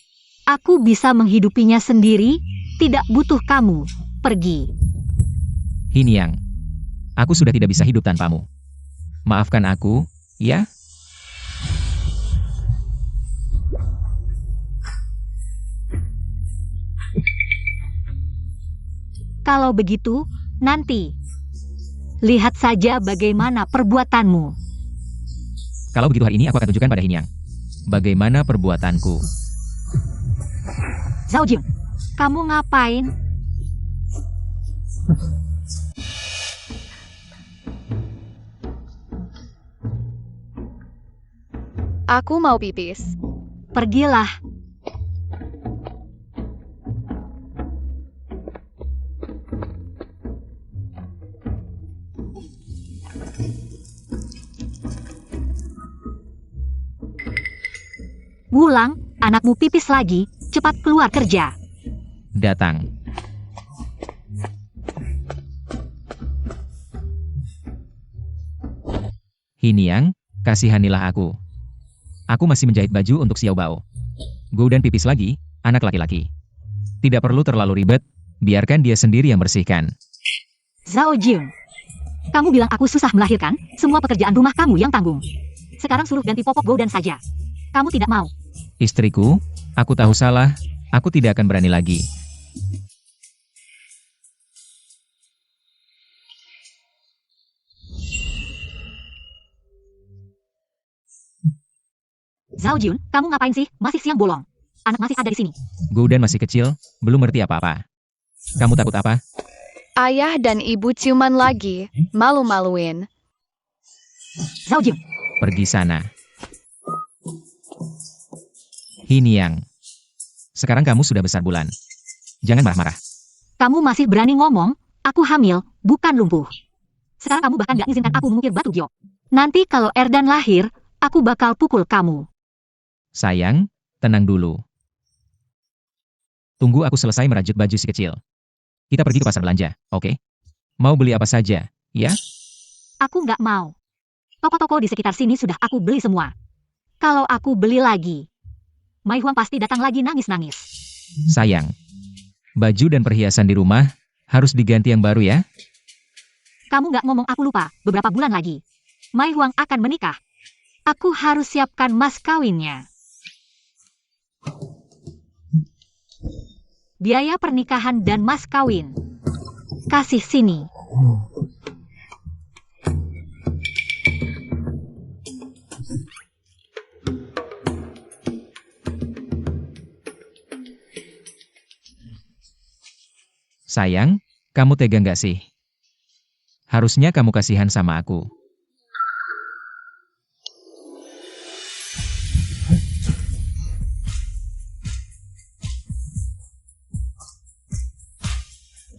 Speaker 1: aku bisa menghidupinya sendiri, tidak butuh kamu. Pergi.
Speaker 2: Hiniang, aku sudah tidak bisa hidup tanpamu. Maafkan aku, ya?
Speaker 1: Kalau begitu, nanti. Lihat saja bagaimana perbuatanmu.
Speaker 2: Kalau begitu hari ini aku akan tunjukkan pada Hiniang bagaimana perbuatanku.
Speaker 1: Zhao Jun, kamu ngapain?
Speaker 5: Aku mau pipis.
Speaker 1: Pergilah. Wulang, anakmu pipis lagi, cepat keluar kerja.
Speaker 2: Datang. Hiniang, kasihanilah aku. Aku masih menjahit baju untuk Xiao Bao. Gu dan pipis lagi, anak laki-laki. Tidak perlu terlalu ribet, biarkan dia sendiri yang bersihkan.
Speaker 1: Zhao Jun, kamu bilang aku susah melahirkan, semua pekerjaan rumah kamu yang tanggung. Sekarang suruh ganti popok Goudan saja. Kamu tidak mau.
Speaker 2: Istriku, aku tahu salah, aku tidak akan berani lagi.
Speaker 1: Zhao Jun, kamu ngapain sih? Masih siang bolong. Anak masih ada di sini.
Speaker 2: Goudan masih kecil, belum ngerti apa-apa. Kamu takut apa?
Speaker 5: Ayah dan ibu ciuman lagi. Malu-maluin.
Speaker 1: Zhao Jun,
Speaker 2: Pergi sana. Hiniang. Sekarang kamu sudah besar bulan. Jangan marah-marah.
Speaker 1: kamu masih berani ngomong? Aku hamil, bukan lumpuh. Sekarang kamu bahkan gak izinkan aku mengukir batu giok. Nanti kalau Erdan lahir, aku bakal pukul kamu.
Speaker 2: Sayang, tenang dulu. Tunggu aku selesai merajut baju si kecil. Kita pergi ke pasar belanja, oke? Mau beli apa saja, ya?
Speaker 1: Aku nggak mau. Toko-toko di sekitar sini sudah aku beli semua. Kalau aku beli lagi, Mai Huang pasti datang lagi nangis-nangis.
Speaker 2: Sayang. Baju dan perhiasan di rumah harus diganti yang baru ya?
Speaker 1: Kamu nggak ngomong aku lupa, beberapa bulan lagi. Mai Huang akan menikah. Aku harus siapkan mas kawinnya. Biaya pernikahan dan mas kawin. Kasih sini.
Speaker 2: Sayang, kamu tega nggak sih? Harusnya kamu kasihan sama aku.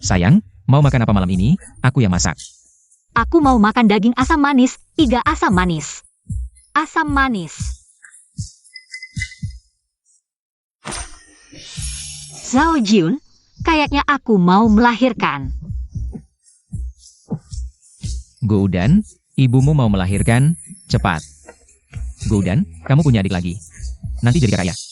Speaker 2: Sayang, mau makan apa malam ini? Aku yang masak.
Speaker 1: Aku mau makan daging asam manis, 3 asam manis. Asam manis. Zhao Jun, kayaknya aku mau melahirkan.
Speaker 2: Goudan, ibumu mau melahirkan? Cepat. Goudan, kamu punya adik lagi. Nanti jadi kaya raya.